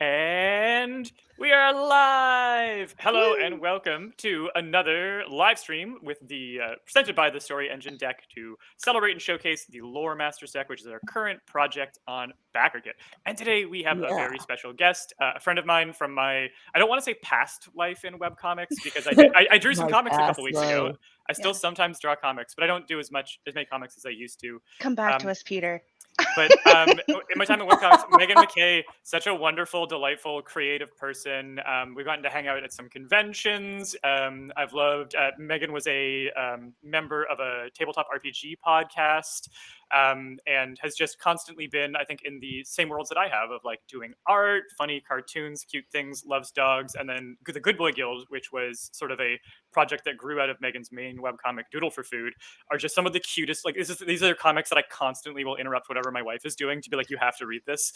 And we are live! Hello Woo! and welcome to another live stream with the presented by the Story Engine deck to celebrate and showcase the Lore Masters deck, which is our current project on BackerKit. And today we have a Yeah. very special guest, a friend of mine from my I don't want to say past life in webcomics because I drew some My comics a couple past weeks ago. life. I still Yeah. sometimes draw comics, but I don't do as many comics as I used to. Come back to Um, us, Peter. but in my time in webcomics, Megan McKay, such a wonderful, delightful, creative person. We've gotten to hang out at some conventions. I've loved. Megan was a member of a tabletop RPG podcast, and has just constantly been, I think, in the same worlds that I have of like doing art, funny cartoons, cute things. Loves dogs, and then the Good Boy Guild, which was sort of a project that grew out of Megan's main webcomic, Doodle for Food, are just some of the cutest. Like these are comics that I constantly will interrupt whatever my wife is doing to be like, you have to read this.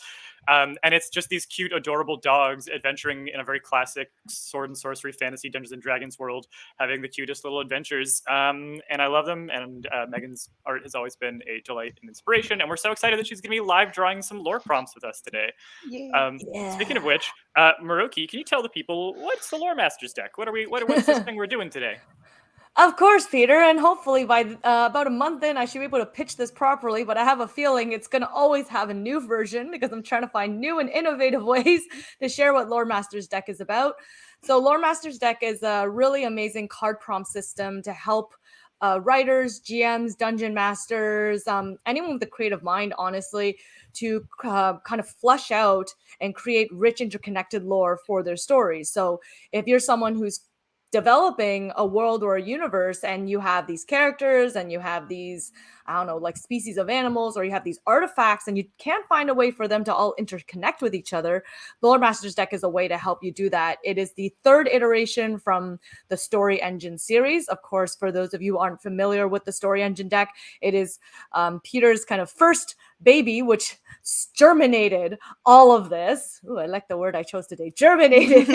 And it's just these cute, adorable dogs adventuring in a very classic sword and sorcery fantasy Dungeons and Dragons world, having the cutest little adventures. And I love them. And Megan's art has always been a delight and inspiration. And we're so excited that she's going to be live drawing some lore prompts with us today. Yeah. Speaking of which, Maroki, can you tell the people what's the Lore Masters deck? What's this thing we're doing today? Of course, Peter, and hopefully by about a month in, I should be able to pitch this properly, but I have a feeling it's going to always have a new version because I'm trying to find new and innovative ways to share what Lore Masters deck is about. So Lore Masters deck is a really amazing card prompt system to help writers, GMs, dungeon masters, anyone with a creative mind, honestly, to kind of flesh out and create rich, interconnected lore for their stories. So if you're someone who's developing a world or a universe and you have these characters and you have these, I don't know, like species of animals, or you have these artifacts and you can't find a way for them to all interconnect with each other, the Lore Masters deck is a way to help you do that. It is the third iteration from the Story Engine series. Of course, for those of you who aren't familiar with the Story Engine deck, it is Peter's kind of first baby, which germinated all of this. Ooh, I like the word I chose today. Germinated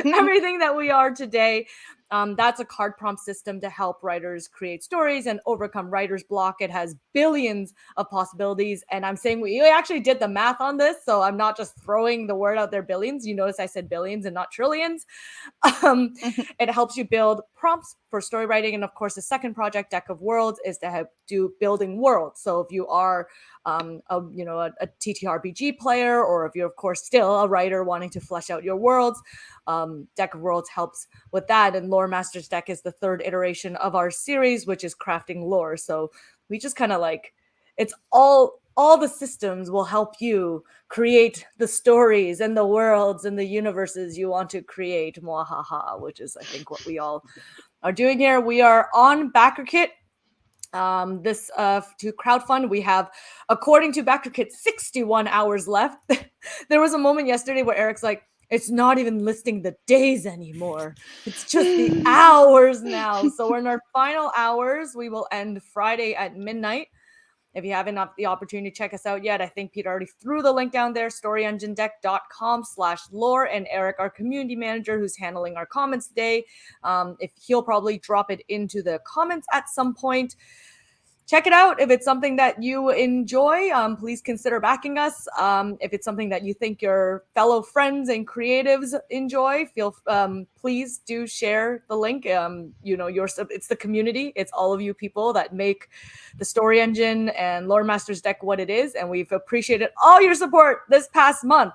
everything that we are today. That's a card prompt system to help writers create stories and overcome writer's block. It has billions of possibilities. And I'm saying we actually did the math on this, so I'm not just throwing the word out there, billions. You notice I said billions and not trillions. It helps you build prompts for story writing. And of course, the second project, Deck of Worlds, is to help do building worlds. So if you are a TTRPG player, or if you're of course still a writer wanting to flesh out your worlds, Deck of Worlds helps with that. And Lore Masters deck is the third iteration of our series, which is crafting lore. So we just kind of like, it's all the systems will help you create the stories and the worlds and the universes you want to create. Mwahaha, which is I think what we all are doing here. We are on BackerKit. To crowdfund, we have, according to BackerKit, 61 hours left. There was a moment yesterday where Eric's like, it's not even listing the days anymore. It's just the hours now. So we're in our final hours. We will end Friday at midnight. If you haven't had the opportunity to check us out yet, I think Peter already threw the link down there, storyenginedeck.com/lore. And Eric, our community manager, who's handling our comments today, if he'll probably drop it into the comments at some point. Check it out. If it's something that you enjoy, please consider backing us. If it's something that you think your fellow friends and creatives enjoy, please do share the link. It's the community. It's all of you people that make the Story Engine and Lore Masters deck what it is, and we've appreciated all your support this past month.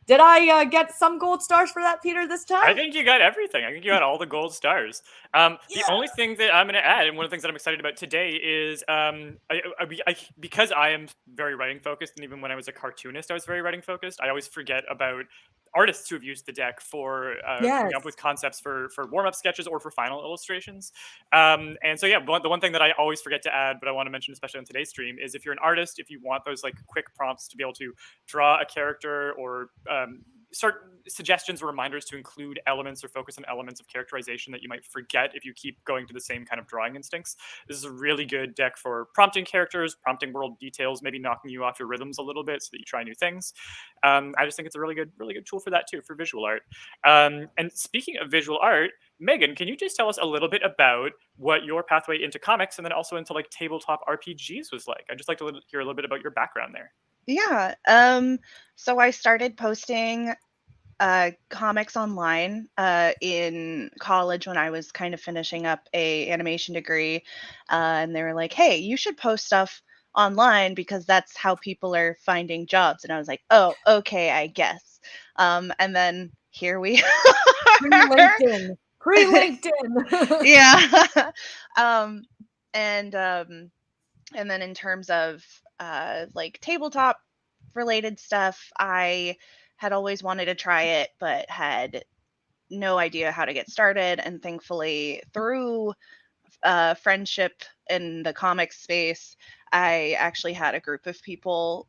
Did I get some gold stars for that, Peter, this time? I think you got everything. I think you got all the gold stars. The only thing that I'm going to add, and one of the things that I'm excited about today, is because I am very writing focused, and even when I was a cartoonist, I was very writing focused. I always forget about artists who have used the deck for coming up with concepts for warm-up sketches or for final illustrations. And so, yeah, the one thing that I always forget to add, but I want to mention, especially on today's stream, is if you're an artist, if you want those like quick prompts to be able to draw a character or start suggestions or reminders to include elements or focus on elements of characterization that you might forget if you keep going to the same kind of drawing instincts. This is a really good deck for prompting characters, prompting world details, maybe knocking you off your rhythms a little bit so that you try new things. I just think it's a really good tool for that too, for visual art. And speaking of visual art, Megan, can you just tell us a little bit about what your pathway into comics and then also into like tabletop RPGs was like? I'd just like to hear a little bit about your background there. Yeah. So I started posting comics online in college when I was kind of finishing up a animation degree, and they were like, "Hey, you should post stuff online because that's how people are finding jobs." And I was like, "Oh, okay, I guess." And then here we Pre are. LinkedIn. Pre LinkedIn. Yeah. um, and and then in terms of like tabletop related stuff, I had always wanted to try it, but had no idea how to get started. And thankfully, through friendship in the comic space, I actually had a group of people,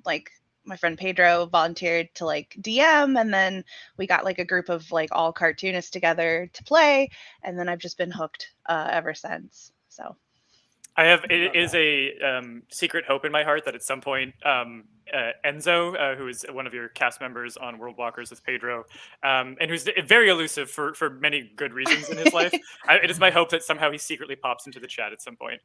like my friend Pedro volunteered to like DM, and then we got like a group of like all cartoonists together to play, and then I've just been hooked ever since. So I have it love is that. a secret hope in my heart that at some point Enzo, who is one of your cast members on World Walkers with Pedro, and who's very elusive for many good reasons in his life. It is my hope that somehow he secretly pops into the chat at some point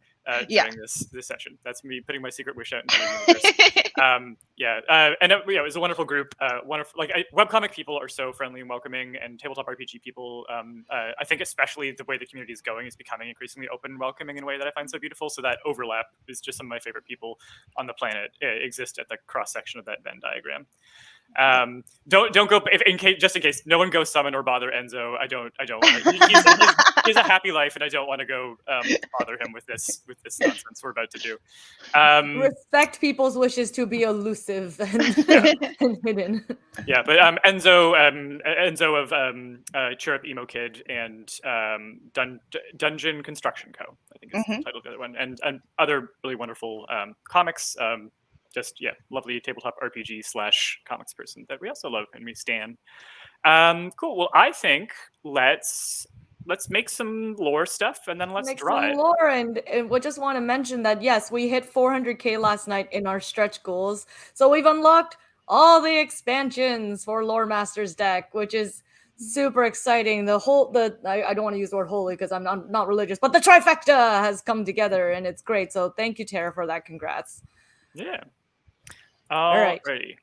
Yeah. during this session. That's me putting my secret wish out into the universe. Yeah, and yeah, it was a wonderful group. Wonderful, like webcomic people are so friendly and welcoming, and tabletop RPG people. I think especially the way the community is going is becoming increasingly open and welcoming in a way that I find so beautiful. So that overlap is just some of my favorite people on the planet exist at the cross section of that Venn diagram. Yeah. Don't go if, in case just in case no one go summon or bother Enzo. I don't want to. He has a happy life, and I don't want to go bother him with this nonsense we're about to do. Respect people's wishes to be elusive Yeah. and hidden. Yeah, but Enzo of Chirrup Emo Kid and Dungeon Construction Co. I think is the Hmm. title of the other one, and other really wonderful comics. Just yeah, lovely tabletop RPG slash comics person that we also love and we stan. Cool. Well, I think let's make some lore stuff and then let's Make draw some it. lore, and we just want to mention that yes, we hit 400k last night in our stretch goals, so we've unlocked all the expansions for Lore Master's deck, which is super exciting. I don't want to use the word holy because I'm not religious, but the trifecta has come together and it's great. So thank you, Tara, for that. Congrats. Yeah. All right. Alrighty.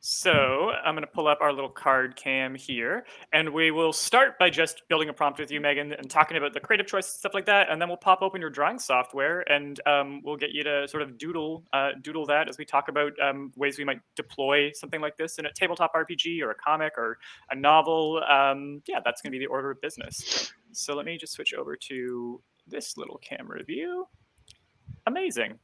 So I'm going to pull up our little card cam here, and we will start by just building a prompt with you, Megan, and talking about the creative choices, stuff like that, and then we'll pop open your drawing software, and we'll get you to sort of doodle that as we talk about ways we might deploy something like this in a tabletop RPG or a comic or a novel. Yeah, that's going to be the order of business. So let me just switch over to this little camera view. Amazing.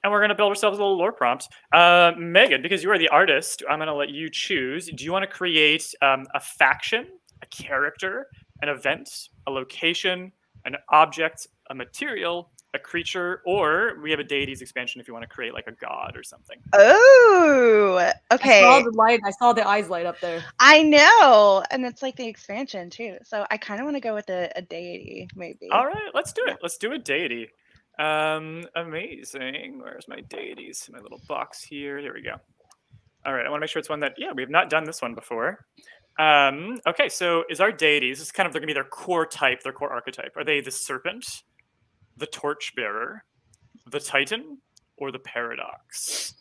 And we're going to build ourselves a little lore prompt. Megan, because you are the artist, I'm going to let you choose. Do you want to create a faction, a character, an event, a location, an object, a material, a creature, or we have a deities expansion if you want to create like a god or something? Oh, I saw okay. the light. I saw the eyes light up there. I know, and it's like the expansion too. So I kind of want to go with a deity, All maybe. right, let's do Yeah. it. Let's do a deity. Amazing. Where's my deities? My little box here. There we go. All right, I want to make sure it's one that, yeah, we have not done this one before. Okay, so is our deities, this is kind of, they're going to be their core type, their core archetype. Are they the serpent, the torchbearer, the titan, or the paradox?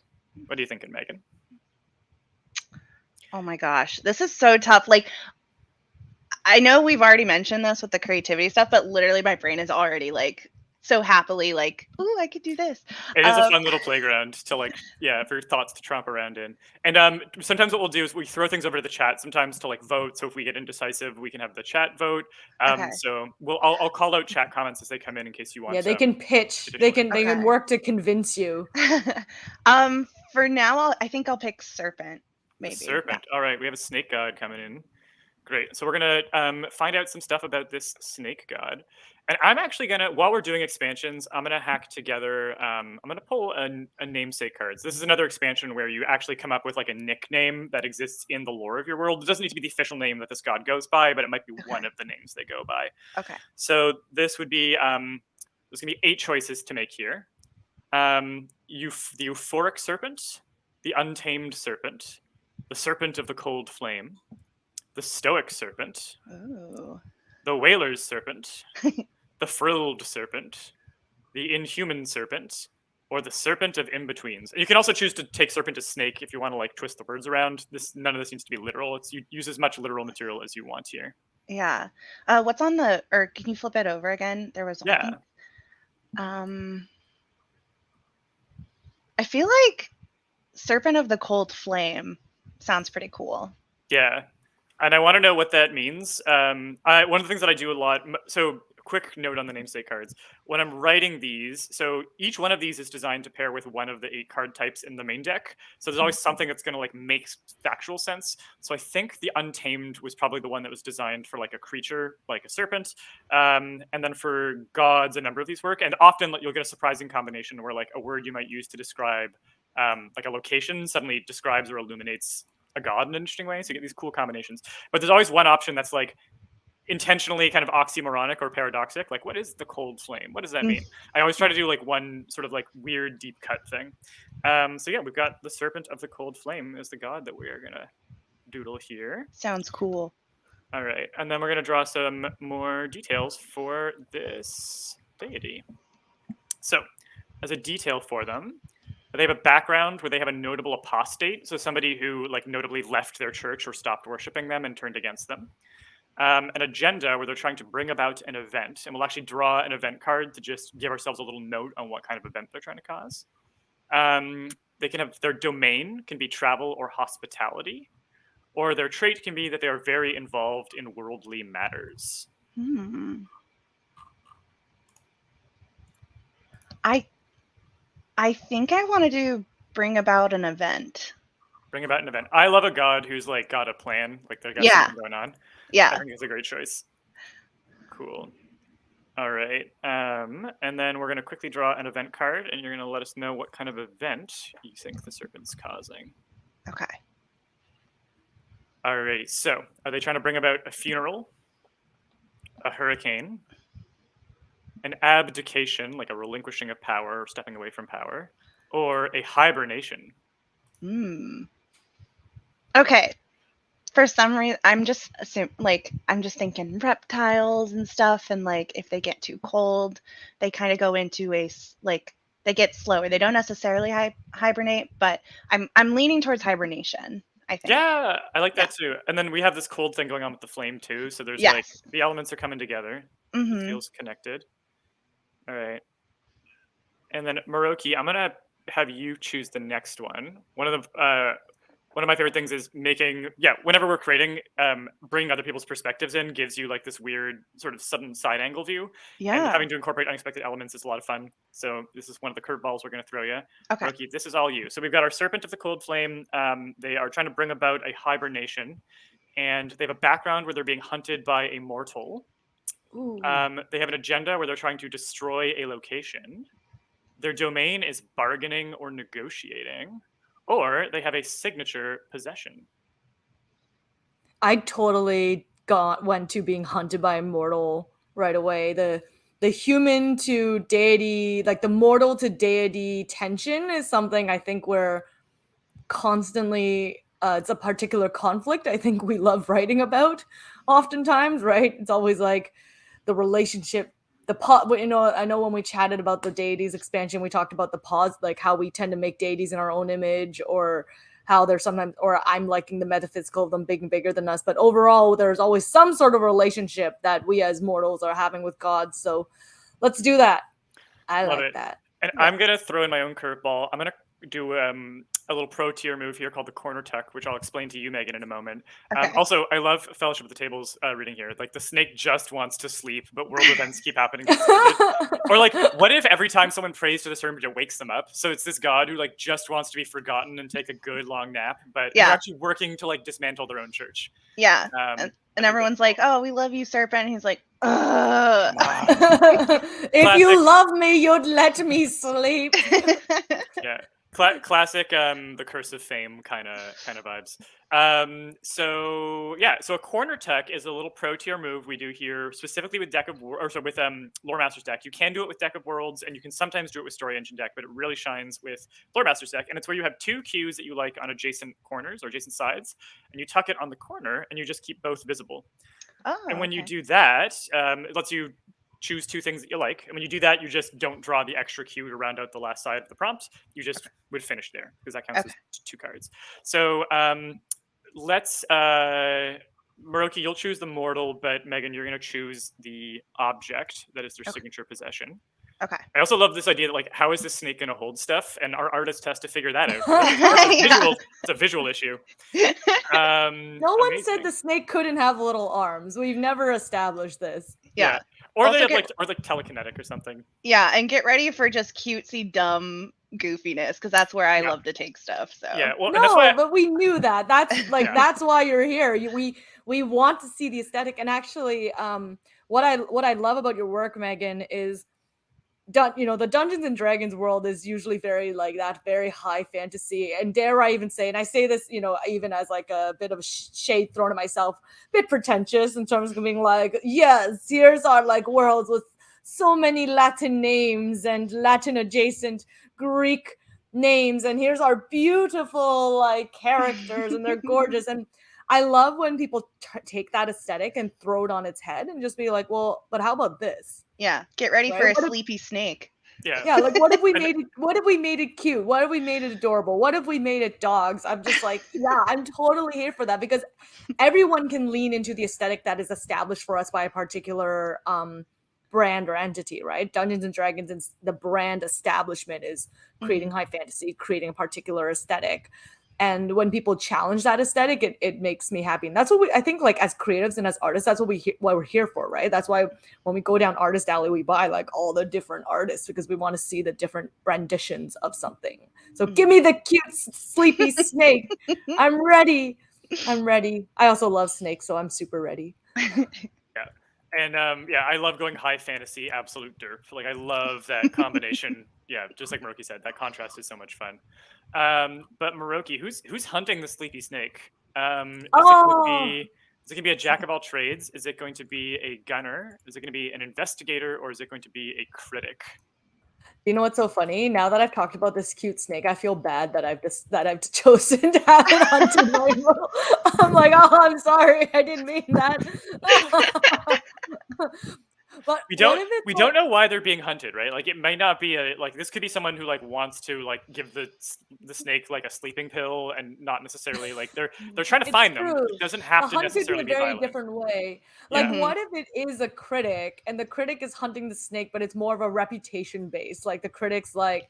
What are you thinking, Megan? Oh my gosh, this is so tough. Like, I know we've already mentioned this with the creativity stuff, but literally my brain is already like so happily like, "Ooh, I could do this." It is a Um, fun little playground to like, yeah, for your thoughts to tromp around in. And sometimes what we'll do is we throw things over to the chat sometimes to like vote. So if we get indecisive, we can have the chat vote. okay. So I'll call out chat comments as they come in case you Yeah, want they can pitch. They additional can input. they can Okay. work to convince you. For now, I think I'll pick serpent. The Maybe. Yeah. serpent. All right, we have a snake god coming in. Great. So we're gonna find out some stuff about this snake god, and I'm actually gonna, while we're doing expansions, I'm gonna hack together. I'm gonna pull a namesake cards. This is another expansion where you actually come up with like a nickname that exists in the lore of your world. It doesn't need to be the official name that this god goes by, but it might be one Okay. of the names they go by. Okay. So this would be there's gonna be 8 choices to make here. The euphoric serpent, the untamed serpent, the serpent of the cold flame, the stoic serpent, Ooh. the whaler's serpent, the frilled serpent, the inhuman serpent, or the serpent of in-betweens. You can also choose to take serpent to snake if you want to like twist the words around. None of this needs to be literal. You use as much literal material as you want here. Yeah. What's on the, or can you flip it over again? There was, I Yeah. think, I feel like serpent of the cold flame sounds pretty cool. Yeah. And I want to know what that means. One of the things that I do a lot, so quick note on the namesake cards. When I'm writing these, so each one of these is designed to pair with one of the 8 card types in the main deck. So there's always something that's going to like make factual sense. So I think the Untamed was probably the one that was designed for like a creature, like a serpent. And then for gods, a number of these work. And often you'll get a surprising combination where like a word you might use to describe like a location suddenly describes or illuminates a god in an interesting way. So you get these cool combinations. But there's always one option that's like intentionally kind of oxymoronic or paradoxic. Like, what is the cold flame? What does that mean? I always try to do like one sort of like weird deep cut thing. So yeah, we've got the serpent of the cold flame is the god that we are gonna doodle here. Sounds cool. All right, and then we're gonna draw some more details for this deity. So as a detail for them, they have a background where they have a notable apostate, so somebody who like notably left their church or stopped worshiping them and turned against them. An agenda where they're trying to bring about an event, and we'll actually draw an event card to just give ourselves a little note on what kind of event they're trying to cause. They can have their domain can be travel or hospitality, or their trait can be that they are very involved in worldly matters. I think I want to do bring about an event. Bring about an event. I love a god who's like got a plan, like they've got something going on. Yeah. I think it's a great choice. Cool. All right. And then we're going to quickly draw an event card, and you're going to let us know what kind of event you think the serpent's causing. Okay. Alrighty. So, are they trying to bring about a funeral, a hurricane, an abdication, like a relinquishing of power or stepping away from power, or a hibernation? Okay. For some reason, I'm just thinking reptiles and stuff, and like if they get too cold, they kind of go into they get slower. They don't necessarily hibernate, but I'm leaning towards hibernation, I think. Yeah, I like that too. And then we have this cold thing going on with the flame too. So there's like the elements are coming together. It feels connected. All right. And then Maroki, I'm gonna have you choose the next one. One of my favorite things is whenever we're creating, bringing other people's perspectives in gives you like this weird sort of sudden side angle view. Yeah. And having to incorporate unexpected elements is a lot of fun. So this is one of the curveballs we're going to throw you. Okay. Maroki, this is all you. So we've got our Serpent of the Cold Flame. They are trying to bring about a hibernation. And they have a background where they're being hunted by a mortal. They have an agenda where they're trying to destroy a location. Their domain is bargaining or negotiating. Or they have a signature possession. I totally went to being hunted by a mortal right away. The human to deity, like the mortal to deity tension is something I think we're constantly, it's a particular conflict I think we love writing about oftentimes, right? It's always like the relationship, I know when we chatted about the deities expansion, we talked about the pause, like how we tend to make deities in our own image, or how they're sometimes, or I'm liking the metaphysical of them being bigger than us. But overall, there's always some sort of relationship that we as mortals are having with gods. So let's do that. I Love like it. that. And I'm going to throw in my own curveball. I'm going to do a little pro tier move here called the corner tuck, which I'll explain to you, Megan, in a moment. Okay. Also, I love Fellowship of the Tables reading here. Like the snake just wants to sleep, but world events keep happening. Or like, what if every time someone prays to the serpent, it wakes them up? So it's this god who like just wants to be forgotten and take a good long nap, but they're actually working to like dismantle their own church. Yeah. And everyone's like, "Oh, we love you, serpent." And he's like, "Ugh." If you love me, you'd let me sleep. Yeah. Classic the curse of fame kind of vibes. So a corner tuck is a little pro tier move we do here specifically with Lore Master's deck. You can do it with Deck of Worlds, and you can sometimes do it with Story Engine deck, but it really shines with Lore Master's deck. And it's where you have 2 cues that you like on adjacent corners or adjacent sides, and you tuck it on the corner, and you just keep both visible. And when you do that, it lets you choose 2 things that you like. And when you do that, you just don't draw the extra cue to round out the last side of the prompt. You just would finish there because that counts Okay. as 2 cards. So let's Moroki, you'll choose the mortal, but Megan, you're going to choose the object that is their Okay. signature possession. Okay. I also love this idea that, like, how is this snake going to hold stuff? And our artist has to figure that out. It's a visual issue. No one said Amazing. the snake couldn't have little arms. We've never established this. Yeah. Or Also they have get- like telekinetic or something. Yeah, and get ready for just cutesy dumb goofiness because that's where I Yeah. love to take stuff. So Yeah, well, and that's No, why but we knew that. That's like Yeah. that's why you're here. We want to see the aesthetic, and actually, what I love about your work, Megan, is the Dungeons and Dragons world is usually very like that, very high fantasy, and dare I even say, and I say this, even as like a bit of shade thrown at myself, bit pretentious in terms of being like, yes, here's our like worlds with so many Latin names and Latin adjacent Greek names, and here's our beautiful like characters, and they're gorgeous. And I love when people take that aesthetic and throw it on its head and just be like, well, but how about this? yeah, get ready for Right? a sleepy snake. Yeah, like what if we made it? What if we made it cute? What if we made it adorable? What if we made it dogs? I'm just like, yeah, I'm totally here for that because everyone can lean into the aesthetic that is established for us by a particular brand or entity, right? Dungeons and Dragons and the brand establishment is creating high fantasy, creating a particular aesthetic. And when people challenge that aesthetic, it makes me happy. And that's what I think, like as creatives and as artists, that's what we're here for, right? That's why when we go down Artist Alley, we buy like all the different artists because we want to see the different renditions of something. So give me the cute, sleepy snake. I'm ready. I'm ready. I also love snakes, so I'm super ready. And I love going high fantasy, absolute derp. Like I love that combination. Yeah, just like Moroki said, that contrast is so much fun. But Moroki, who's hunting the sleepy snake? Is it going to be a jack of all trades? Is it going to be a gunner? Is it going to be an investigator, or is it going to be a critic? You know what's so funny? Now that I've talked about this cute snake, I feel bad that I've chosen to have it hunted my little. I'm like, oh, I'm sorry, I didn't mean that. But we don't know why they're being hunted, right? Like it might not be this could be someone who like wants to like give the snake like a sleeping pill and not necessarily like they're trying to find them. It doesn't have to necessarily be violent. A very different way. Like what if it is a critic and the critic is hunting the snake, but it's more of a reputation based? Like the critic's like,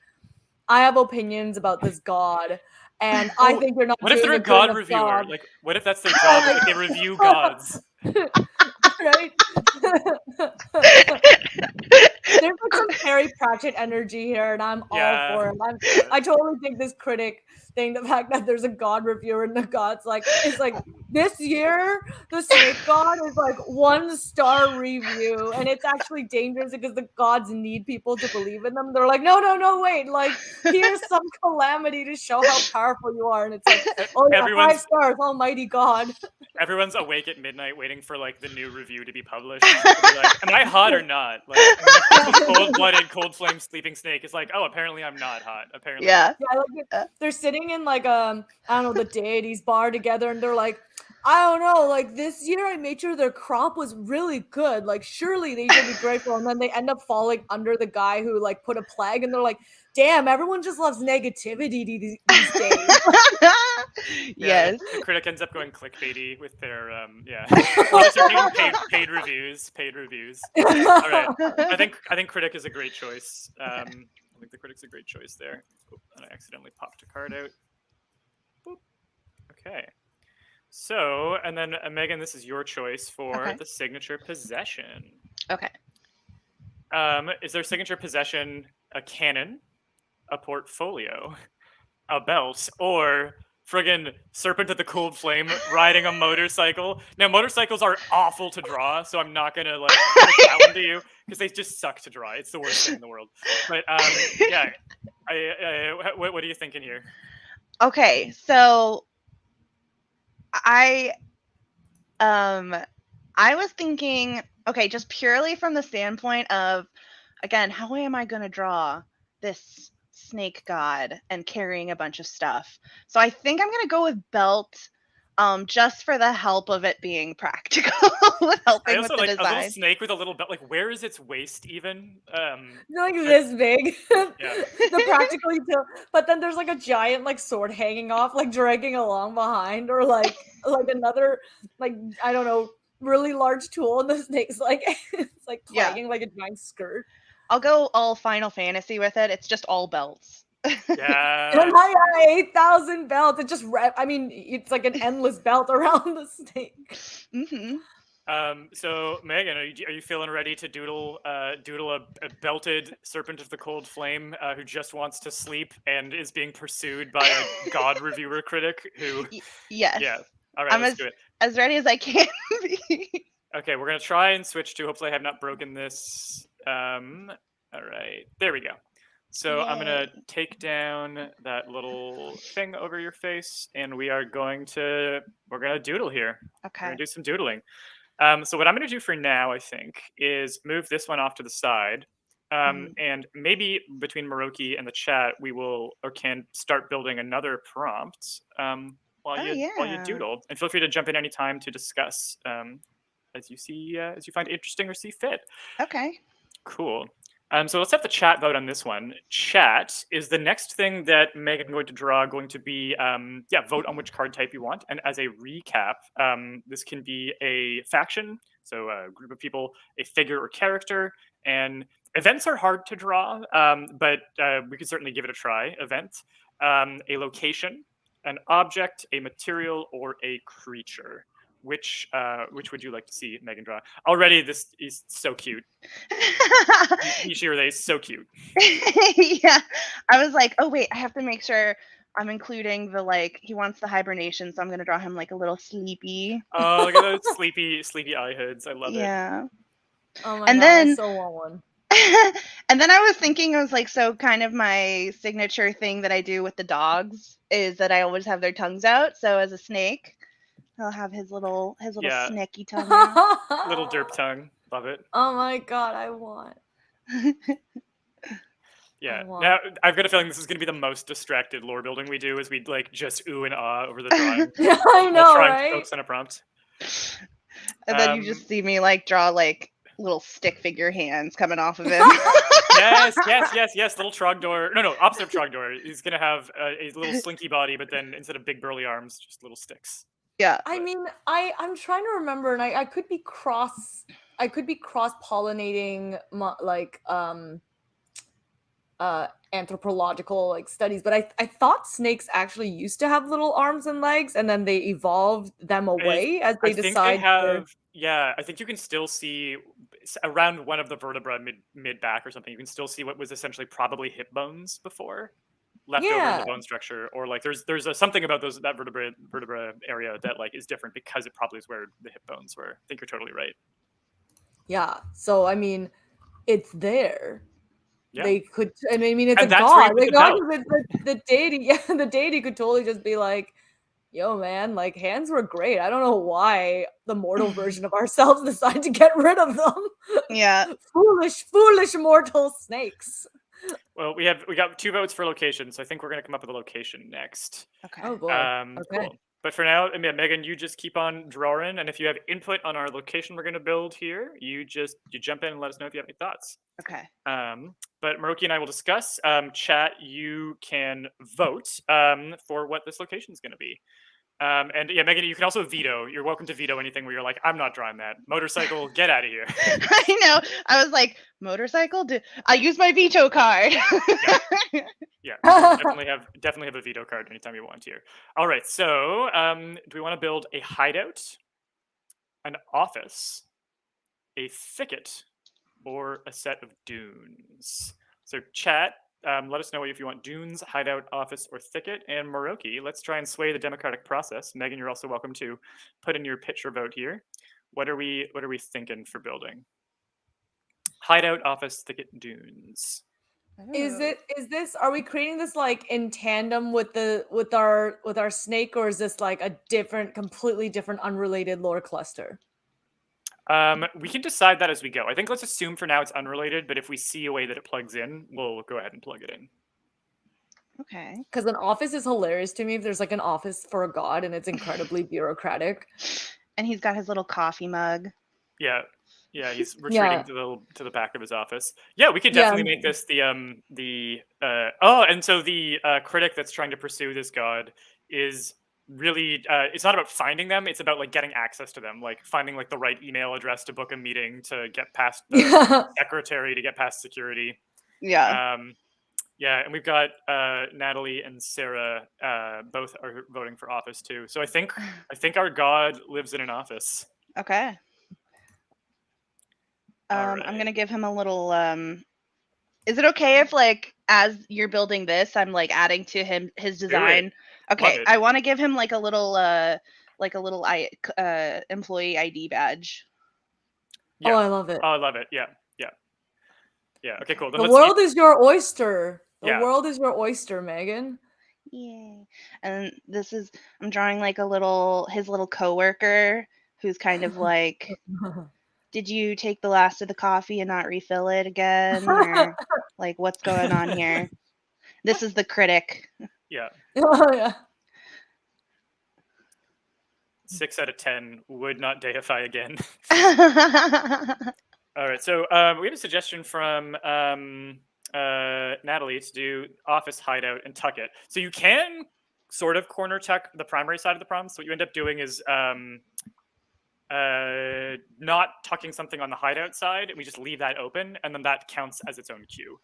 I have opinions about this god, and I think you're not. What if they're a god reviewer? God. Like what if that's their job? Like they review gods. Right? There's like some Harry Pratchett energy here, and I'm all for it. I totally think this critic thing, the fact that there's a god reviewer and the god's like, it's like this year the snake god is like 1-star review, and it's actually dangerous because the gods need people to believe in them. They're like, no, wait, like here's some calamity to show how powerful you are, and it's like, oh yeah, 5 stars, almighty god. Everyone's awake at midnight waiting for like the new review to be published. Like, am I hot or not? Like cold-blooded, cold flame sleeping snake is like, oh, apparently I'm not hot. Apparently, yeah. Like, they're sitting in like I don't know, the deities bar together, and they're like, I don't know, like this year I made sure their crop was really good. Like surely they should be grateful, and then they end up falling under the guy who like put a plague, and they're like, damn, everyone just loves negativity these days. Yes. The critic ends up going clickbaity with their paid reviews. All right. I think critic is a great choice. I think the critic's a great choice there. And I accidentally popped a card out. Boop. Okay. So, and then Megan, this is your choice for the signature possession. Okay. Is their signature possession a cannon, a portfolio, a belt, or friggin' serpent of the cold flame riding a motorcycle? Now, motorcycles are awful to draw, so I'm not gonna like put that one to you because they just suck to draw. It's the worst thing in the world. But what are you thinking here? Okay, so I was thinking, okay, just purely from the standpoint of, again, how am I going to draw this snake god and carrying a bunch of stuff? So I think I'm going to go with belt, just for the help of it being practical with I helping with also the like a little design. snake with a little belt. Like, where is its waist even? They're like But- this big. Yeah. The practical utility. But then there's like a giant like sword hanging off, like dragging along behind, or like another like I don't know, really large tool, and the snake's like it's like Yeah. clanging like a giant skirt. I'll go all Final Fantasy with it. It's just all belts. Yeah. And I got 8,000 belts. It just I mean, it's like an endless belt around the snake. Mm-hmm. So Megan, are you feeling ready to doodle a belted serpent of the cold flame who just wants to sleep and is being pursued by a god reviewer critic who? Yes. Yeah. All right, I'm let's do it. as ready as I can be. Okay, we're gonna try and switch to. Hopefully, I have not broken this. All right, there we go. So I'm gonna Yay. take down that little thing over your face, and we're gonna doodle here. We're Okay. gonna do some doodling. So what I'm gonna do for now, I think, is move this one off to the side, and maybe between Maroki and the chat, we will or can start building another prompt while Oh, while you yeah. doodle, and feel free to jump in anytime to discuss as you find interesting or see fit. Okay. Cool. So let's have the chat vote on this one. Chat is the next thing that Megan going to draw. Going to be vote on which card type you want. And as a recap, this can be a faction, so a group of people, a figure or character, and events are hard to draw, but we could certainly give it a try. Event, a location, an object, a material, or a creature. Which would you like to see Megan draw? Already, this is so cute. Ishiro is so cute. Yeah. I was like, oh wait, I have to make sure I'm including the he wants the hibernation, so I'm gonna draw him like a little sleepy. Oh, look at those sleepy eye hoods. I love it. Yeah. Oh my And god, then I so want one. and then I was thinking, I was like, so kind of my signature thing that I do with the dogs is that I always have their tongues out. So as a snake, he'll have his little Yeah. snaky tongue out. Little derp tongue. Love it. Oh my god, I want. Yeah. Oh, wow. Now I've got a feeling this is going to be the most distracted lore building we do, as we like just ooh and ah over the drawing. I know, We'll try and right? focus on a prompt. And then you just see me draw little stick figure hands coming off of him. Yes. Little Trogdor. No, opposite of Trogdor. He's gonna have a little slinky body, but then instead of big burly arms, just little sticks. Yeah. I mean, I'm trying to remember, and I could be cross pollinating anthropological studies, but I thought snakes actually used to have little arms and legs, and then they evolved them away as they I think decide. they have. Yeah, I think you can still see around one of the vertebra mid back or something. You can still see what was essentially probably hip bones before, left over in Yeah. the bone structure, or there's something about that vertebra area that is different because it probably is where the hip bones were. I think you're totally right. Yeah. So I mean, it's there. Yeah. They could. I mean, it's And a that's where god. you put the belt. The deity. Yeah, the deity could totally just be like, "Yo, man, hands were great. I don't know why the mortal version of ourselves decided to get rid of them. Yeah. foolish mortal snakes." Well, we got 2 votes for location, so I think we're gonna come up with a location next. Okay. Oh boy. Okay. Cool. But for now, Megan, you just keep on drawing, and if you have input on our location we're going to build here, you jump in and let us know if you have any thoughts. Okay. But Maroki and I will discuss. Chat, you can vote for what this location is going to be. And yeah, Megan, you can also veto. You're welcome to veto anything where you're like, I'm not drawing that. Motorcycle, get out of here. I know. I was like, motorcycle? I use my veto card. Yeah, definitely have a veto card anytime you want here. All right, so do we want to build a hideout, an office, a thicket, or a set of dunes? So chat, let us know if you want dunes, hideout, office, or thicket. And Maroki, let's try and sway the democratic process. Megan, you're also welcome to put in your pitch or vote here. What are we thinking for building? Hideout, office, thicket, dunes. Is this are we creating this in tandem with our snake, or is this a completely different unrelated lore cluster? We can decide that as we go. I think let's assume for now it's unrelated, but if we see a way that it plugs in, we'll go ahead and plug it in. Okay. Because an office is hilarious to me if there's like an office for a god and it's incredibly bureaucratic. And he's got his little coffee mug. Yeah. Yeah, he's Yeah. retreating to the back of his office. Yeah, we could Yeah. definitely make this and so the critic that's trying to pursue this god is really it's not about finding them, it's about like getting access to them, like finding like the right email address to book a meeting, to get past the Yeah. secretary, to get past security. Yeah. Um yeah, and we've got Natalie and Sarah both are voting for office too. So I think our god lives in an office. Okay. All I'm right. gonna give him a little. Is it okay if, like, as you're building this, I'm like adding to his Do it. design? Love Okay, it. I want to give him like a little employee ID badge. Oh, Yeah. I love it. Oh, I love it. Yeah. Yeah. Yeah. Okay, cool. Then The let's eat. world is your oyster. The Yeah. world is your oyster, Megan. Yay! And this is I'm drawing like his little coworker who's kind of like, did you take the last of the coffee and not refill it again, or like what's going on here? This is the critic. Yeah. Oh, yeah. 6 out of 10 would not deify again. All right. So we have a suggestion from Natalie to do office hideout and tuck it. So you can sort of corner tuck the primary side of the prompt. So what you end up doing is not tucking something on the hideout side, and we just leave that open, and then that counts as its own queue.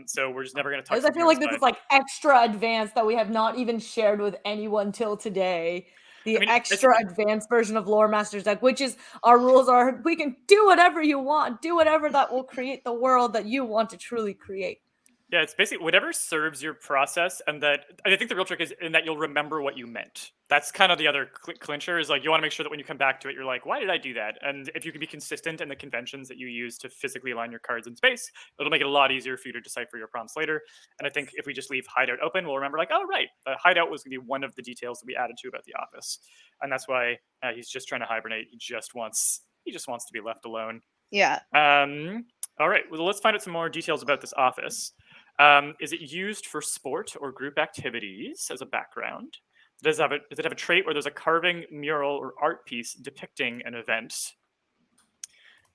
So we're just never going to tuck I something feel on the like this side. is like extra advanced that we have not even shared with anyone till today. The I mean, extra advanced version of Lore Master's deck, which is our rules are we can do whatever you want, do whatever that will create the world that you want to truly create. yeah, it's basically whatever serves your process, and that I think the real trick is in that you'll remember what you meant. That's kind of the other clincher, is like you want to make sure that when you come back to it, you're like, why did I do that? And if you can be consistent in the conventions that you use to physically align your cards in space, it'll make it a lot easier for you to decipher your prompts later. And I think if we just leave hideout open, we'll remember like, oh right, hideout was going to be one of the details that we added to about the office, and that's why he's just trying to hibernate. He just wants to be left alone. Yeah. All right. Well, let's find out some more details about this office. Is it used for sport or group activities as a background? Does it have a trait where there's a carving, mural, or art piece depicting an event?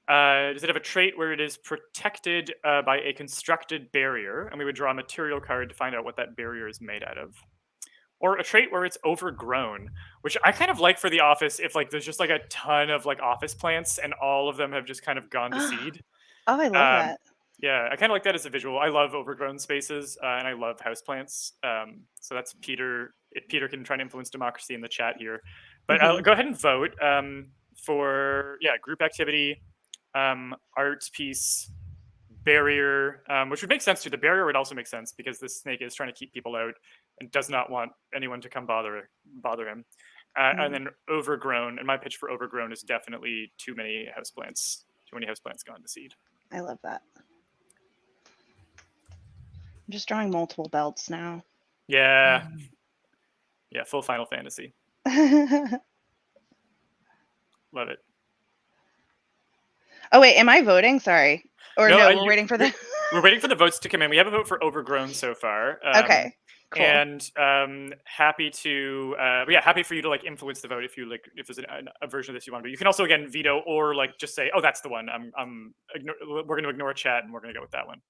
Does it have a trait where it is protected by a constructed barrier? And we would draw a material card to find out what that barrier is made out of. Or a trait where it's overgrown, which I kind of like for the office if like there's just like a ton of like office plants and all of them have just kind of gone to seed. Oh, I love Um, that. yeah, I kind of like that as a visual. I love overgrown spaces, and I love houseplants. So that's Peter. Peter can try to influence democracy in the chat here, but Mhm. go ahead and vote for group activity, art piece, barrier, which would make sense too. The barrier would also make sense because this snake is trying to keep people out and does not want anyone to come bother him. And then overgrown, and my pitch for overgrown is definitely too many houseplants. Too many houseplants gone to seed. I love that. I'm just drawing multiple belts now. Yeah. Yeah, full Final Fantasy. Oh Love it. wait, am I voting? Sorry. Or no, we're waiting for the We're waiting for the votes to come in. We have a vote for overgrown so far. Okay. Cool. And happy to happy for you to like influence the vote if you like, if there's a version of this you want to do. You can also again veto or like just say, oh, that's the one. We're going to ignore chat and we're going to go with that one.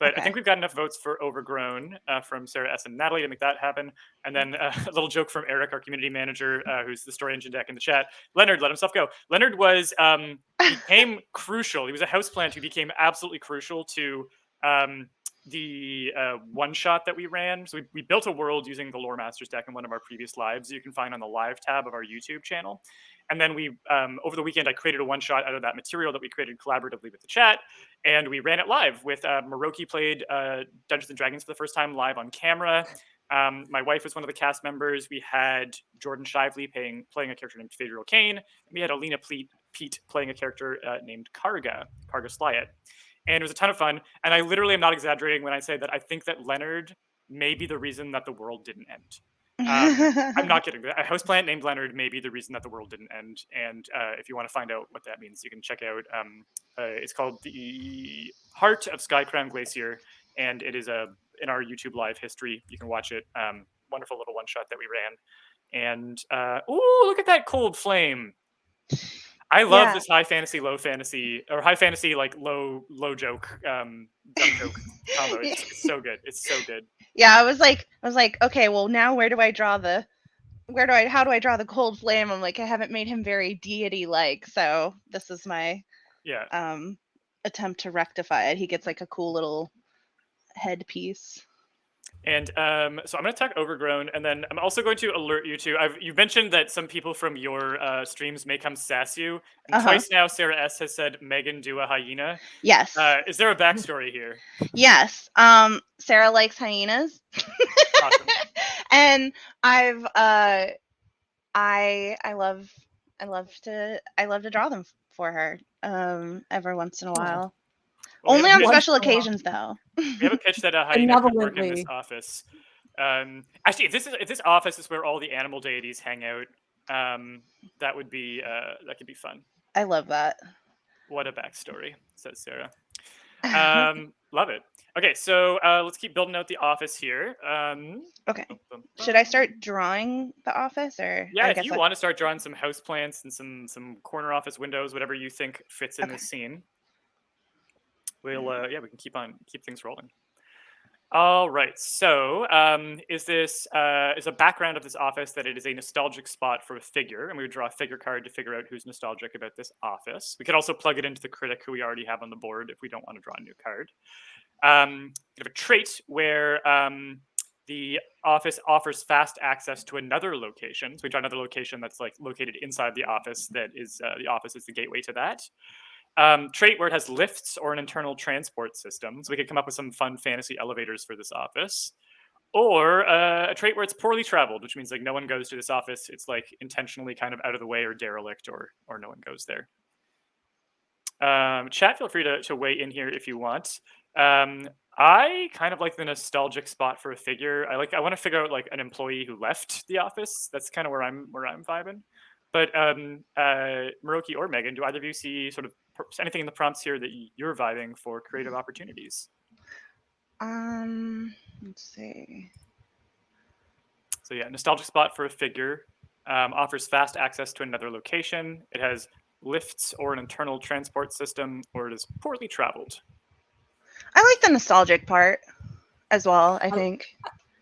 But I think we've got enough votes for overgrown from Sarah S. and Natalie to make that happen. And then a little joke from Eric, our community manager, who's the story engine deck in the chat. Leonard let himself go. Leonard was became crucial. He was a houseplant who became absolutely crucial to the one shot that we ran. So we built a world using the Lore Masters deck in one of our previous lives. You can find on the live tab of our YouTube channel. And then we, over the weekend, I created a one shot out of that material that we created collaboratively with the chat. And we ran it live with Maroki played Dungeons and Dragons for the first time live on camera. My wife was one of the cast members. We had Jordan Shively playing a character named Fadriel Kane. And we had Alina Pete playing a character named Karga Slyat. And it was a ton of fun. And I literally am not exaggerating when I say that I think that Leonard may be the reason that the world didn't end. I'm not kidding. A houseplant named Leonard may be the reason that the world didn't end. And if you want to find out what that means, you can check out. It's called the Heart of Skycrown Glacier, and it is in our YouTube live history. You can watch it. Wonderful little one shot that we ran. And ooh, look at that cold flame. I love Yeah. this high fantasy, low fantasy, or high fantasy like low joke, dumb joke combo. It's so good. It's so good. Yeah, I was like, okay, well now how do I draw the cold flame? I'm like, I haven't made him very deity like, so this is my Yeah. attempt to rectify it. He gets like a cool little headpiece. And so I'm going to talk overgrown, and then I'm also going to alert you to. You mentioned that some people from your streams may come sass you, and twice now Sarah S has said, "Megan, do a hyena." Yes. Is there a backstory here? Yes. Sarah likes hyenas. Awesome. And I've I love to draw them for her every once in a while. Well, Only on Once special in a while. occasions though. We have a pitch that a hyena could work in this Benevolently. office. Actually, if this office is where all the animal deities hang out, that would be that could be fun. I love that. What a backstory, says Sarah. Love it. Okay, so let's keep building out the office here. Okay. Should I start drawing the office, or Yeah, I if guess you want to start drawing some house plants and some corner office windows, whatever you think fits in this scene, we'll we can keep things rolling. All right. So, is a background of this office that it is a nostalgic spot for a figure, and we would draw a figure card to figure out who's nostalgic about this office. We could also plug it into the critic who we already have on the board if we don't want to draw a new card. We have a trait where the office offers fast access to another location. So we draw another location that's like located inside the office. That is the office is the gateway to that. Trait where it has lifts or an internal transport system. So we could come up with some fun fantasy elevators for this office. Or a trait where it's poorly traveled, which means like no one goes to this office. It's like intentionally kind of out of the way or derelict, or no one goes there. Chat, feel free to weigh in here if you want. I kind of like the nostalgic spot for a figure. I want to figure out like an employee who left the office. That's kind of where I'm vibing. But Moroki or Megan, do either of you see sort of anything in the prompts here that you're vibing for creative opportunities? Let's see. So yeah, nostalgic spot for a figure, offers fast access to another location. It has lifts or an internal transport system, or it is poorly traveled. I like the nostalgic part as well, I think.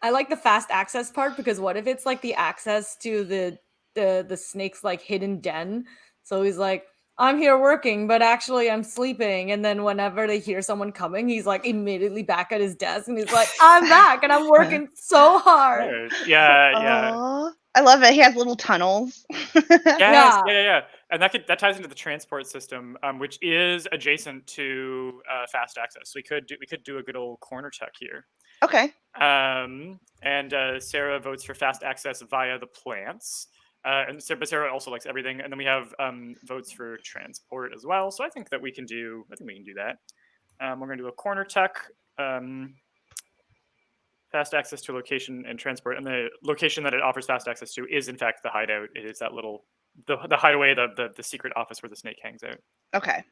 I like the fast access part, because what if it's like the access to the snake's like hidden den? So he's like, I'm here working, but actually I'm sleeping. And then whenever they hear someone coming, he's like immediately back at his desk, and he's like, I'm back and I'm working so hard. Yeah. Aww. I love it. He has little tunnels. Yes, yeah. And that ties into the transport system, which is adjacent to fast access. So we could do a good old corner check here. Okay. And Sarah votes for fast access via the plants. But Sarah also likes everything. And then we have votes for transport as well. So I think we can do that. We're going to do a corner check. Fast access to location and transport, and the location that it offers fast access to is in fact the hideout. It is that little the hideaway, the secret office where the snake hangs out. Okay.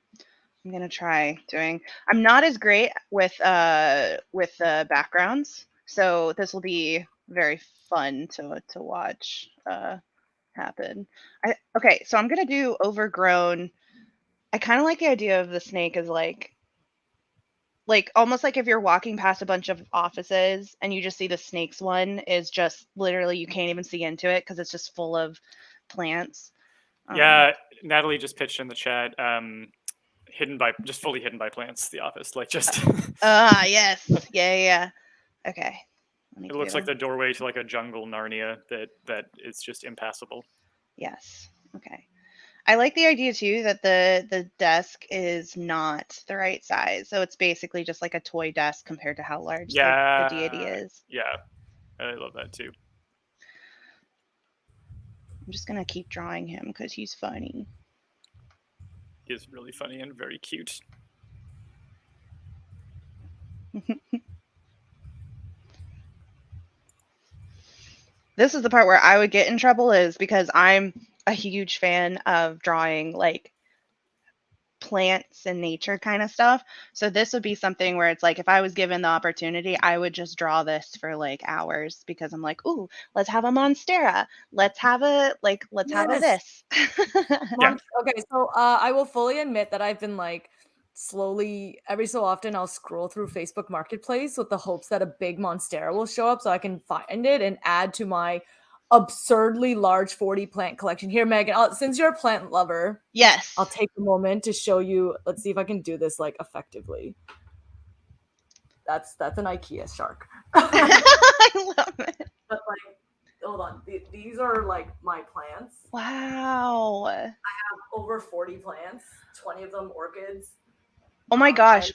I'm gonna try doing. I'm not as great with the backgrounds, so this will be very fun to watch happen. Okay, so I'm gonna do overgrown. I kind of like the idea of the snake as like almost like if you're walking past a bunch of offices and you just see the snakes one is just literally you can't even see into it because it's just full of plants. Yeah, Natalie just pitched in the chat. Fully hidden by plants. The office, like just. Yes, yeah. Okay. It looks like the doorway to like a jungle Narnia that is just impassable. Yes. Okay. I like the idea too that the desk is not the right size, so it's basically just like a toy desk compared to how large the deity is. Yeah, I love that too. I'm just gonna keep drawing him because he's funny. He is really funny and very cute. This is the part where I would get in trouble, is because I'm a huge fan of drawing like plants and nature kind of stuff. So this would be something where it's like if I was given the opportunity, I would just draw this for like hours because I'm like, ooh, let's have a monstera. Let's have a Yes. this. Yeah. Okay, so I will fully admit that I've been like slowly every so often I'll scroll through Facebook Marketplace with the hopes that a big monstera will show up so I can find it and add to my absurdly large 40 plant collection. Here, Megan, since you're a plant lover, Yes. I'll take a moment to show you. Let's see if I can do this like effectively. That's an IKEA shark. I love it. But like, hold on, these are like my plants. Wow. Over 40 plants, 20 of them orchids. Oh my gosh.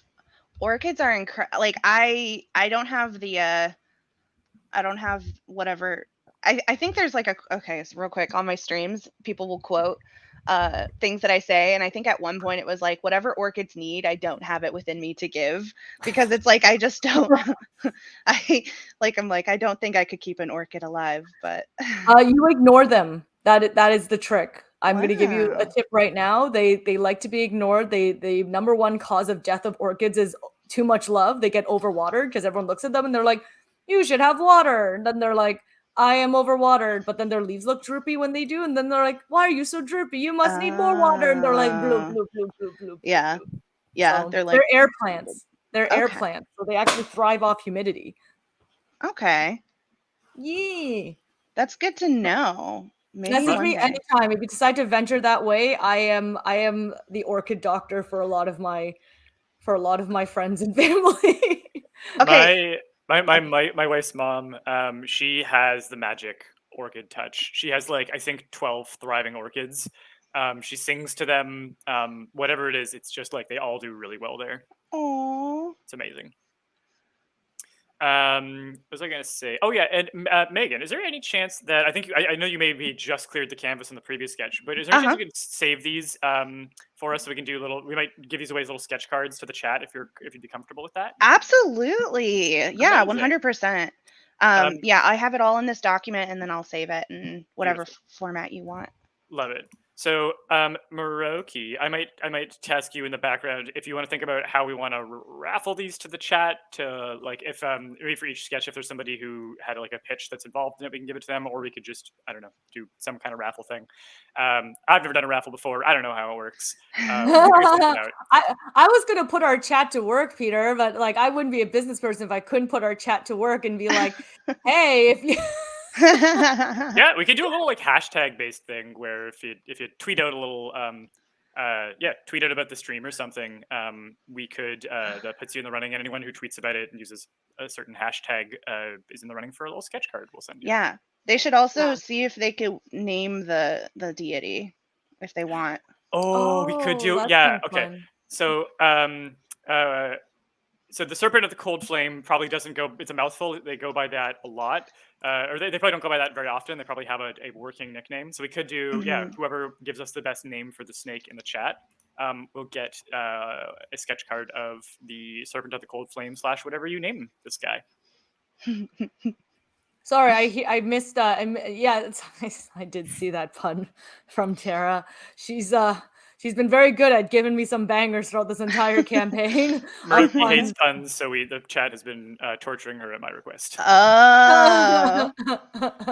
Orchids are incredible. Like I don't have the I don't have whatever. I think there's like okay, so real quick on my streams, people will quote things that I say, and I think at one point it was like whatever orchids need, I don't have it within me to give because it's like I just don't I'm like I don't think I could keep an orchid alive, but You ignore them. That is the trick. I'm going to give you a Wow. tip right now. They like to be ignored. The number one cause of death of orchids is too much love. They get overwatered because everyone looks at them and they're like, "You should have water." And then they're like, "I am overwatered," but then their leaves look droopy when they do, and then they're like, "Why are you so droopy? You must need more water." And they're like, "Bloop bloop bloop bloop bloop." Yeah. bloop." Yeah, So they're like they're air plants. They're air okay. plants, so they actually thrive off humidity. Okay. Yeah. That's good to know. Maybe Message one me day. anytime if you decide to venture that way. I am the orchid doctor for a lot of my friends and family. Okay. My wife's mom, she has the magic orchid touch. She has like I think 12 thriving orchids. She sings to them. Whatever it is, it's just like they all do really well there. Oh. It's amazing. What was I gonna say? Oh yeah, and Megan, is there any chance that I know you maybe just cleared the canvas in the previous sketch, but is there any chance Uh-huh. you could save these for us so we can do little? We might give these away as little sketch cards to the chat if you'd be comfortable with that. Absolutely. Yeah, Amazing. 100%. Um, Yeah, I have it all in this document and then I'll save it in whatever Beautiful. format you want. Love it. So, Moroki, I might task you in the background if you want to think about how we want to raffle these to the chat. To like, if maybe for each sketch, if there's somebody who had like a pitch that's involved in it, we can give it to them, or we could just I don't know do some kind of raffle thing. I've never done a raffle before. I don't know how it works. Figure something out. I was gonna put our chat to work, Peter, but like I wouldn't be a business person if I couldn't put our chat to work and be like, "Hey, if you." Yeah, we could do a little like hashtag based thing where if you tweet out a little tweet out about the stream or something, we could that puts you in the running, and anyone who tweets about it and uses a certain hashtag is in the running for a little sketch card we'll send you. Yeah. They should also Yeah. see if they could name the deity if they want. Oh, we could do That yeah, sounds okay. fun. So so the serpent of the cold flame probably doesn't go it's a mouthful. They go by that a lot. Or they probably don't go by that very often. They probably have a working nickname. So we could do Mhm. whoever gives us the best name for the snake in the chat will get a sketch card of the serpent of the cold flame / whatever you name this guy. Sorry, I missed. Yeah, I did see that pun from Tara. She's been very good at giving me some bangers throughout this entire campaign of Moroki hates puns. puns, so the chat has been torturing her at my request. Oh.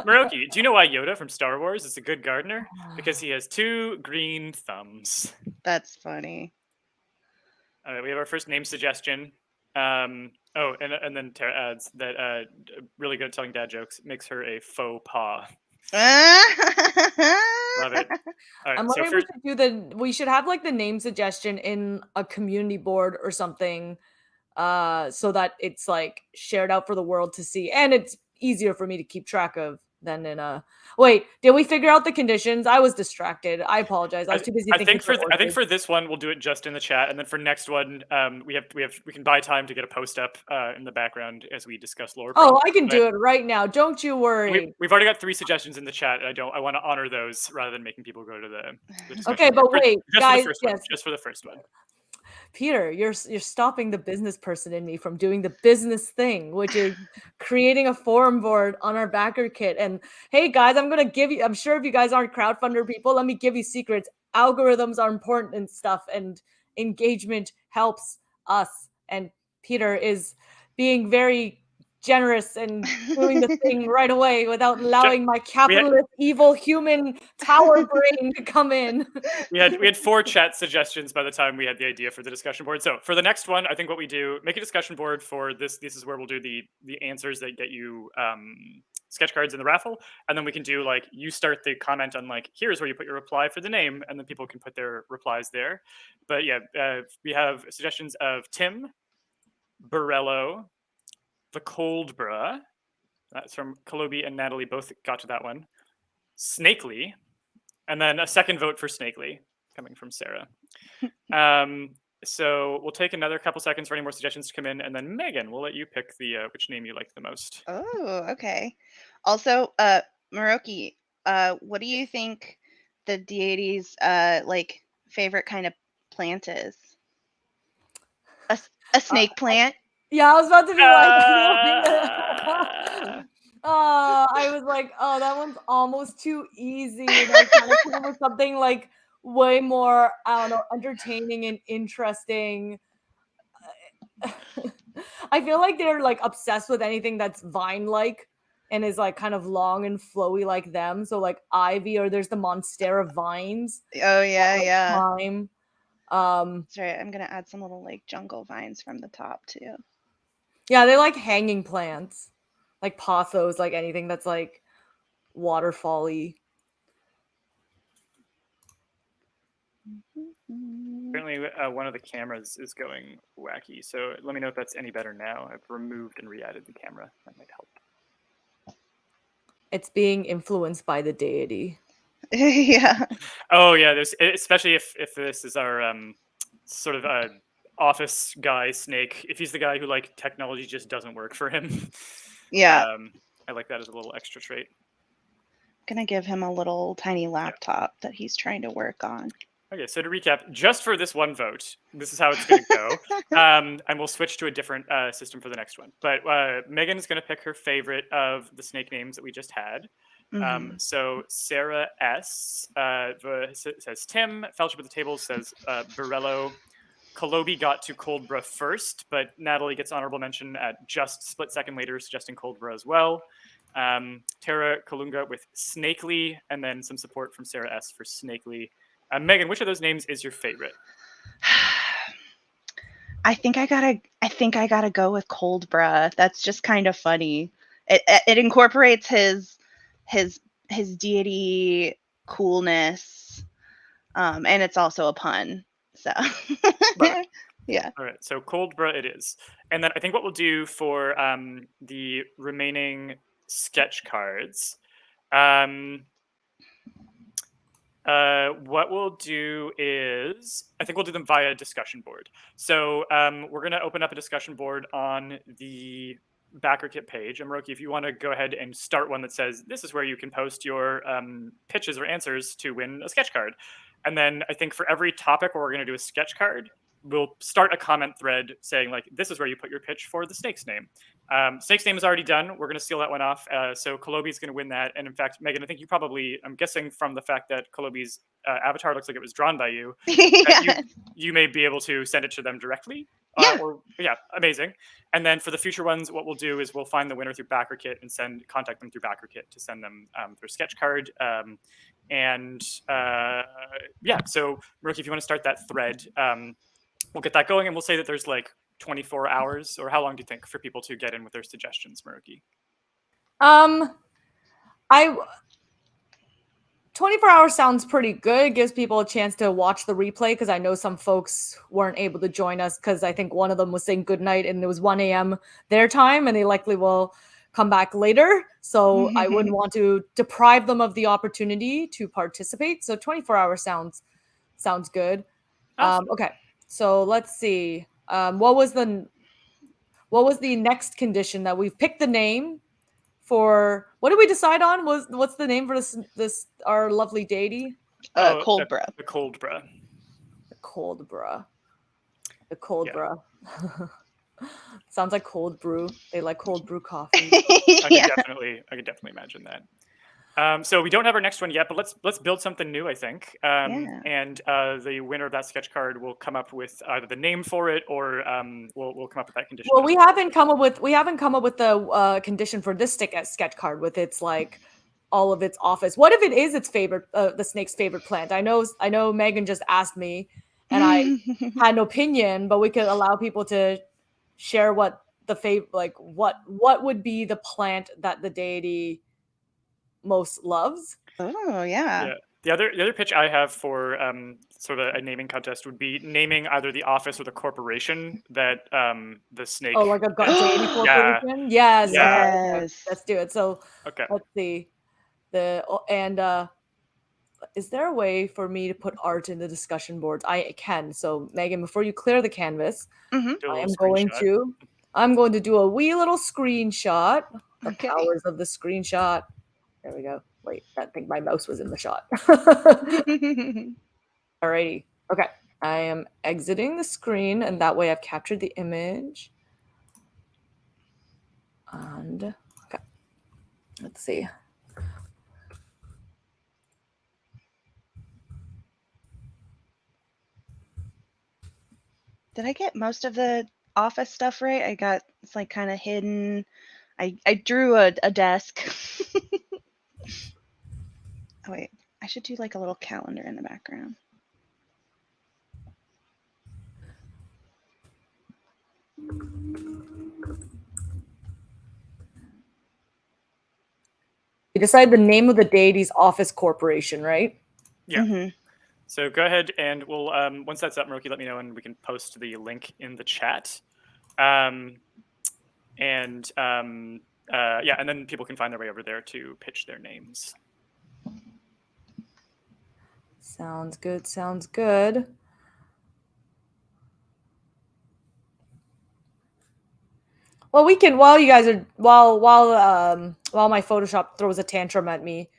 Moroki, do you know why Yoda from Star Wars is a good gardener? Because he has 2 green thumbs. That's funny. All right, we have our first name suggestion. And then Tara adds that really good at telling dad jokes makes her a faux pas. Love it. All I'm right, so wondering first, we should have like the name suggestion in a community board or something, so that it's like shared out for the world to see, and it's easier for me to keep track of than in a. Wait, did we figure out the conditions? I was distracted. I apologize. I was too busy I thinking. think for this one we'll do it just in the chat, and then for next one, we can buy time to get a post up in the background as we discuss lore. Oh, I can do it right now. Don't you worry. We've already got 3 suggestions in the chat. I want to honor those rather than making people go to the discussion. Okay, but wait, guys, Just for the first one. Peter, you're stopping the business person in me from doing the business thing, which is creating a forum board on our backer kit. And hey, guys, I'm sure if you guys aren't crowdfunder people, let me give you secrets. Algorithms are important and stuff, and engagement helps us. And Peter is being very generous and doing the thing right away without allowing my capitalist evil human tower brain to come in. We had 4 chat suggestions by the time we had the idea for the discussion board. So for the next one, I think what we do, make a discussion board for this. This is where we'll do the answers that get you sketch cards in the raffle, and then we can do like, you start the comment on like, here's where you put your reply for the name, and then people can put their replies there. But yeah, we have suggestions of Tim, Borello, the Cold Bruh. That's from Kalobi and Natalie, both got to that one. Snakely, and then a second vote for Snakely coming from Sarah. So we'll take another couple seconds for any more suggestions to come in, and then Megan, we'll let you pick the which name you like the most. Oh, okay. Also, Maroki, what do you think the deity's like favorite kind of plant is? A snake plant? Yeah, I was about to be like, I was like, oh, that one's almost too easy. And I kind of came up with something like way more, I don't know, entertaining and interesting. I feel like they're like obsessed with anything that's vine-like and is like kind of long and flowy like them. So like ivy, or there's the monstera vines. Oh yeah, yeah. Time. That's right. I'm gonna add some little like jungle vines from the top too. Yeah, they like hanging plants, like pothos, like anything that's like waterfall-y. Apparently, one of the cameras is going wacky, so let me know if that's any better now. I've removed and re-added the camera. That might help. It's being influenced by the deity. Yeah. Oh yeah, there's, especially if this is our sort of office guy snake. If he's the guy who like technology just doesn't work for him. Yeah. I like that as a little extra trait. Gonna give him a little tiny laptop that he's trying to work on. Okay, so to recap, just for this one vote, this is how it's going to go. And we'll switch to a different system for the next one. But Megan is going to pick her favorite of the snake names that we just had. So Sarah S. says Tim. Fellowship at the Table says Borello. Kalobi got to Cold Bruh first, but Natalie gets honorable mention at just split second later, suggesting Cold Bruh as well. Tara Kalunga with Snakely, and then some support from Sarah S. for Snakely. Megan, which of those names is your favorite? I think I gotta go with Cold Bruh. That's just kind of funny. It incorporates his deity coolness, and it's also a pun. So Right. Yeah. All right, so Cold Bruh it is. And then I think what we'll do for the remaining sketch cards, what we'll do is, I think we'll do them via discussion board. So we're going to open up a discussion board on the backer kit page. And Maroki, if you want to go ahead and start one that says, this is where you can post your pitches or answers to win a sketch card. And then I think for every topic where we're going to do a sketch card, we'll start a comment thread saying like, this is where you put your pitch for the snake's name. Snake's name is already done. We're going to seal that one off. So Kalobi is going to win that. And in fact, Megan, I think you probably, I'm guessing from the fact that Kalobi's avatar looks like it was drawn by you, Yes. you may be able to send it to them directly. Yeah. Yeah, amazing. And then for the future ones, what we'll do is we'll find the winner through BackerKit and contact them through BackerKit to send them their sketch card. Yeah, so Maroki, if you want to start that thread, we'll get that going, and we'll say that there's like 24 hours, or how long do you think for people to get in with their suggestions, Maroki? 24 hours sounds pretty good. It gives people a chance to watch the replay, because I know some folks weren't able to join us because I think one of them was saying goodnight and it was 1 a.m. their time, and they likely will come back later. So I wouldn't want to deprive them of the opportunity to participate. So 24 hours sounds good. Awesome. Okay, so let's see. What was the next condition that we've picked the name for? What did we decide on? What's the name for this our lovely deity? Cold Bruh. The Cold Bruh. The Cold Bruh. The Cold Yeah. Bruh. Sounds like cold brew. They like cold brew coffee. I could definitely imagine that. So we don't have our next one yet, but let's build something new, I think. Yeah. And the winner of that sketch card will come up with either the name for it, or we'll come up with that condition. Well, we haven't come up with the condition for this sketch card with its like all of its office. What if it is its favorite, the snake's favorite plant? I know Megan just asked me, and I had an opinion, but we could allow people to share what the what would be the plant that the deity most loves. Oh, yeah. Yeah. The other pitch I have for sort of a naming contest would be naming either the office or the corporation that the snake. Oh, like a deity Yeah. corporation? Yes. Yeah. Okay. Yes. Let's do it. So Okay. let's see. Is there a way for me to put art in the discussion boards? I can. So Megan, before you clear the canvas, Hmm. Do a I little am going screenshot. to I'm going to do a wee little screenshot. The Okay. powers of the screenshot. There we go. Wait, I think my mouse was in the shot. Alrighty. Okay. I am exiting the screen, and that way I've captured the image. And okay. Let's see. Did I get most of the office stuff right? It's like kind of hidden. I drew a desk. Oh wait, I should do like a little calendar in the background. You decide the name of the deity's office corporation, right? Yeah. Hmm. So go ahead and we'll once that's up, Maroki, let me know and we can post the link in the chat. Yeah, and then people can find their way over there to pitch their names. Sounds good. Sounds good. Well, we can while you guys are while my Photoshop throws a tantrum at me.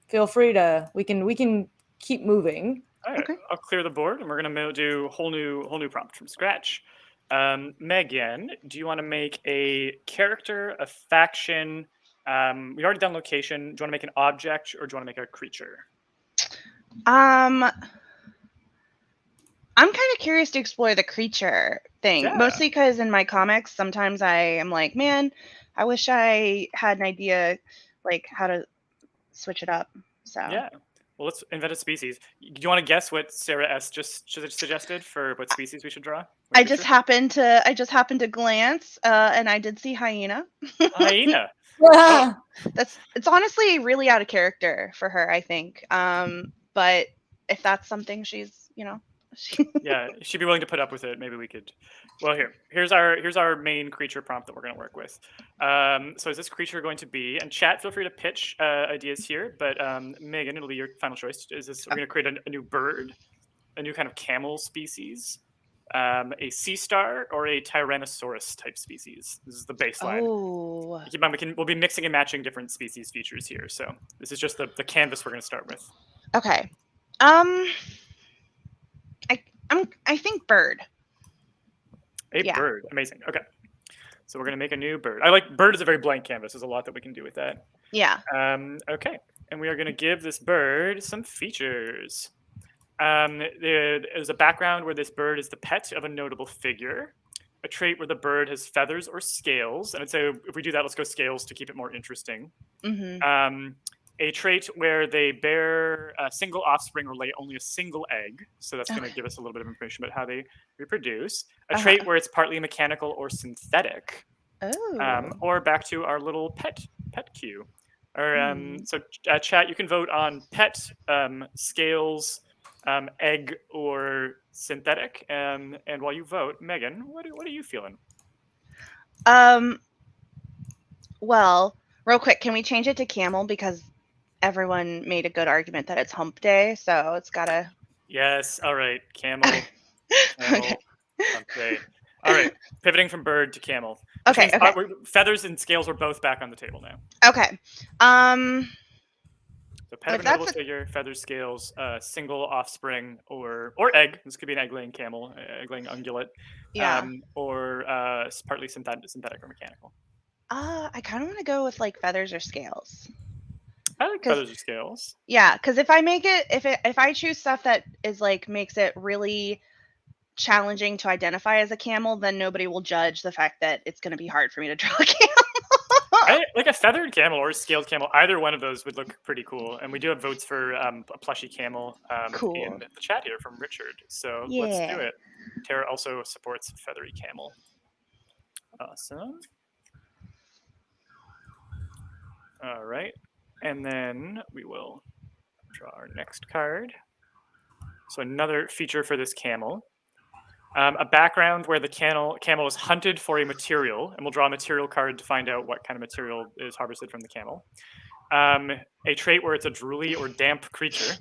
Feel free to we can keep moving. All right, Okay. I'll clear the board and we're gonna do whole new prompt from scratch. Megan, do you want to make a character, a faction? We already done location. Do you want to make an object or do you want to make a creature? I'm kind of curious to explore the creature thing, Yeah. mostly because in my comics, sometimes I am like, man, I wish I had an idea like how to switch it up. So Yeah. Well, let's invent a species. Do you want to guess what Sarah S just suggested for what species we should draw? I just happened to glance, and I did see hyena. Hyena. Yeah. It's honestly really out of character for her, I think. But if that's something she's, Yeah, she'd be willing to put up with it. Maybe we could. Well, here's our main creature prompt that we're going to work with. So is this creature going to be? And chat, feel free to pitch ideas here. But Megan, it'll be your final choice. Is this? We're going to create a new bird, a new kind of camel species, a sea star, or a tyrannosaurus type species. This is the baseline. Oh. Keep in mind, we'll be mixing and matching different species features here. So this is just the canvas we're going to start with. Okay. I think bird. A bird. Amazing. Okay. So we're going to make a new bird. I like bird is a very blank canvas. There's a lot that we can do with that. Yeah. Okay. And we are going to give this bird some features. There's a background where this bird is the pet of a notable figure, a trait where the bird has feathers or scales. And I'd say if we do that, let's go scales to keep it more interesting. Mm-hmm. A trait where they bear a single offspring or lay only a single egg. So that's going to give us a little bit of information about how they reproduce. A trait where it's partly mechanical or synthetic. Oh. Or back to our little pet cue. Or so chat, you can vote on pet, scales, egg, or synthetic. And while you vote, Megan, what are you feeling? Well, real quick, can we change it to camel because everyone made a good argument that it's hump day, so it's gotta. Yes. All right. Camel. Okay. Hump day. All right. Pivoting from bird to camel. Okay. Feathers and scales are both back on the table now. Okay. So pet of a notable figure, feathers, scales, single offspring, or egg. This could be an egg-laying camel, egg-laying ungulate. Yeah. Or partly synthetic or mechanical. I kind of want to go with like feathers or scales. I like feathers or scales. Yeah, because if I choose stuff that is like makes it really challenging to identify as a camel, then nobody will judge the fact that it's going to be hard for me to draw a camel. Like a feathered camel or a scaled camel, either one of those would look pretty cool. And we do have votes for a plushy camel Cool. in the chat here from Richard. So Yeah. let's do it. Tara also supports feathery camel. Awesome. All right. And then we will draw our next card. So another feature for this camel. A background where the camel is hunted for a material, and we'll draw a material card to find out what kind of material is harvested from the camel. A trait where it's a drooly or damp creature.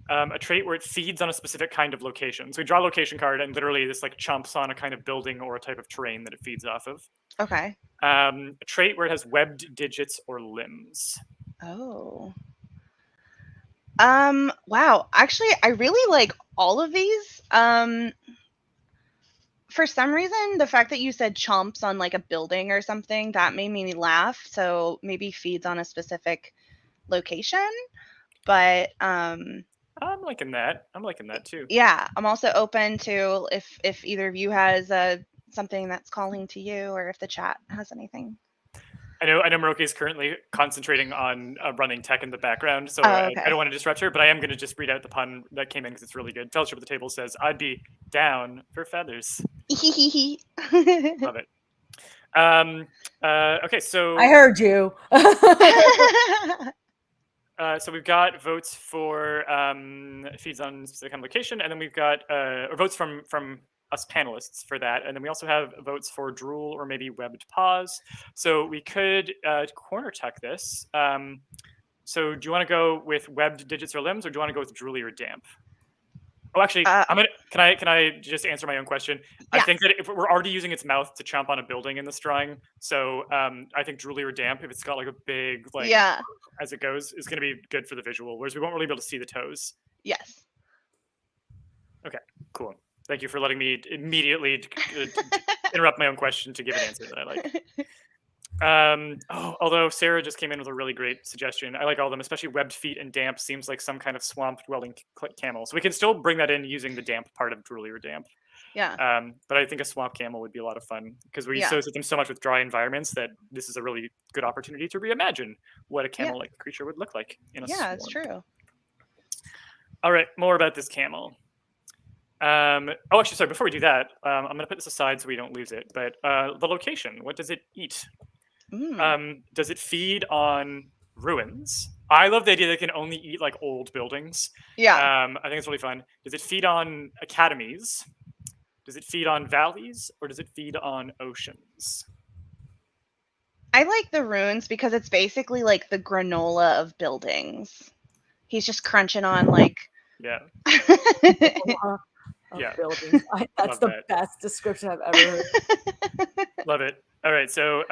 A trait where it feeds on a specific kind of location. So we draw a location card, and literally this like chomps on a kind of building or a type of terrain that it feeds off of. Okay. A trait where it has webbed digits or limbs. Oh. Wow. Actually, I really like all of these. For some reason, the fact that you said chomps on like a building or something, that made me laugh. So maybe feeds on a specific location. But I'm liking that. I'm liking that too. Yeah, I'm also open to if either of you has something that's calling to you, or if the chat has anything. I know Moroki is currently concentrating on running tech in the background, so okay. I don't want to disrupt her, but I am going to just read out the pun that came in because it's really good. Fellowship at the Table says, "I'd be down for feathers." Love it. Okay, so I heard you. So we've got votes for feeds on specific kind of location, and then we've got or votes from us panelists for that, and then we also have votes for drool or maybe webbed paws. So we could corner tuck this. So do you want to go with webbed digits or limbs, or do you want to go with drooly or damp? Oh, actually, Can I just answer my own question? Yeah. I think that if we're already using its mouth to chomp on a building in this drawing, so I think drooly or damp, if it's got like a big like as it goes, is going to be good for the visual. Whereas we won't really be able to see the toes. Yes. Okay. Cool. Thank you for letting me immediately interrupt my own question to give an answer that I like. Although Sarah just came in with a really great suggestion. I like all of them, especially webbed feet and damp seems like some kind of swamp dwelling camel. So we can still bring that in using the damp part of drooly or damp. Yeah. But I think a swamp camel would be a lot of fun because we associate them so much with dry environments that this is a really good opportunity to reimagine what a camel-like creature would look like in a swarm. It's true. All right, more about this camel. Actually, sorry, before we do that, I'm going to put this aside so we don't lose it. But the location, what does it eat? Does it feed on ruins? I love the idea that it can only eat like old buildings. Yeah. I think it's really fun. Does it feed on academies? Does it feed on valleys, or does it feed on oceans? I like the ruins because it's basically like the granola of buildings. He's just crunching on like buildings. That's the best description I've ever heard. Love it. All right, so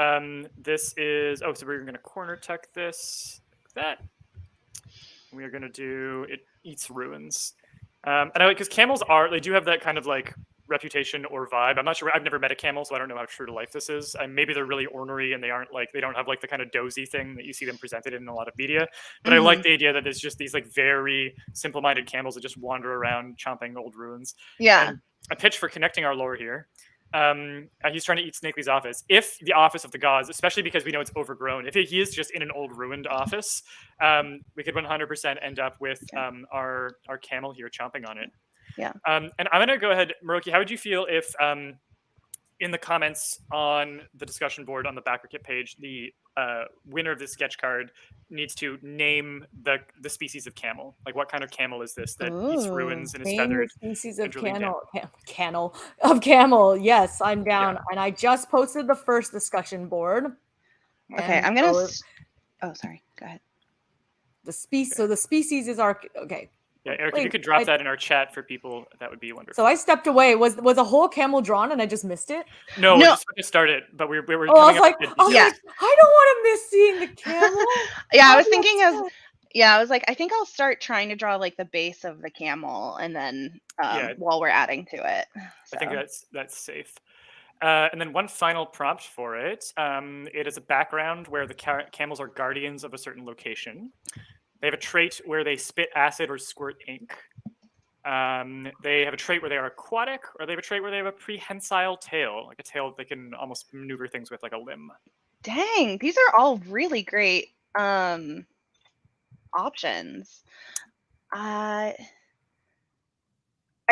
this is so we're going to corner tuck this like that. We are going to do it eats ruins, and I like because camels they do have that kind of like reputation or vibe. I'm not sure. I've never met a camel, so I don't know how true to life this is. Maybe they're really ornery and they don't have like the kind of dozy thing that you see them presented in a lot of media. But I like the idea that it's just these like very simple-minded camels that just wander around chomping old ruins. Yeah. And a pitch for connecting our lore here. He's trying to eat Snakely's office. If the office of the gods, especially because we know it's overgrown, if he is just in an old ruined office, we could 100% end up with our camel here chomping on it. Yeah. And I'm going to go ahead, Moroki, how would you feel if in the comments on the discussion board on the BackerKit page, the winner of this sketch card needs to name the species of camel? Like what kind of camel is this that eats ruins and is feathered? Species of camel. Yes, I'm down. And I just posted the first discussion board. Okay, I'm going to... Oh, sorry. Go ahead. The species. So the species is our... Okay. Yeah, Eric, if you could drop that in our chat for people, that would be wonderful. So I stepped away. Was a whole camel drawn and I just missed it? No, we just started, but we were. I was like, I don't want to miss seeing the camel. I was thinking I was like, I think I'll start trying to draw like the base of the camel, and then while we're adding to it. I think that's safe. And then one final prompt for it. It is a background where the camels are guardians of a certain location. They have a trait where they spit acid or squirt ink. They have a trait where they are aquatic, or they have a trait where they have a prehensile tail, like a tail that they can almost maneuver things with, like a limb. Dang, these are all really great options. I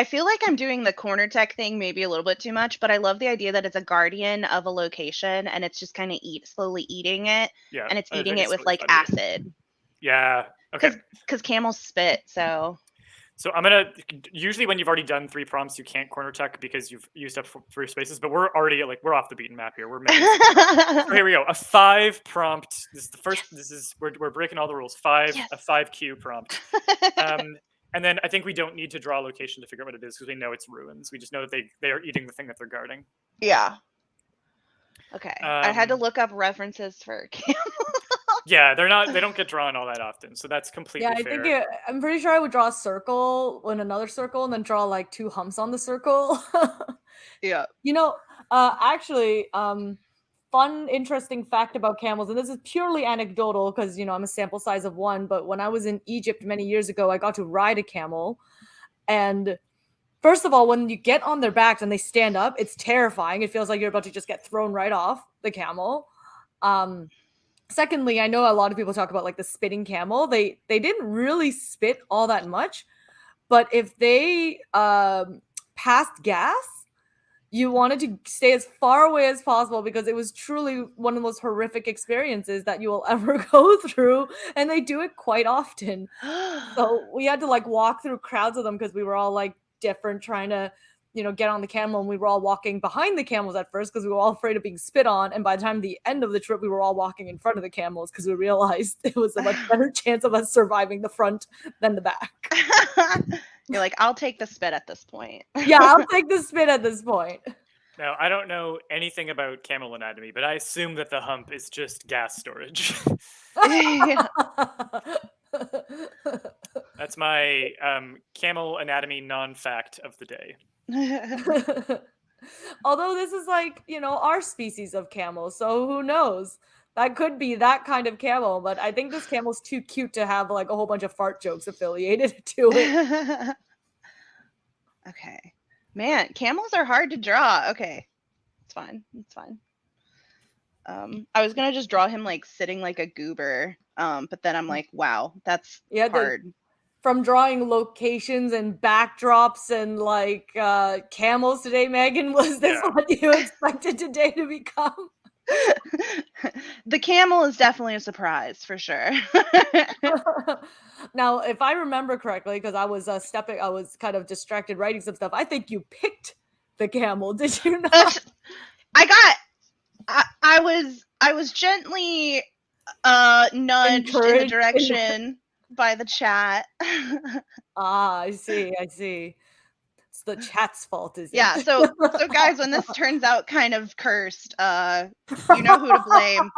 feel like I'm doing the corner tech thing maybe a little bit too much, but I love the idea that it's a guardian of a location and it's just kind of slowly eating it, Yeah, and it's I eating think it it's with really like funny. acid. Yeah. Okay. Because camels spit, so. So I'm gonna usually when you've already done 3 prompts, you can't corner tech because you've used up 3 spaces. But we're already we're off the beaten map here. We're making so here we go. A 5 prompt. This is the first. Yes. This is we're breaking all the rules. 5 Yes. a 5Q prompt. And then I think we don't need to draw a location to figure out what it is because we know it's ruins. We just know that they are eating the thing that they're guarding. Yeah. Okay. I had to look up references for camel. Yeah, they don't get drawn all that often, so that's completely Yeah, I fair. think I'm pretty sure I would draw a circle and another circle, and then draw like 2 humps on the circle. Yeah. You know, actually, fun, interesting fact about camels, and this is purely anecdotal because I'm a sample size of 1. But when I was in Egypt many years ago, I got to ride a camel, and first of all, when you get on their backs and they stand up, it's terrifying. It feels like you're about to just get thrown right off the camel. Secondly, I know a lot of people talk about like the spitting camel. They didn't really spit all that much, but if they passed gas, you wanted to stay as far away as possible because it was truly one of the most horrific experiences that you will ever go through, and they do it quite often. So we had to like walk through crowds of them because we were all like different, trying to get on the camel, and we were all walking behind the camels at first because we were all afraid of being spit on, and by the time the end of the trip we were all walking in front of the camels because we realized it was a much better chance of us surviving the front than the back. You're like, I'll take the spit at this point. Yeah, I'll take the spit at this point. Now, I don't know anything about camel anatomy, but I assume that the hump is just gas storage. Yeah. That's my camel anatomy non-fact of the day. Although this is like, our species of camel, so who knows? That could be that kind of camel, but I think this camel's too cute to have like a whole bunch of fart jokes affiliated to it. Okay. Man, camels are hard to draw. Okay. It's fine. It's fine. I was gonna just draw him like sitting like a goober. But then I'm like, wow, that's hard. From drawing locations and backdrops and like camels today, Megan, was this what you expected today to become? The camel is definitely a surprise for sure. Now, if I remember correctly, because I was I was kind of distracted writing some stuff. I think you picked the camel. Did you not? I was gently nudged in the direction by the chat. I see. It's the chat's fault, is it? Yeah, so guys, when this turns out kind of cursed, you know who to blame.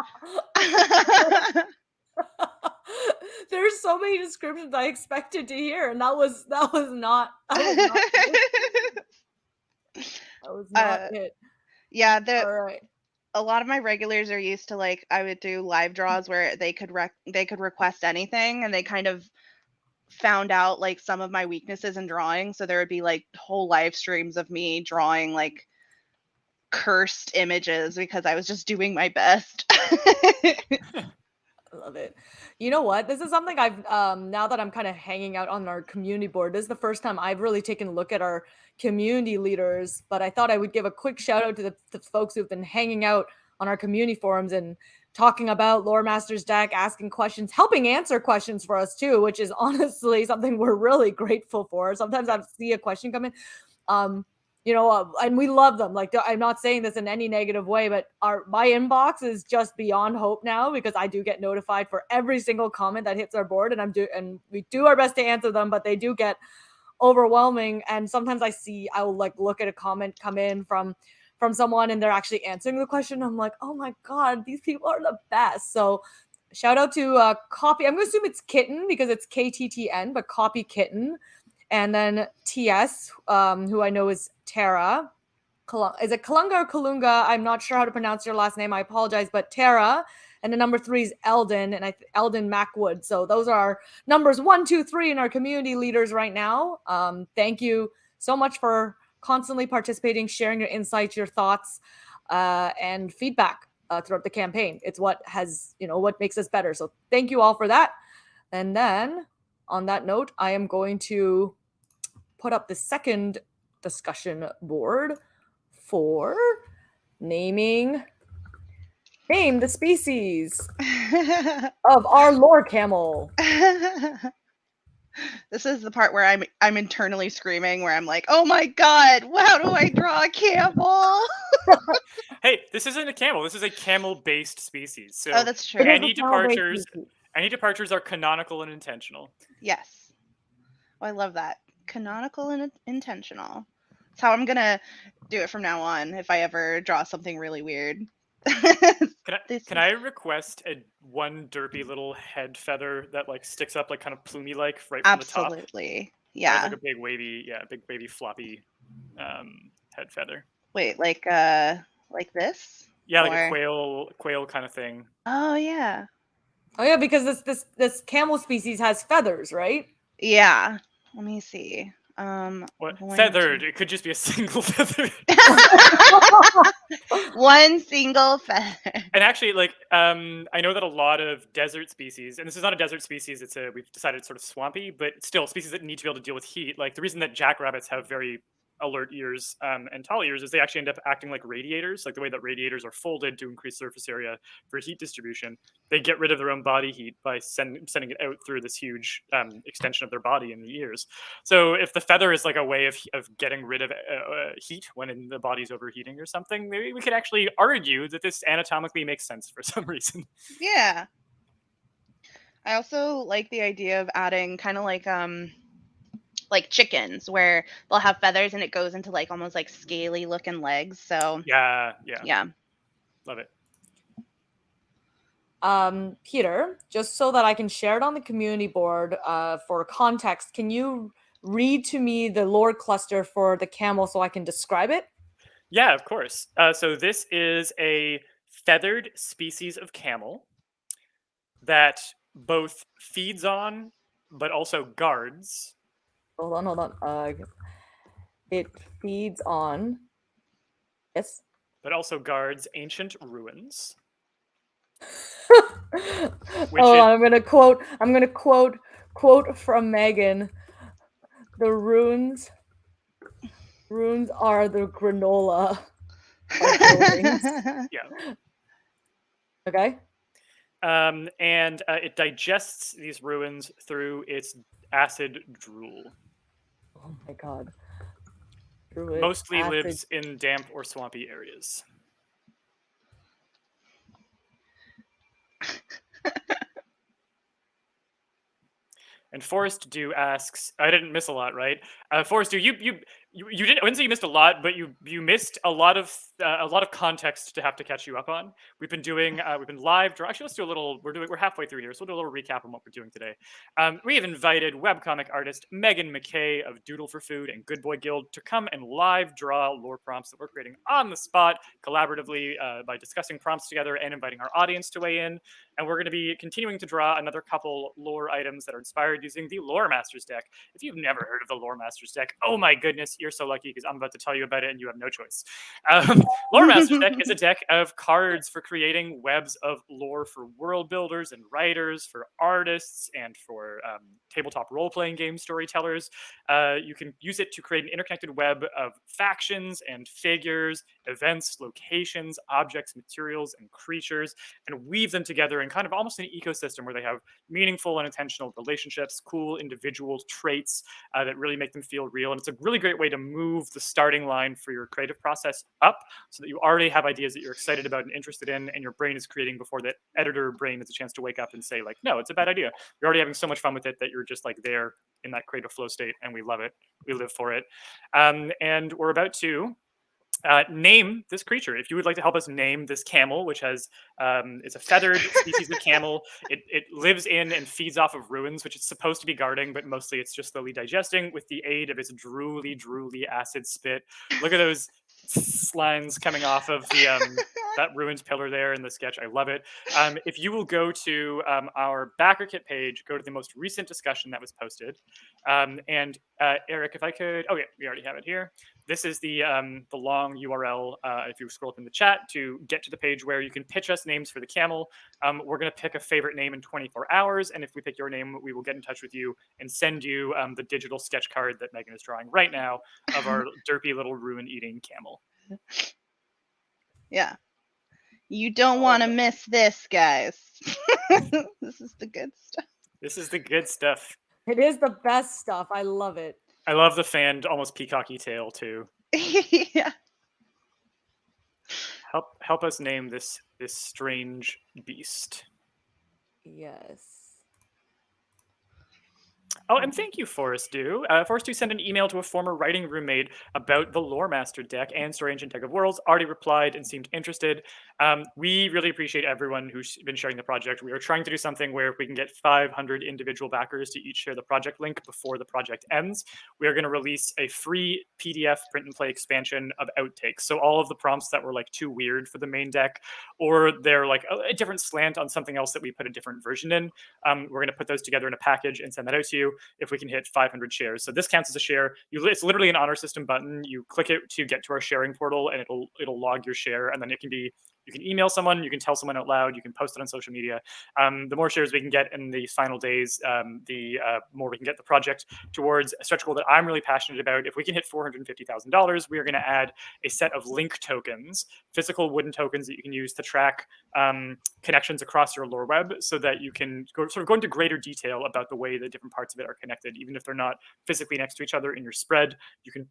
There's so many descriptions I expected to hear, and that was not it. Yeah, all right. A lot of my regulars are used to like I would do live draws where they could request anything, and they kind of found out like some of my weaknesses in drawing, so there would be like whole live streams of me drawing like cursed images because I was just doing my best. I love it. You know what? This is something I've now that I'm kind of hanging out on our community board. This is the first time I've really taken a look at our community leaders, but I thought I would give a quick shout out to the folks who've been hanging out on our community forums and talking about Lore Master's deck, asking questions, helping answer questions for us too, which is honestly something we're really grateful for. Sometimes I see a question come in, and we love them. Like, I'm not saying this in any negative way, but my inbox is just beyond hope now because I do get notified for every single comment that hits our board, and we do our best to answer them, but they do get overwhelming. And sometimes I will like look at a comment come in from someone and they're actually answering the question. I'm like, oh my God, these people are the best. So shout out to Copy. I'm going to assume it's Kitten because it's KTTN, but Copy Kitten. And then TS, who I know is Tara. Is it Kalunga or Kalunga? I'm not sure how to pronounce your last name. I apologize, but Tara. And the number 3 is Eldon, and Eldon Macwood. So those are numbers 1, 2, 3 in our community leaders right now. Thank you so much for constantly participating, sharing your insights, your thoughts, and feedback throughout the campaign. It's what what makes us better. So thank you all for that. And then on that note, I am going to put up the second discussion board for name the species of our lore camel. This is the part where I'm internally screaming, where I'm like, "Oh my god, how do I draw a camel?" Hey, this isn't a camel. This is a camel-based species. So Oh, that's true. any departures are canonical and intentional. Yes. Oh, I love that. Canonical and intentional. That's how I'm gonna do it from now on if I ever draw something really weird. Can I request one derpy little head feather that like sticks up like kind of plumy like right from the top? Absolutely. Yeah. Like a big wavy floppy head feather. Wait, like this? Yeah, like a quail kind of thing. Oh yeah. Oh yeah, because this camel species has feathers, right? Yeah. Let me see. What feathered? It could just be a single feather. One single feather. And actually, like, I know that a lot of desert species, and this is not a desert species, we've decided it's sort of swampy, but still species that need to be able to deal with heat. Like the reason that jackrabbits have very alert ears and tall ears is they actually end up acting like radiators, like the way that radiators are folded to increase surface area for heat distribution. They get rid of their own body heat by sending it out through this huge extension of their body in the ears. So if the feather is like a way of getting rid of heat when the body's overheating or something, maybe we could actually argue that this anatomically makes sense for some reason. Yeah. I also like the idea of adding kind of like chickens, where they'll have feathers and it goes into like almost like scaly looking legs. So yeah, love it. Peter, just so that I can share it on the community board for context, can you read to me the lore cluster for the camel so I can describe it? Yeah, of course. So this is a feathered species of camel that both feeds on but also guards. Hold on. It feeds on. Yes. But also guards ancient ruins. I'm gonna quote from Megan. The runes are the granola. Yeah. Okay. And it digests these ruins through its acid drool. Oh my god. Mostly lives in damp or swampy areas. And Forrest Dew asks, I didn't miss a lot, right? Forrest Dew, you didn't. I wouldn't say you missed a lot, but you missed a lot of context to have to catch you up on. We've been live. Actually, let's do a little. We're halfway through here, so we'll do a little recap on what we're doing today. We have invited webcomic artist Megan McKay of Doodle for Food and Boye Guild to come and live draw lore prompts that we're creating on the spot, collaboratively by discussing prompts together and inviting our audience to weigh in. And we're going to be continuing to draw another couple lore items that are inspired using the Lore Masters deck. If you've never heard of the Lore Masters deck, oh my goodness, you're so lucky because I'm about to tell you about it and you have no choice. Lore Masters deck is a deck of cards for creating webs of lore for world builders and writers, for artists, and for tabletop role-playing game storytellers. You can use it to create an interconnected web of factions and figures, events, locations, objects, materials, and creatures, and weave them together in kind of almost an ecosystem where they have meaningful and intentional relationships, cool individual traits that really make them feel real. And it's a really great way to move the starting line for your creative process up so that you already have ideas that you're excited about and interested in, and your brain is creating before that editor brain has a chance to wake up and say, like, no, it's a bad idea. You're already having so much fun with it that you're just like there in that creative flow state, and we love it. We live for it. And we're about to name this creature. If you would like to help us name this camel, which has it's a feathered species of camel. It lives in and feeds off of ruins, which it's supposed to be guarding, but mostly it's just slowly digesting with the aid of its drooly acid spit. Look at those lines coming off of the that ruined pillar there in the sketch. I love it. If you will go to our backer kit page, go to the most recent discussion that was posted, and Eric, if I could, oh yeah, we already have it here. This is the long URL. If you scroll up in the chat to get to the page where you can pitch us names for the camel. We're going to pick a favorite name in 24 hours, and if we pick your name, we will get in touch with you and send you the digital sketch card that Megan is drawing right now of our derpy little ruin-eating camel. Yeah. You don't want to miss this, guys. This is the good stuff. This is the good stuff. It is the best stuff. I love it. I love the fanned, almost peacocky tail too. Yeah. Help us name this strange beast. Yes. Oh, and thank you, Forrest Dew. Forrest Dew sent an email to a former writing roommate about the Lore Master deck and Story Engine Deck of Worlds. Already replied and seemed interested. We really appreciate everyone who's been sharing the project. We are trying to do something where we can get 500 individual backers to each share the project link before the project ends. We are going to release a free PDF print and play expansion of outtakes. So all of the prompts that were like too weird for the main deck, or they're like a different slant on something else that we put a different version in, we're going to put those together in a package and send that out to you if we can hit 500 shares. So this counts as a share. It's literally an honor system button. You click it to get to our sharing portal, and it'll log your share, and then it can be, you can email someone, you can tell someone out loud, you can post it on social media. The more shares we can get in these final days, the more we can get the project towards a stretch goal that I'm really passionate about. If we can hit $450,000, we are going to add a set of link tokens, physical wooden tokens that you can use to track connections across your lore web, so that you can go into greater detail about the way the different parts of it are connected. Even if they're not physically next to each other in your spread, you can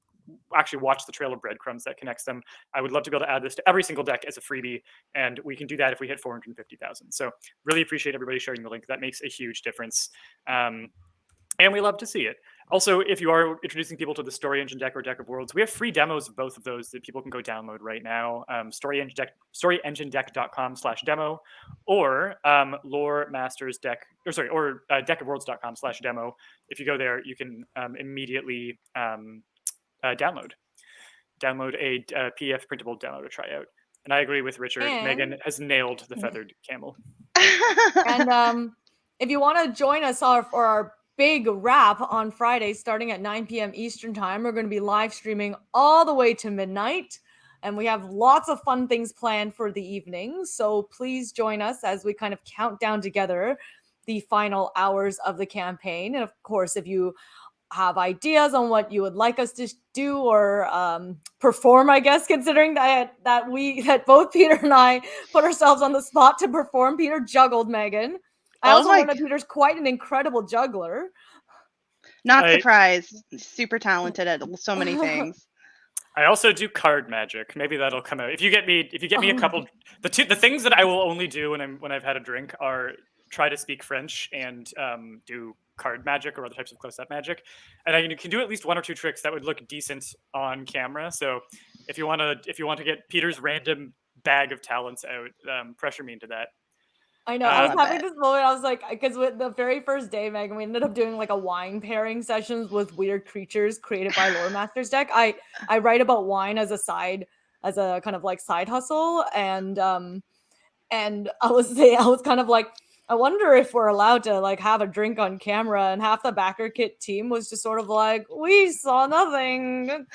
actually watch the trail of breadcrumbs that connects them. I would love to be able to add this to every single deck as a freebie, and we can do that if we hit 450,000. So really appreciate everybody sharing the link. That makes a huge difference. And we love to see it. Also, if you are introducing people to the Story Engine deck or Deck of Worlds, we have free demos of both of those that people can go download right now. storyengindeck.com/demo, or deckofworlds.com/demo. If you go there, you can immediately download a PDF printable demo to try out. And I agree with Richard. And Megan has nailed the feathered camel. And if you want to join us for our big wrap on Friday, starting at 9 p.m. Eastern time, we're going to be live streaming all the way to midnight. And we have lots of fun things planned for the evening. So please join us as we kind of count down together the final hours of the campaign. And of course, if you have ideas on what you would like us to do or perform, I guess, considering that both Peter and I put ourselves on the spot to perform. Peter juggled Megan. I also learned that Peter's quite an incredible juggler. Not surprised. Super talented at so many things. I also do card magic. Maybe that'll come out. If you get me a couple, the things that I will only do when I've had a drink are try to speak French and do card magic or other types of close-up magic, and I can do at least one or two tricks that would look decent on camera. So if you want to get Peter's random bag of talents out, pressure me into that. I know. I was having this moment. I was like, because with the very first day, Megan, we ended up doing like a wine pairing sessions with weird creatures created by Lore Master's deck. I write about wine as a kind of like side hustle, and I was kind of like, I wonder if we're allowed to like have a drink on camera, and half the backer kit team was just sort of like, we saw nothing.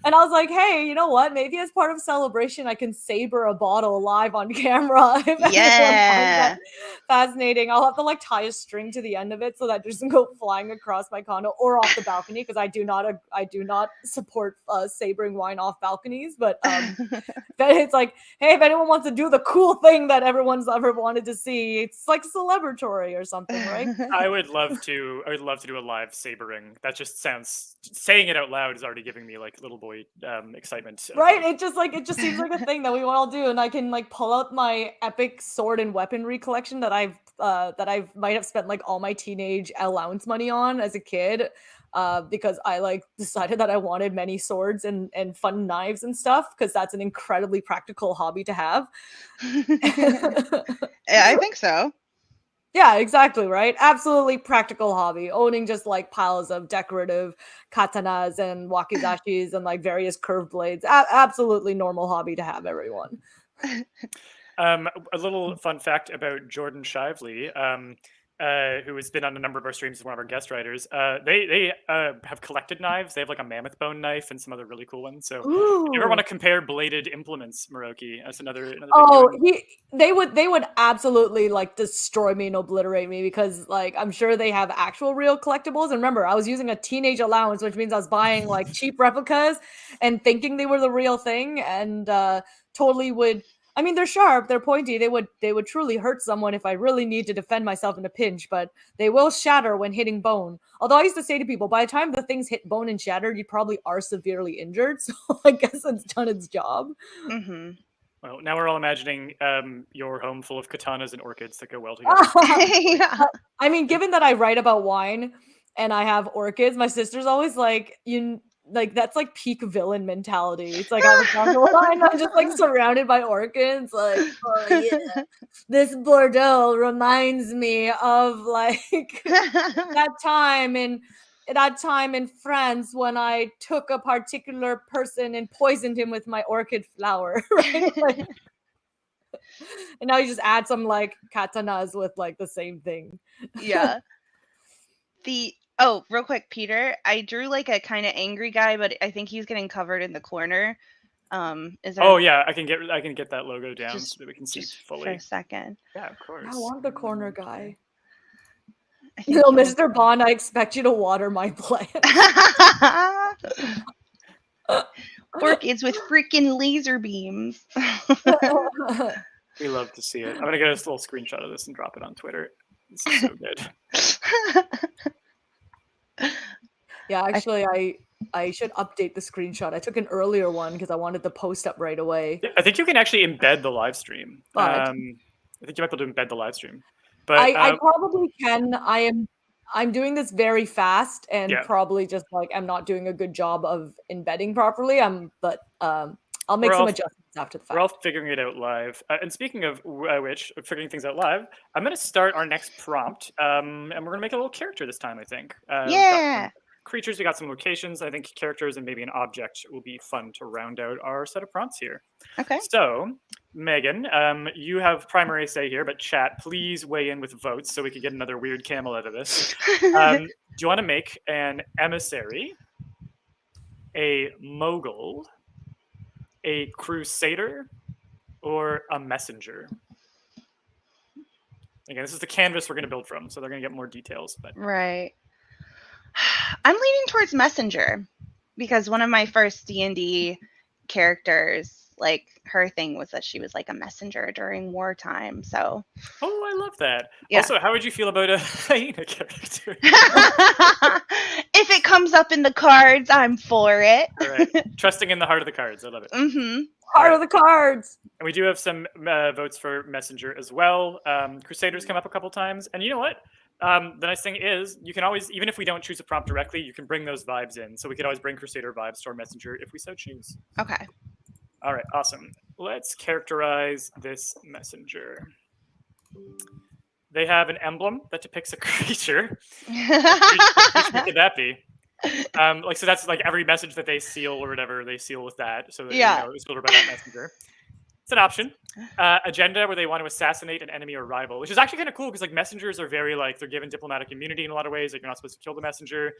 And I was like, hey, you know what? Maybe as part of celebration, I can saber a bottle live on camera. If anyone finds that fascinating, I'll have to like tie a string to the end of it so that it doesn't go flying across my condo or off the balcony, because I do not support sabering wine off balconies. But it's like, hey, if anyone wants to do the cool thing that everyone's ever wanted to see, it's like celebratory or something, right? I would love to do a live sabering. That just sounds, saying it out loud is already giving me like little boy excitement. Right? It just seems like a thing that we want all do, and I can like pull out my epic sword and weaponry collection that I might have spent like all my teenage allowance money on as a kid, because I like decided that I wanted many swords and fun knives and stuff, because that's an incredibly practical hobby to have. Yeah, I think so. Yeah, exactly, right? Absolutely practical hobby. Owning just like piles of decorative katanas and wakizashis and like various curved blades. Absolutely normal hobby to have, everyone. A little fun fact about Jordan Shively, who has been on a number of our streams as one of our guest writers. They have collected knives. They have like a mammoth bone knife and some other really cool ones. So if you ever want Ooh. to compare bladed implements, Maroki, that's another thing Oh, doing. they would absolutely like destroy me and obliterate me because like I'm sure they have actual real collectibles. And remember, I was using a teenage allowance, which means I was buying like cheap replicas and thinking they were the real thing, and totally would. I mean, they're sharp, they're pointy. They would truly hurt someone if I really need to defend myself in a pinch, but they will shatter when hitting bone. Although I used to say to people, by the time the things hit bone and shattered, you probably are severely injured. So I guess it's done its job. Mm-hmm. Well, now we're all imagining your home full of katanas and orchids that go well together. Yeah. I mean, given that I write about wine and I have orchids, my sister's always like, you like that's like peak villain mentality. It's like I have a glass of wine, I'm just like surrounded by orchids, like, oh yeah, this Bordeaux reminds me of like that time in France when I took a particular person and poisoned him with my orchid flower, right? Like, and now you just add some like katanas with like the same thing. Yeah. Real quick, Peter, I drew like a kind of angry guy, but I think he's getting covered in the corner. Is Oh there yeah, I can get that logo down so just that we can see just for fully. a second? Yeah, of I course. want the corner guy. I No, think you'll- Mr. Bond, I expect you to water my plant. Orchids with freaking laser beams. We love to see it. I'm gonna get a little screenshot of this and drop it on Twitter. This is so good. Yeah, actually, I should update the screenshot. I took an earlier one because I wanted the post up right away. Yeah, I think you can actually embed the live stream. But I think you might be able to embed the live stream. But I probably can. I'm doing this very fast and yeah, probably just like I'm not doing a good job of embedding properly. I'll make We're some all- adjustments after the we're all fact. figuring it out live. And speaking of which, figuring things out live, I'm gonna start our next prompt, and we're gonna make a little character this time. I think. We've got some Yeah. creatures. We got some locations. I think characters and maybe an object will be fun to round out our set of prompts here. Okay. So, Megan, you have primary say here, but chat, please weigh in with votes so we can get another weird camel out of this. Do you want to make an emissary, a mogul, a crusader, or a messenger? Again, this is the canvas we're going to build from, so they're going to get more details. But Right. I'm leaning towards messenger because one of my first D&D characters, like her thing was that she was like a messenger during wartime. So oh, I love that. Yeah. Also, how would you feel about a hyena character? if it comes up in the cards, I'm for it. All right, trusting in the heart of the cards. I love it. Mm-hmm. Heart of the cards. And we do have some votes for messenger as well. Crusaders come up a couple times, and you know what? The nice thing is you can always, even if we don't choose a prompt directly, you can bring those vibes in. So we could always bring Crusader vibes to our messenger if we so choose. Okay. All right, awesome. Let's characterize this messenger. They have an emblem that depicts a creature. What could that be? Like, so that's like every message that they seal or whatever, they seal with that. So that, Yeah. it's filtered by that messenger. It's an option. Agenda where they want to assassinate an enemy or rival, which is actually kind of cool because like messengers are very like they're given diplomatic immunity in a lot of ways. Like you're not supposed to kill the messenger.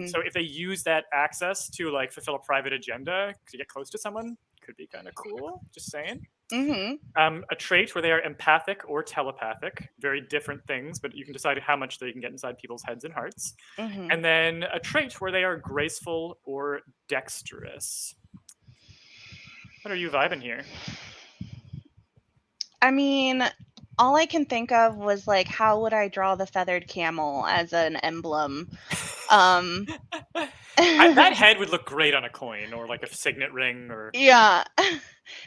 So if they use that access to like fulfill a private agenda to get close to someone, could be kind of cool. Just saying. Mm-hmm. A trait where they are empathic or telepathic, very different things, but you can decide how much they can get inside people's heads and hearts. Mm-hmm. And then a trait where they are graceful or dexterous. What are you vibing here? I mean, all I can think of was like, how would I draw the feathered camel as an emblem? That head would look great on a coin or like a signet ring or Yeah.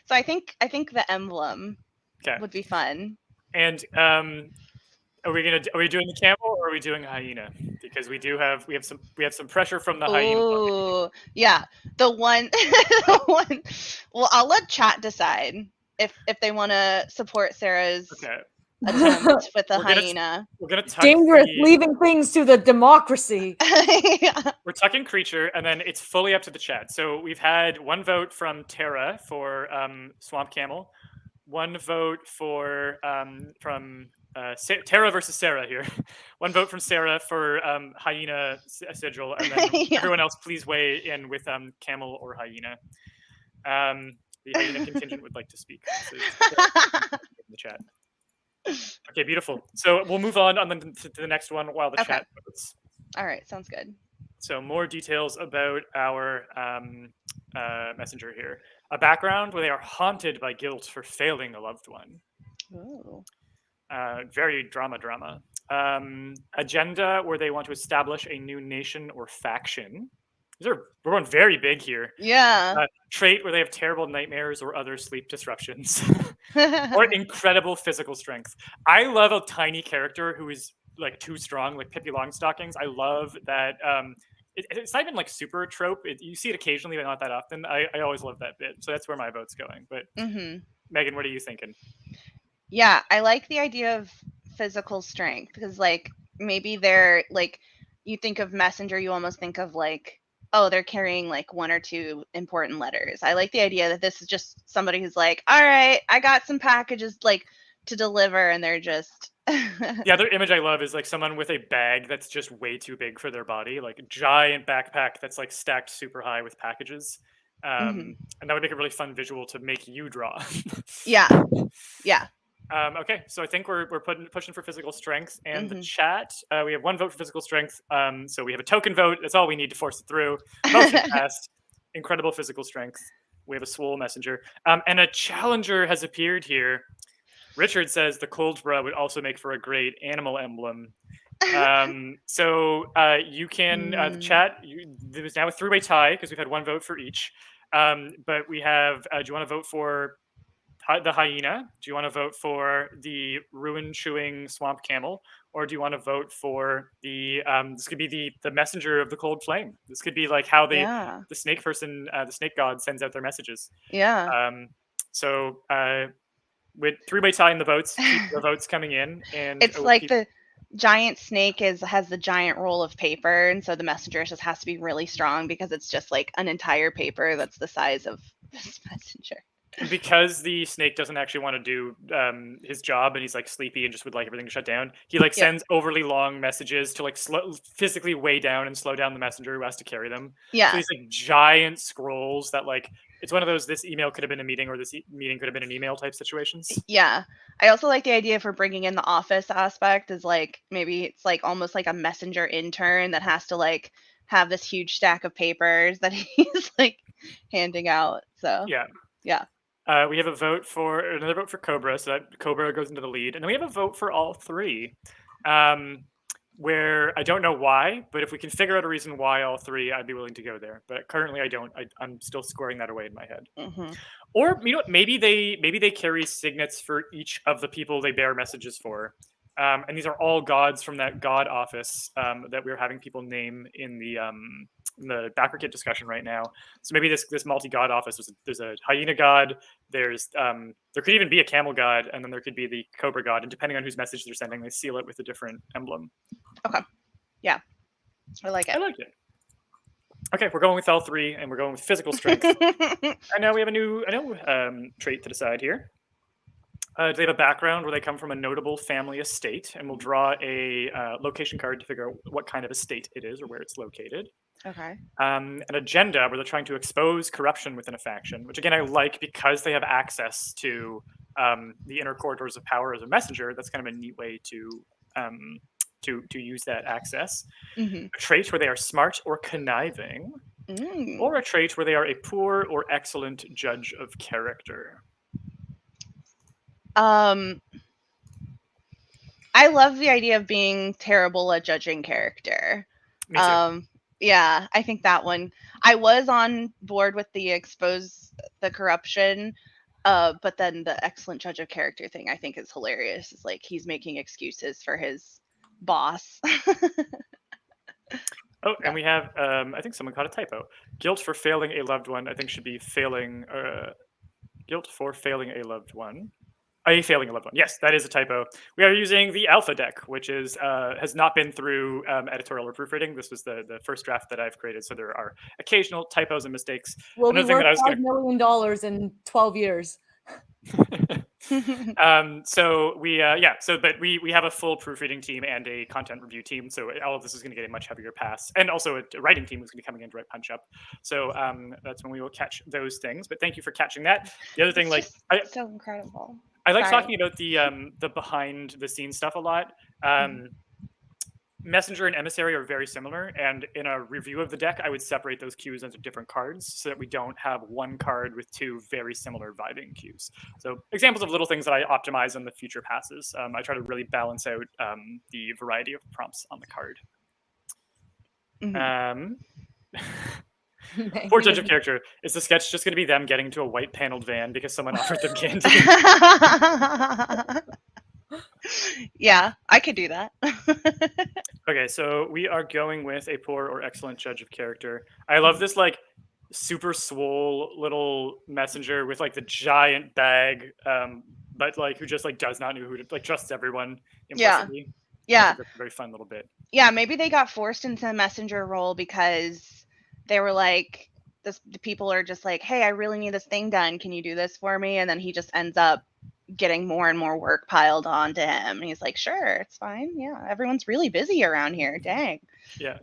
So I think the emblem okay. would be fun. And are we doing the camel or are we doing a hyena? Because we have some pressure from the hyena. Ooh, yeah. The one Well, I'll let chat decide if they want to support Sarah's Okay. attempt with the We're gonna hyena. we're gonna tuck Dangerous, the leaving things to the democracy. Yeah. we're tucking creature, and then it's fully up to the chat. So we've had one vote from Tara for swamp camel, one vote for Tara versus Sarah here. One vote from Sarah for hyena sigil, and then Yeah. everyone else please weigh in with camel or hyena. The hyena contingent would like to speak. So in the chat. Okay, beautiful. So we'll move on to the next one while the Okay. chat votes. All right, sounds good. So more details about our messenger here. A background where they are haunted by guilt for failing a loved one. Ooh. Very drama. Agenda where they want to establish a new nation or faction. We're going very big here. Yeah. Trait where they have terrible nightmares or other sleep disruptions. Or incredible physical strength. I love a tiny character who is like too strong, like Pippi Longstockings. I love that. It's not even like super trope. You see it occasionally, but not that often. I always love that bit. So that's where my vote's going. But Megan, what are you thinking? Yeah, I like the idea of physical strength because, like, maybe they're like, you think of messenger, you almost think of like, oh, they're carrying like one or two important letters. I like the idea that this is just somebody who's like, all right, I got some packages like to deliver, and they're just. The other image I love is like someone with a bag that's just way too big for their body, like a giant backpack that's like stacked super high with packages. And that would make a really fun visual to make you draw. Yeah. Okay, so I think we're pushing for physical strength, and the chat. We have one vote for physical strength. So we have a token vote. That's all we need to force it through. Motion passed. Incredible physical strength. We have a swole messenger, and a challenger has appeared here. Richard says the Coldbra would also make for a great animal emblem. So you can the chat. There was now a three-way tie because we've had one vote for each. But we have. Do you want to vote for the hyena? Do you want to vote for the ruin-chewing swamp camel, or do you want to vote for the? This could be the messenger of the cold flame. This could be like how the snake person, the snake god, sends out their messages. Yeah. So with three-way tie in the votes, keep the votes coming in, and it's like the giant snake has the giant roll of paper, and so the messenger just has to be really strong because it's just like an entire paper that's the size of this messenger. Because the snake doesn't actually want to do his job, and he's like sleepy and just would like everything to shut down, he like sends overly long messages to like physically weigh down and slow down the messenger who has to carry them. Yeah. So these like giant scrolls that like it's one of those this email could have been a meeting or this meeting could have been an email type situations. Yeah. I also like the idea for bringing in the office aspect is like maybe it's like almost like a messenger intern that has to like have this huge stack of papers that he's like handing out. So yeah. We have another vote for Cobra, so that Cobra goes into the lead, and then we have a vote for all three. Where I don't know why, but if we can figure out a reason why all three, I'd be willing to go there. But currently, I don't. I'm still scoring that away in my head. Or you know, maybe they carry signets for each of the people they bear messages for, and these are all gods from that god office that we're having people name in the backer kit discussion right now. So maybe this multi-god office, there's a hyena god, there could even be a camel god, and then there could be the cobra god, and depending on whose message they're sending, they seal it with a different emblem. Okay. Yeah. I like it. I like it. Okay, we're going with all three, and we're going with physical strength. And now we have a new trait to decide here. Do they have a background where they come from a notable family estate? And we'll draw a location card to figure out what kind of estate it is or where it's located. Okay. An agenda where they're trying to expose corruption within a faction, which again I like because they have access to the inner corridors of power as a messenger. That's kind of a neat way to use that access. A trait where they are smart or conniving, or a trait where they are a poor or excellent judge of character. I love the idea of being terrible at judging character. Me too. Yeah, I think that one. I was on board with the expose the corruption, but then the excellent judge of character thing I think is hilarious. It's like he's making excuses for his boss. Oh, and we have, I think someone caught a typo. Guilt for failing a loved one, I think should be guilt for failing a loved one. A failing a loved one. Yes, that is a typo. We are using the alpha deck, which is has not been through editorial or proofreading. This was the first draft that I've created, so there are occasional typos and mistakes. Will be Another thing worth that I was $5 million in 12 years. So we but we have a full proofreading team and a content review team, so all of this is going to get a much heavier pass, and also a writing team is going to be coming in to write punch up, so that's when we will catch those things. But thank you for catching that. The other thing, It's so incredible. I like Sorry. talking about the behind the scenes stuff a lot. Messenger and Emissary are very similar, and in a review of the deck, I would separate those cues into different cards so that we don't have one card with two very similar vibing cues. So examples of little things that I optimize on the future passes. I try to really balance out the variety of prompts on the card. Poor judge of character. Is the sketch just going to be them getting to a white paneled van because someone offered them candy? Yeah, I could do that. Okay, so we are going with a poor or excellent judge of character. I love this like super swole little messenger with like the giant bag, but like who just like does not know who to like trusts everyone implicitly. Yeah. That's a very fun little bit. Yeah, maybe they got forced into the messenger role because they were like, the people are just like, hey, I really need this thing done. Can you do this for me? And then he just ends up getting more and more work piled onto him. And he's like, sure, it's fine. Yeah, everyone's really busy around here. Dang. Yeah.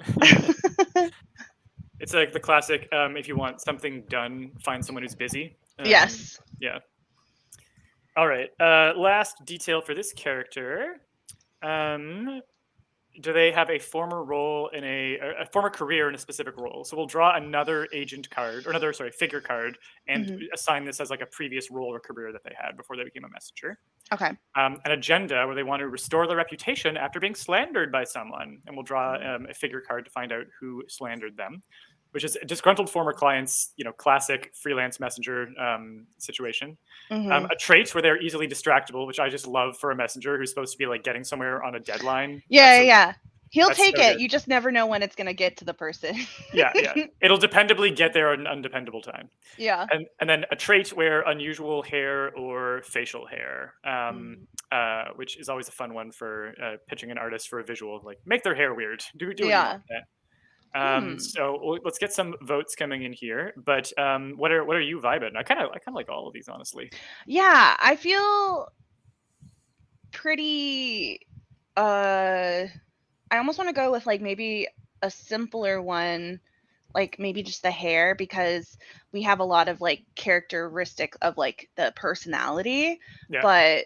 It's like the classic, if you want something done, find someone who's busy. Yes. Yeah. All right. Last detail for this character. Do they have a former role in a former career in a specific role? So we'll draw another agent card, or another, figure card, and assign this as like a previous role or career that they had before they became a messenger. Okay. An agenda where they want to restore their reputation after being slandered by someone, and we'll draw a figure card to find out who slandered them, which is a disgruntled former client's, classic freelance messenger situation. A trait where they're easily distractible, which I just love for a messenger who's supposed to be like getting somewhere on a deadline. Yeah. He'll take so it. good. You just never know when it's going to get to the person. Yeah. It'll dependably get there at an undependable time. Yeah. And then a trait where unusual hair or facial hair, which is always a fun one for pitching an artist for a visual, like make their hair weird. Do what you want with that. So let's get some votes coming in here. But what are you vibing? I kind of like all of these, honestly. Yeah, I feel pretty. I almost want to go with like maybe a simpler one, like maybe just the hair, because we have a lot of like characteristic of like the personality. Yeah. But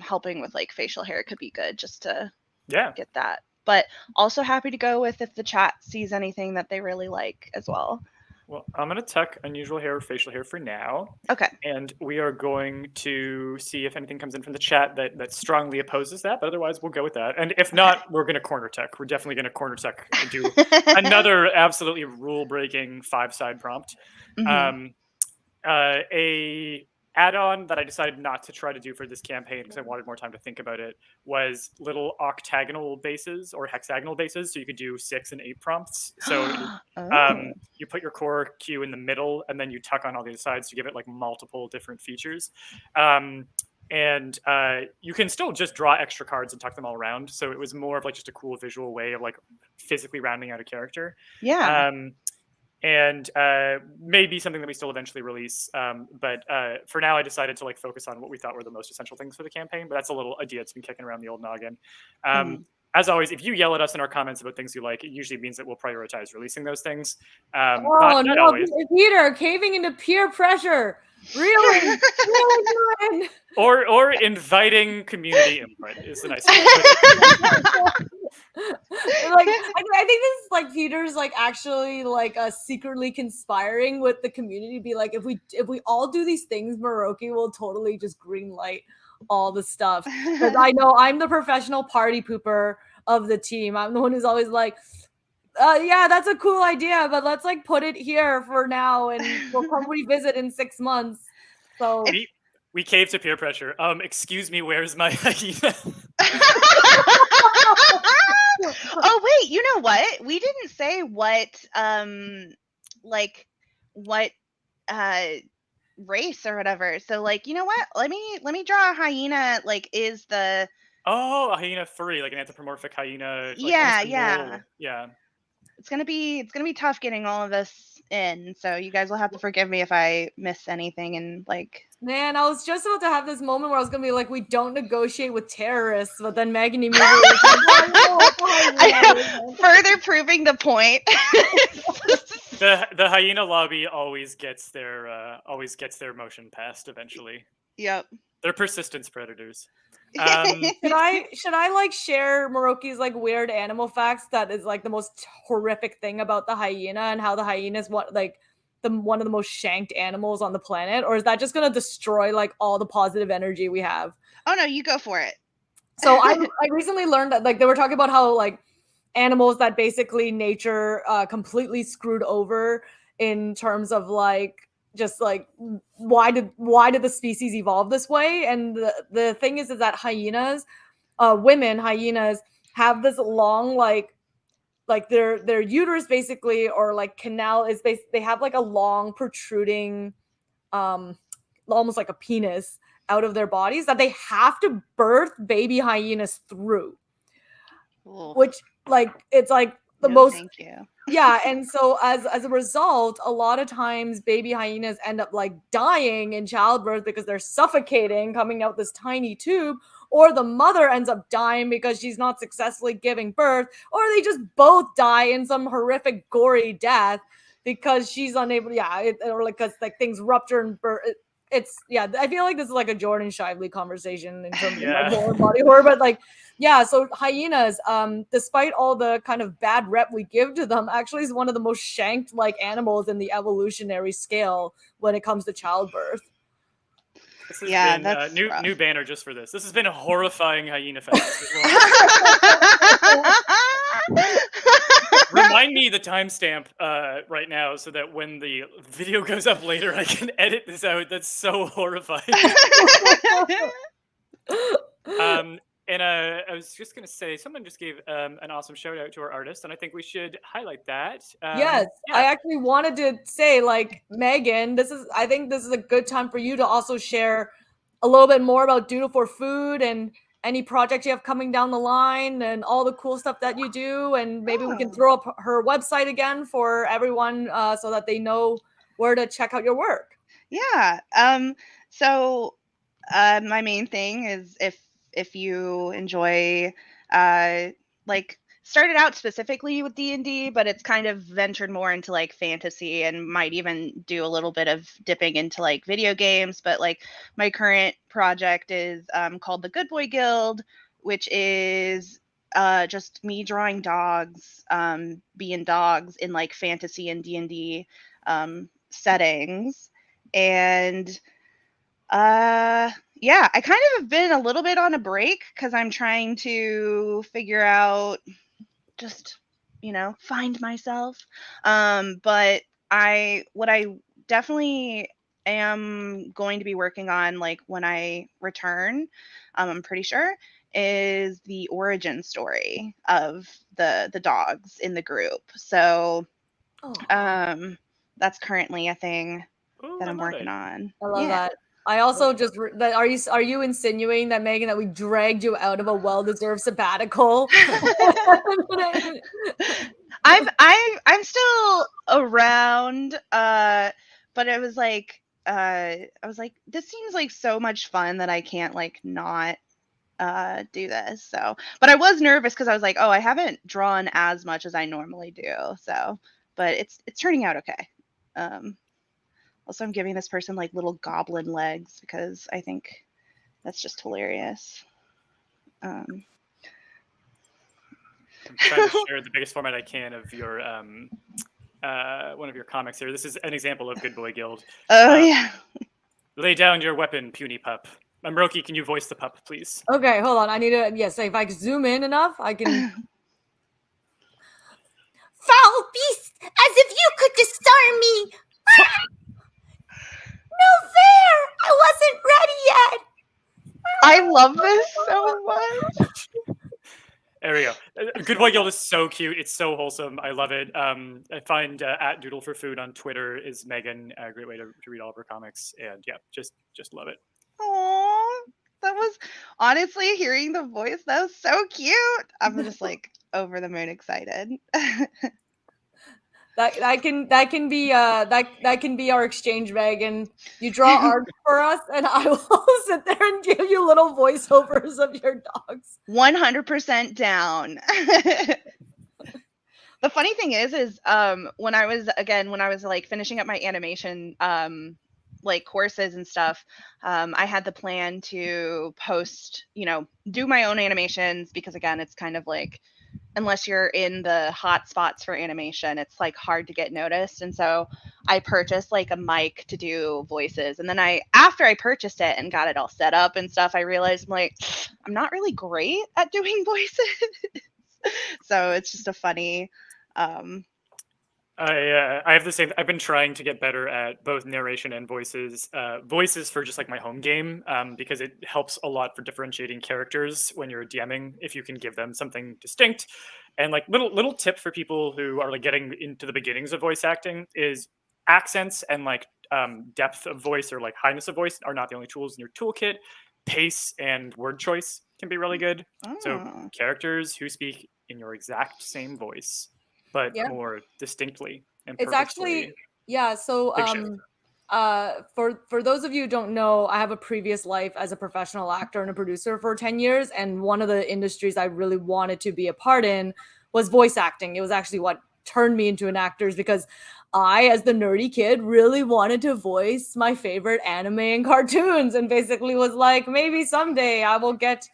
helping with like facial hair could be good just to get that. But also happy to go with if the chat sees anything that they really like as well. Well, I'm going to tuck unusual hair or facial hair for now. Okay. And we are going to see if anything comes in from the chat that strongly opposes that, but otherwise we'll go with that. And if not, we're going to corner tech. We're definitely going to corner tech and do another absolutely rule-breaking 5-side prompt. A add-on that I decided not to try to do for this campaign because I wanted more time to think about it was little octagonal bases or hexagonal bases, so you could do 6 and 8 prompts. So you put your core cue in the middle and then you tuck on all the other sides to give it like multiple different features. And you can still just draw extra cards and tuck them all around. So it was more of like just a cool visual way of like physically rounding out a character. Yeah. And maybe something that we still eventually release. But for now, I decided to like focus on what we thought were the most essential things for the campaign. But that's a little idea that's been kicking around the old noggin. As always, if you yell at us in our comments about things you like, it usually means that we'll prioritize releasing those things. Not always. Peter, caving into peer pressure. Really doing. Or inviting community input is the nice thing. Like I think this is like Peter's like actually like secretly conspiring with the community. Be like, if we all do these things, Maroki will totally just green light all the stuff. Because I know I'm the professional party pooper of the team. I'm the one who's always like, yeah, that's a cool idea, but let's like put it here for now, and we'll come revisit in 6 months. So we cave to peer pressure. Excuse me, where's my hyena? Oh wait, you know what? We didn't say what race or whatever. So like, you know what? Let me draw a hyena. Like, is the Oh, a hyena furry, like an anthropomorphic hyena, like almost yeah, a yeah. mole. Yeah. It's gonna be tough getting all of this in. So you guys will have to forgive me if I miss anything and like. Man, I was just about to have this moment where I was gonna be like, we don't negotiate with terrorists, but then Megan immediately was like, "Oh, you know what? Further proving the point. The hyena lobby always gets their motion passed eventually. Yep. They're persistence predators. Should I like share Moroki's like weird animal facts that is like the most horrific thing about the hyena and how the hyena is one of the most shanked animals on the planet, or is that just gonna destroy like all the positive energy we have? Oh no, you go for it. So I recently learned that like they were talking about how like animals that basically nature completely screwed over in terms of like just like why did the species evolve this way. And the thing is that hyenas, women hyenas, have this long like their uterus basically, or like canal is they have like a long protruding almost like a penis out of their bodies that they have to birth baby hyenas through. Ooh. Which like it's like the No, most thank you. yeah. And so as a result, a lot of times baby hyenas end up like dying in childbirth because they're suffocating coming out this tiny tube, or the mother ends up dying because she's not successfully giving birth, or they just both die in some horrific gory death because she's unable or like because like things rupture and it's I feel like this is like a Jordan Shively conversation in terms of like horror, body horror, but like so hyenas, despite all the kind of bad rep we give to them, actually is one of the most shanked like animals in the evolutionary scale when it comes to childbirth. This has been that's new banner just for this. This has been a horrifying hyena fest. Remind me the timestamp right now so that when the video goes up later, I can edit this out. That's so horrifying. And I was just going to say, someone just gave an awesome shout out to our artist, and I think we should highlight that. Yes, I actually wanted to say, like, Megan, I think this is a good time for you to also share a little bit more about Doodle for Food and any project you have coming down the line and all the cool stuff that you do. And maybe we can throw up her website again for everyone so that they know where to check out your work. Yeah. So my main thing is if you enjoy like started out specifically with D&D, but it's kind of ventured more into like fantasy and might even do a little bit of dipping into like video games. But like my current project is called the Boye Guild, which is just me drawing dogs, being dogs in like fantasy and D&D settings. And I kind of have been a little bit on a break because I'm trying to figure out just, find myself. But what I definitely am going to be working on, like when I return, I'm pretty sure, is the origin story of the dogs in the group. So that's currently a thing that I'm working on. I love that. I also just are you insinuating that, Megan, that we dragged you out of a well-deserved sabbatical? I'm still around, but I was like this seems like so much fun that I can't like not do this. So, but I was nervous because I was like, oh, I haven't drawn as much as I normally do. So, but it's turning out okay. Also, I'm giving this person like little goblin legs because I think that's just hilarious. I'm trying to share the biggest format I can of your one of your comics here. This is an example of Boye Guild. Oh yeah. Lay down your weapon, puny pup. Roki, can you voice the pup, please? Okay, hold on. I need to if I can zoom in enough, I can. Foul beast, as if you could disarm me. No fair! I wasn't ready yet! I love this so much. There we go. Good Boye Guild is so cute. It's so wholesome. I love it. I find at Doodle for Food on Twitter is Megan, a great way to read all of her comics, and yeah, just love it. Oh, that was honestly hearing the voice. That was so cute. I'm just like over the moon excited. That can be our exchange, Megan. You draw art for us, and I will sit there and give you little voiceovers of your dogs. 100% down. The funny thing is when I was like finishing up my animation like courses and stuff, I had the plan to post, do my own animations, because again, it's kind of like, unless you're in the hot spots for animation, it's like hard to get noticed. And so I purchased like a mic to do voices. And then after I purchased it and got it all set up and stuff, I realized I'm not really great at doing voices. So it's just a funny, I have the same. I've been trying to get better at both narration and voices. Voices for just like my home game, because it helps a lot for differentiating characters when you're DMing. If you can give them something distinct, and like little tip for people who are like getting into the beginnings of voice acting is accents and like depth of voice or like highness of voice are not the only tools in your toolkit. Pace and word choice can be really good. So characters who speak in your exact same voice, but more distinctly and it's actually so for those of you who don't know, I have a previous life as a professional actor and a producer for 10 years, and one of the industries I really wanted to be a part in was voice acting. It was actually what turned me into an actor, because I, as the nerdy kid, really wanted to voice my favorite anime and cartoons, and basically was like, maybe someday I will get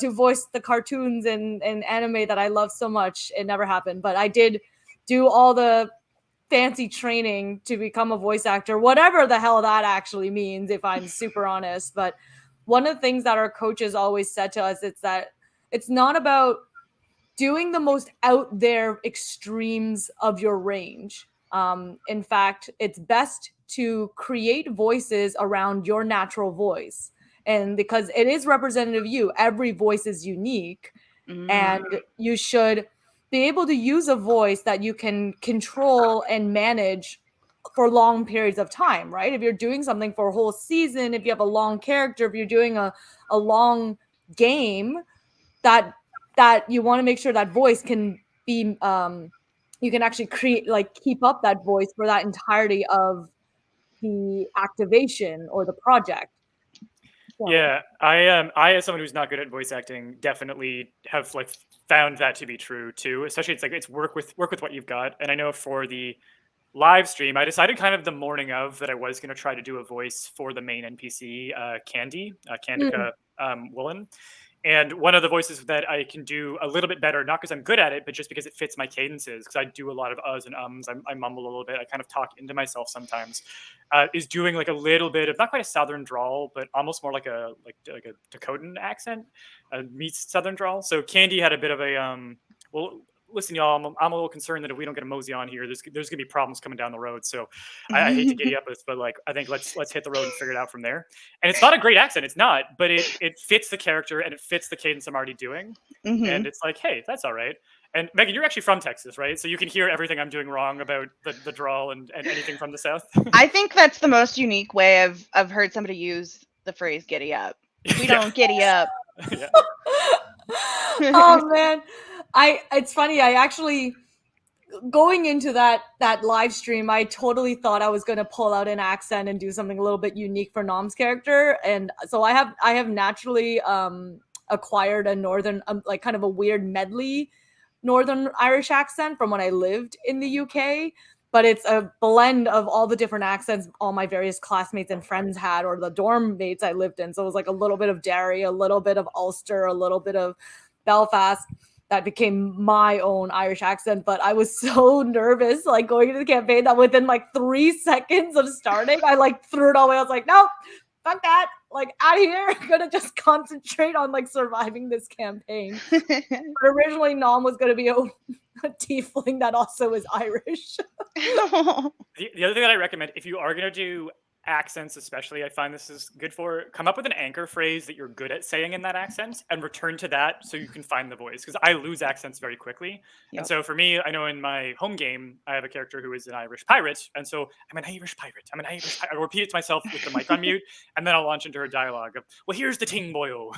to voice the cartoons and anime that I love so much. It never happened, but I did do all the fancy training to become a voice actor, whatever the hell that actually means, if I'm super honest. But one of the things that our coaches always said to us is that it's not about doing the most out there extremes of your range. In fact, it's best to create voices around your natural voice. And because it is representative of you, every voice is unique. And you should be able to use a voice that you can control and manage for long periods of time, right? If you're doing something for a whole season, if you have a long character, if you're doing a long game, that you want to make sure that voice can be, you can actually keep up that voice for that entirety of the activation or the project. Yeah, I as someone who's not good at voice acting, definitely have like found that to be true too. Especially it's work with what you've got. And I know for the live stream, I decided kind of the morning of that I was going to try to do a voice for the main NPC, Candy, Candica Woolen. And one of the voices that I can do a little bit better, not because I'm good at it, but just because it fits my cadences, because I do a lot of uhs and ums. I mumble a little bit. I kind of talk into myself sometimes. Is doing like a little bit of not quite a southern drawl, but almost more like a Dakotan accent meets southern drawl. So Candy had a bit of a well. Listen, y'all, I'm a little concerned that if we don't get a mosey on here, there's gonna be problems coming down the road. So I hate to giddy up us, but like I think let's hit the road and figure it out from there. And it's not a great accent, it's not, but it fits the character and it fits the cadence I'm already doing. And it's like, hey, that's all right. And Megan, you're actually from Texas, right? So you can hear everything I'm doing wrong about the drawl and anything from the South. I think that's the most unique way I've heard somebody use the phrase "giddy up." We don't giddy up. Oh man. It's funny. I actually, going into that live stream, I totally thought I was going to pull out an accent and do something a little bit unique for Nom's character. And so I have naturally acquired a northern, like kind of a weird medley Northern Irish accent from when I lived in the UK. But it's a blend of all the different accents all my various classmates and friends had, or the dorm mates I lived in. So it was like a little bit of Derry, a little bit of Ulster, a little bit of Belfast. That became my own Irish accent. But I was so nervous, like going into the campaign, that within like 3 seconds of starting, I like threw it all away. I was like, nope, fuck that. Like out of here. I'm going to just concentrate on like surviving this campaign. But originally Nom was going to be a tiefling that also is Irish. The other thing that I recommend, if you are going to do accents especially, I find this is good for, come up with an anchor phrase that you're good at saying in that accent and return to that so you can find the voice, because I lose accents very quickly. And Yep. so for me, I know in my home game, I have a character who is an Irish pirate. And so I'm an Irish pirate. I'm an Irish pirate. I'll repeat it to myself with the mic on mute. And then I'll launch into her dialogue of, well, here's the ting boyo.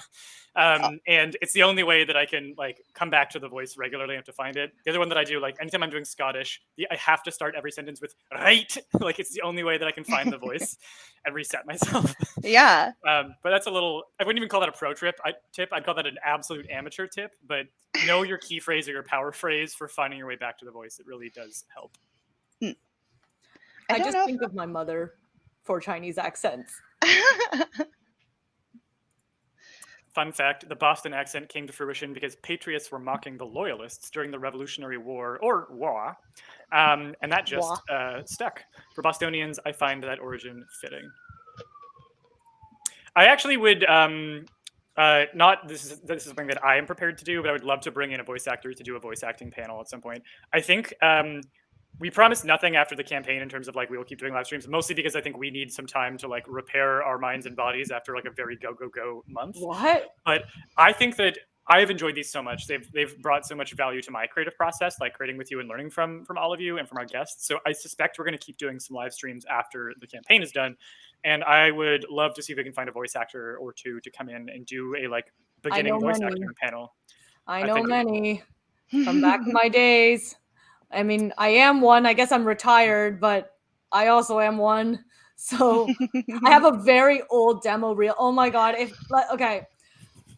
And it's the only way that I can like come back to the voice regularly. I have to find it. The other one that I do, like anytime I'm doing Scottish, I have to start every sentence with right. Like it's the only way that I can find the voice and reset myself. Yeah. But that's a little, I wouldn't even call that a pro tip. I'd call that an absolute amateur tip, but know your key phrase or your power phrase for finding your way back to the voice. It really does help. I just think of my mother for Chinese accents. Fun fact, the Boston accent came to fruition because patriots were mocking the loyalists during the Revolutionary War, or war, and that just stuck. For Bostonians, I find that origin fitting. I actually would, this is something that I am prepared to do, but I would love to bring in a voice actor to do a voice acting panel at some point. I think we promised nothing after the campaign in terms of like we will keep doing live streams, mostly because I think we need some time to like repair our minds and bodies after like a very go month. What? But I think that I have enjoyed these so much. They've brought so much value to my creative process, like creating with you and learning from all of you and from our guests. So I suspect we're going to keep doing some live streams after the campaign is done. And I would love to see if we can find a voice actor or two to come in and do a like beginning voice acting panel. I know many from back in my days. I mean, I am one. I guess I'm retired, but I also am one. So I have a very old demo reel. Oh my god! Okay,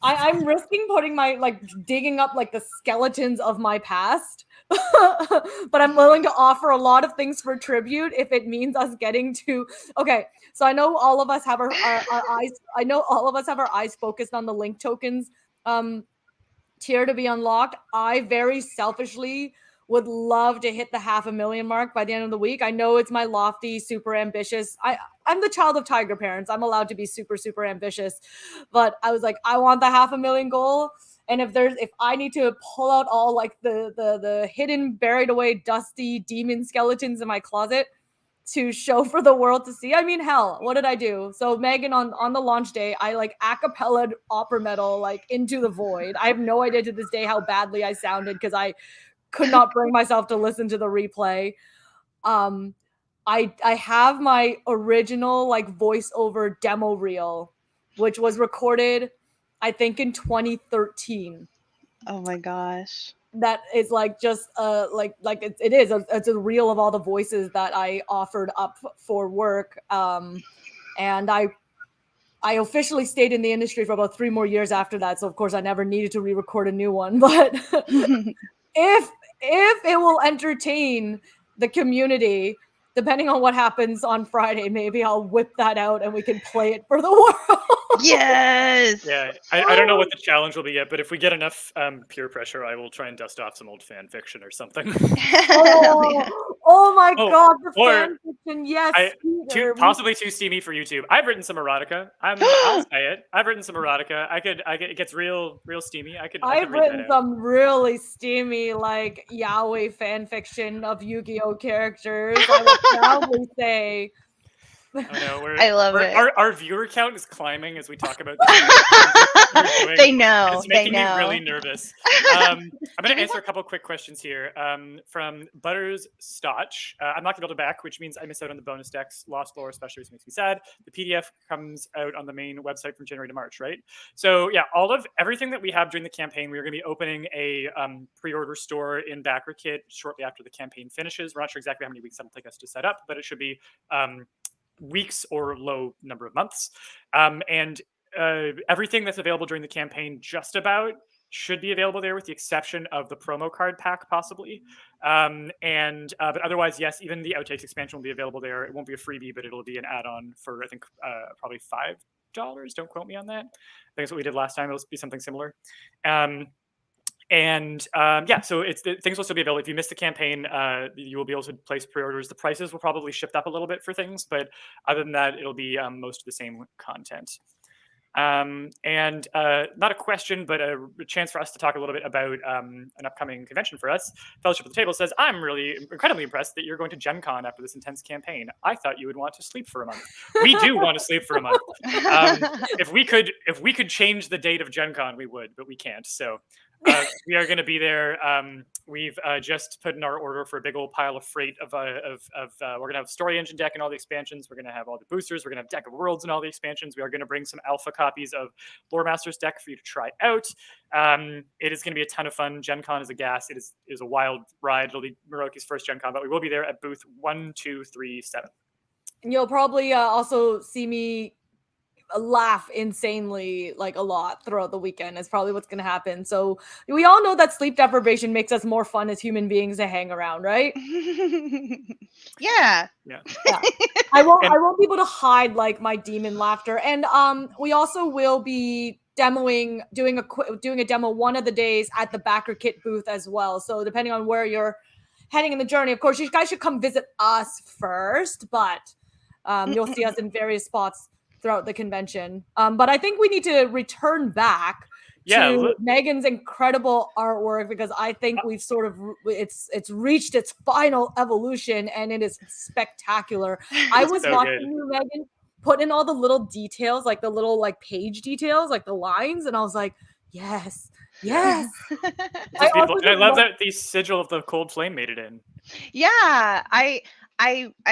I'm risking putting my digging up like the skeletons of my past, but I'm willing to offer a lot of things for tribute if it means us getting to. Okay, so I know all of us have our eyes. I know all of us have our eyes focused on the link tokens tier to be unlocked. I very selfishly would love to hit the 500,000 mark by the end of the week. I know it's my lofty, super ambitious. I'm the child of tiger parents. I'm allowed to be super, super ambitious. But I was like, I want the 500,000 goal. And if I need to pull out all like the hidden, buried away, dusty demon skeletons in my closet to show for the world to see, I mean, hell, what did I do? So Megan, on the launch day, I like acapella opera metal like Into the Void. I have no idea to this day how badly I sounded because I could not bring myself to listen to the replay. I have my original like voiceover demo reel, which was recorded, I think, in 2013. Oh my gosh. That is like just it's a reel of all the voices that I offered up for work. And I officially stayed in the industry for about 3 more years after that. So of course I never needed to re-record a new one. But if it will entertain the community, depending on what happens on Friday, maybe I'll whip that out and we can play it for the world. Yes. Yeah, I don't know what the challenge will be yet, but if we get enough peer pressure, I will try and dust off some old fan fiction or something. Oh my god, the fan fiction, yes. Possibly too steamy for YouTube. I've written some erotica. I'll say it. I've written some erotica. It gets real steamy. I've written some really steamy like yaoi fan fiction of Yu-Gi-Oh characters. I would proudly say. Oh no, I love it. Our viewer count is climbing as we talk about this. They know. It's making me really nervous. I'm going to answer a couple quick questions here from Butters Stotch. I'm not going to build it back, which means I miss out on the bonus decks. Lost lore especially, which makes me sad. The PDF comes out on the main website from January to March, right? So yeah, all of everything that we have during the campaign, we're going to be opening a pre-order store in BackerKit shortly after the campaign finishes. We're not sure exactly how many weeks that'll take us to set up, but it should be weeks or low number of months. And everything that's available during the campaign just about should be available there with the exception of the promo card pack possibly. But otherwise, yes, even the Outtakes expansion will be available there. It won't be a freebie, but it'll be an add-on for, I think, probably $5. Don't quote me on that. I think that's what we did last time. It'll be something similar. Yeah, so things will still be available. If you missed the campaign, you will be able to place pre-orders. The prices will probably shift up a little bit for things, but other than that, it'll be most of the same content. And not a question, but a chance for us to talk a little bit about an upcoming convention for us. Fellowship of the Table says, I'm really incredibly impressed that you're going to Gen Con after this intense campaign. I thought you would want to sleep for a month. We do want to sleep for a month. If we could change the date of Gen Con, we would, but we can't. So we are going to be there. We've just put in our order for a big old pile of freight of we're going to have Story Engine deck and all the expansions. We're going to have all the boosters. We're going to have Deck of Worlds and all the expansions. We are going to bring some alpha copies of Lore Masters deck for you to try out. It is going to be a ton of fun. Gen Con is a gas. It is a wild ride. It'll be Moroki's first Gen Con, but we will be there at booth 1237. And you'll probably also see me laugh insanely like a lot throughout the weekend is probably what's going to happen. So we all know that sleep deprivation makes us more fun as human beings to hang around, right? Yeah. I won't be able to hide like my demon laughter. And we also will be doing a demo one of the days at the backer kit booth as well. So depending on where you're heading in the journey, of course you guys should come visit us first, but you'll see us in various spots throughout the convention. But I think we need to return back to Megan's incredible artwork, because I think we've sort of it's reached its final evolution and it is spectacular. I was so watching good. you, Megan, put in all the little details, like the little like page details, like the lines, and I was like, yes. It's beautiful. And I love that the sigil of the cold flame made it in. Yeah, I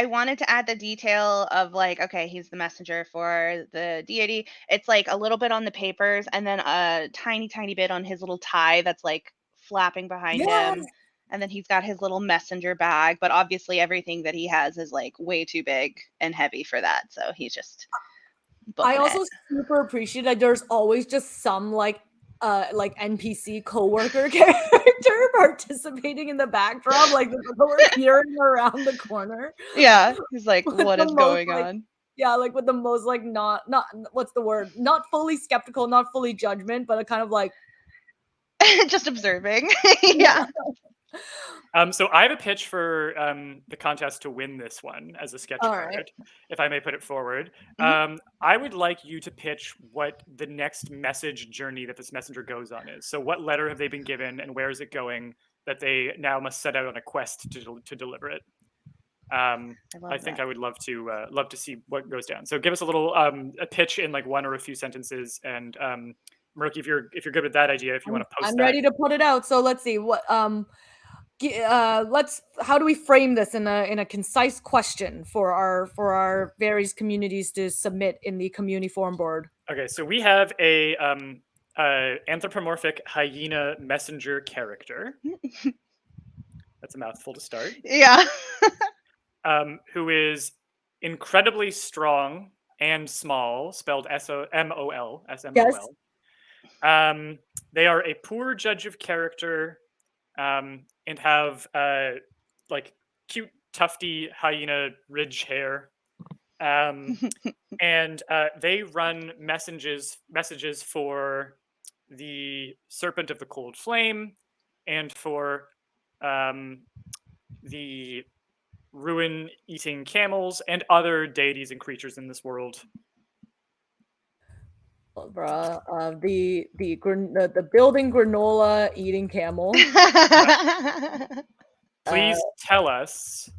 wanted to add the detail of like, okay, he's the messenger for the deity. It's like a little bit on the papers and then a tiny bit on his little tie that's like flapping behind him. And then he's got his little messenger bag, but obviously everything that he has is like way too big and heavy for that. So he's just I also super appreciate that there's always just some like NPC coworker character participating in the backdrop, like we're peering around the corner. Yeah, he's like, what is going on? Yeah, like with the most like not what's the word? Not fully skeptical, not fully judgment, but a kind of like just observing. Yeah. So I have a pitch for the contest to win this one as a sketch card, if I may put it forward. I would like you to pitch what the next message journey that this messenger goes on is. So what letter have they been given and where is it going that they now must set out on a quest to deliver it? I think I would love to see what goes down. So give us a little a pitch in like one or a few sentences, and Murky, if you're good with that idea, if you want to post I'm ready to put it out. So let's see what how do we frame this in a concise question for our various communities to submit in the community forum board? Okay, so we have a anthropomorphic hyena messenger character. That's a mouthful to start. Yeah. Who is incredibly strong and small, spelled SMOL. Yes. They are a poor judge of character. And have like cute tufty hyena ridge hair, and they run messages for the serpent of the cold flame and for the ruin eating camels and other deities and creatures in this world. Bruh, the building granola eating camel. Please tell us.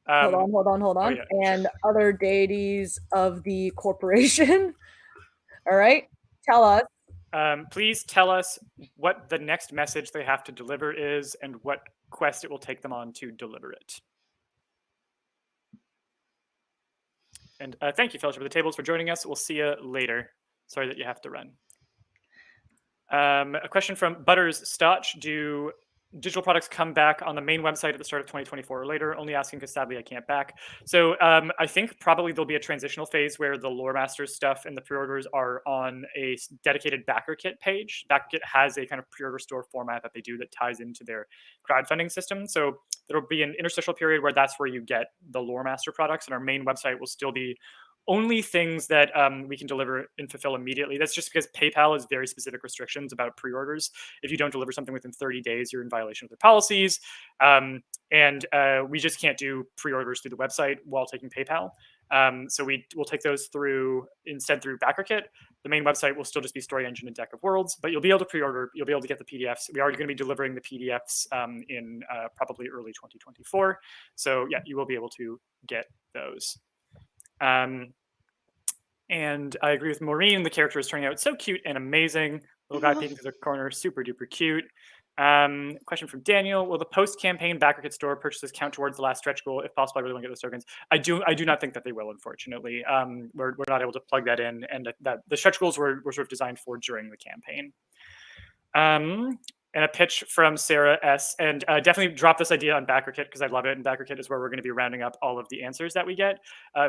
Hold on. Oh, yeah. And other deities of the corporation. All right, tell us. Please tell us what the next message they have to deliver is and what quest it will take them on to deliver it. And thank you, Fellowship of the Tables, for joining us. We'll see you later. Sorry that you have to run. A question from Butters Stotch. Do digital products come back on the main website at the start of 2024 or later? Only asking because sadly I can't back. So I think probably there'll be a transitional phase where the Lore Masters stuff and the pre-orders are on a dedicated backer kit page. Backer kit has a kind of pre-order store format that they do that ties into their crowdfunding system. So there'll be an interstitial period where that's where you get the Lore Master products, and our main website will still be only things that we can deliver and fulfill immediately. That's just because PayPal has very specific restrictions about pre-orders. If you don't deliver something within 30 days, you're in violation of their policies. And we just can't do pre-orders through the website while taking PayPal. So we'll take those through BackerKit. The main website will still just be Story Engine and Deck of Worlds, but you'll be able to pre-order. You'll be able to get the PDFs. We're already going to be delivering the PDFs in probably early 2024. So yeah, you will be able to get those. And I agree with Maureen. The character is turning out so cute and amazing. Little guy peeking through the corner, super duper cute. Question from Daniel: will the post-campaign BackerKit store purchases count towards the last stretch goal? If possible, I really want to get those tokens. I do not think that they will, unfortunately. We're not able to plug that in, and that the stretch goals were sort of designed for during the campaign. And a pitch from Sarah S. And definitely drop this idea on BackerKit because I love it. And BackerKit is where we're going to be rounding up all of the answers that we get.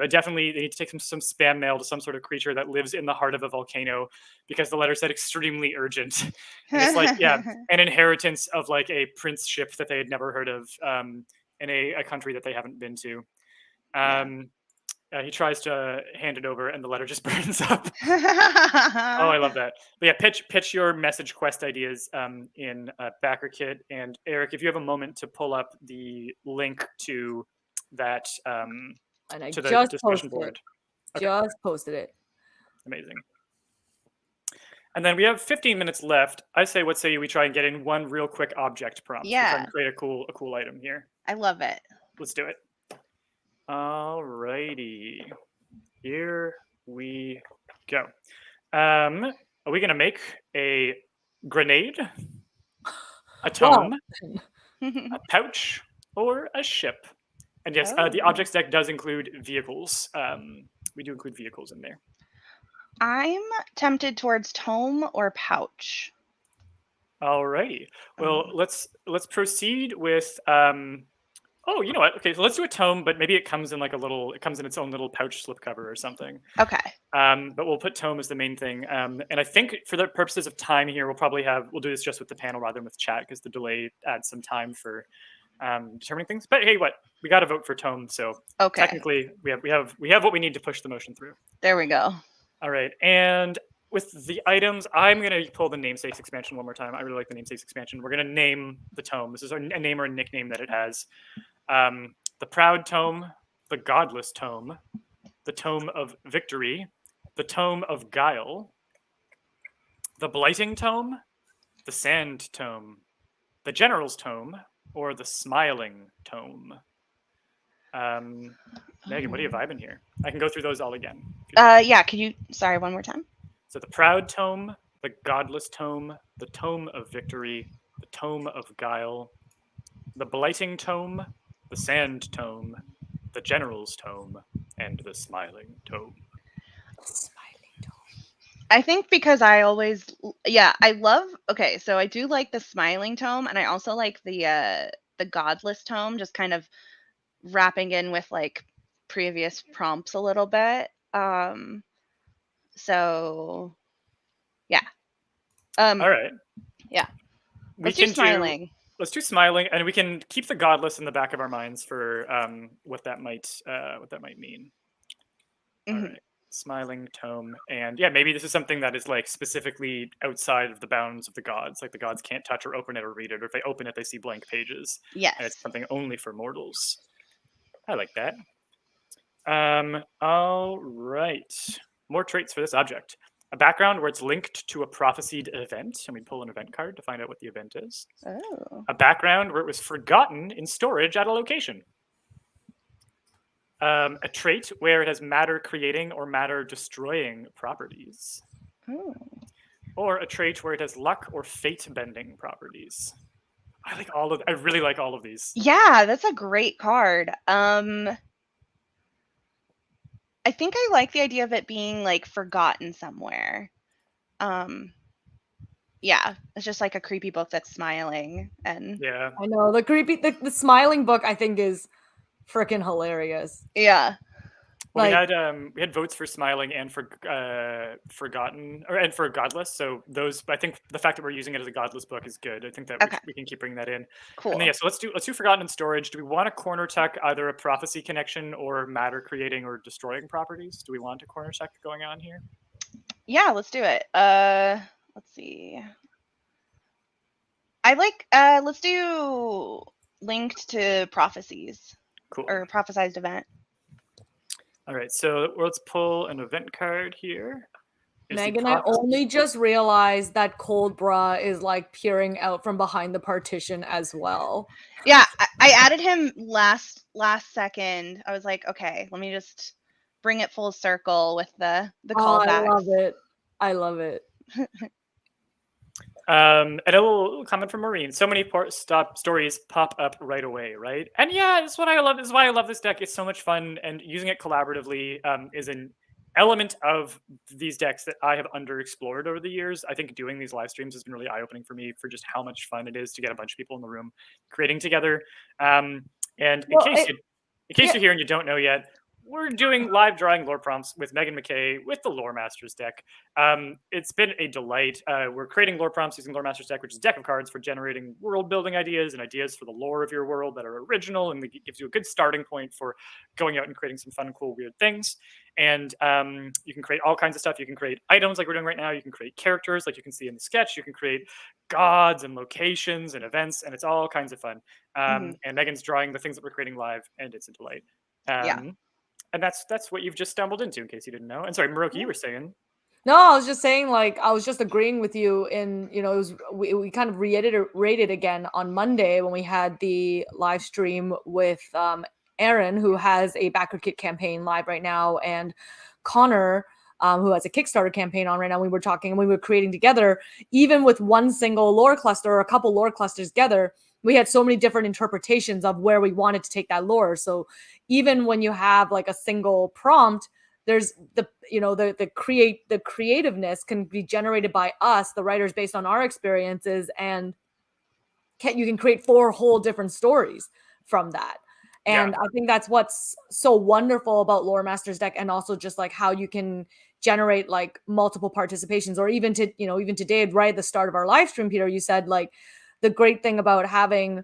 Definitely, they need to take some spam mail to some sort of creature that lives in the heart of a volcano, because the letter said extremely urgent. And it's like, yeah, an inheritance of like a prince ship that they had never heard of in a country that they haven't been to. He tries to hand it over, and the letter just burns up. Oh, I love that. But yeah, pitch your message quest ideas in BackerKit. And Eric, if you have a moment to pull up the link to that And I to the just discussion posted board. it. Just posted it. Amazing. And then we have 15 minutes left. Let's say we try and get in one real quick object prompt. We'll try and create a cool item here. I love it. Let's do it. Alrighty, here we go. Are we gonna make a grenade, a tome, a pouch, or a ship? And yes, the objects deck does include vehicles. We do include vehicles in there. I'm tempted towards tome or pouch. Alrighty. Well, let's proceed with. Oh, you know what? Okay, so let's do a tome, but maybe it comes in its own little pouch slipcover or something. Okay. But we'll put tome as the main thing. And I think for the purposes of time here, we'll do this just with the panel rather than with chat, because the delay adds some time for determining things. But hey, we got to vote for tome, so technically we have what we need to push the motion through. There we go. All right, and with the items, I'm going to pull the namesakes expansion one more time. I really like the namesakes expansion. We're going to name the tome. This is a name or a nickname that it has. The Proud Tome, the Godless Tome, the Tome of Victory, the Tome of Guile, the Blighting Tome, the Sand Tome, the General's Tome, or the Smiling Tome. Megan, what are you vibing here? I can go through those all again. Yeah, can you, sorry, one more time? So the Proud Tome, the Godless Tome, the Tome of Victory, the Tome of Guile, the Blighting Tome, the Sand Tome, the General's Tome, and the Smiling Tome. I think because I love, so I do like the Smiling Tome, and I also like the Godless Tome, just kind of wrapping in with like previous prompts a little bit. So yeah. All right. Yeah. Let's do Smiling. Let's do Smiling, and we can keep the Godless in the back of our minds for what that might mean. Mm-hmm. All right, Smiling Tome, and yeah, maybe this is something that is like specifically outside of the bounds of the gods. Like the gods can't touch or open it or read it, or if they open it, they see blank pages. Yes, and it's something only for mortals. I like that. All right, more traits for this object. A background where it's linked to a prophesied event, and we pull an event card to find out what the event is. Oh. A background where it was forgotten in storage at a location. A trait where it has matter creating or matter destroying properties. Oh. Or a trait where it has luck or fate bending properties. I really like all of these. Yeah, that's a great card. I think I like the idea of it being like forgotten somewhere. Yeah, it's just like a creepy book that's smiling, and yeah, I know the smiling book I think is freaking hilarious. Yeah. Well, we had votes for Smiling and for Forgotten and for Godless. So those, I think the fact that we're using it as a Godless book is good. I think that we can keep bringing that in. Cool. And then, yeah, so let's do Forgotten in storage. Do we want to corner tuck either a prophecy connection or matter creating or destroying properties? Do we want a corner tuck going on here? Yeah, let's do it. Let's see. I like let's do linked to prophecies. Cool. Or prophesized event. All right, so let's pull an event card here. Megan, I only just realized that Cobra is like peering out from behind the partition as well. Yeah, I added him last second. I was like, okay, let me just bring it full circle with the callbacks. I love it. I love it. And a little comment from Maureen. So many stories pop up right away, right? And yeah, that's what I love. This is why I love this deck. It's so much fun, and using it collaboratively is an element of these decks that I have underexplored over the years. I think doing these live streams has been really eye-opening for me for just how much fun it is to get a bunch of people in the room creating together. And in case you're here and you don't know yet, we're doing live drawing lore prompts with Megan McKay with the Lore Masters deck. It's been a delight. We're creating lore prompts using Lore Masters deck, which is a deck of cards for generating world building ideas and ideas for the lore of your world that are original, and it gives you a good starting point for going out and creating some fun, cool, weird things. And you can create all kinds of stuff. You can create items like we're doing right now. You can create characters like you can see in the sketch. You can create gods and locations and events, and it's all kinds of fun. And Megan's drawing the things that we're creating live, and it's a delight. And that's what you've just stumbled into, in case you didn't know. And sorry, Maroki, you were saying. No, I was just saying, like, I was just agreeing with you in, it was, we kind of reiterated again on Monday when we had the live stream with Aaron, who has a backer kit campaign live right now, and Connor, who has a Kickstarter campaign on right now. We were talking and we were creating together, even with one single lore cluster or a couple lore clusters together. We had so many different interpretations of where we wanted to take that lore. So even when you have like a single prompt, there's the creativeness can be generated by us, the writers, based on our experiences, and you can create 4 whole different stories from that. And I think that's what's so wonderful about Lore Masters deck, and also just like how you can generate like multiple participations, or even today, right at the start of our live stream, Peter, you said like the great thing about having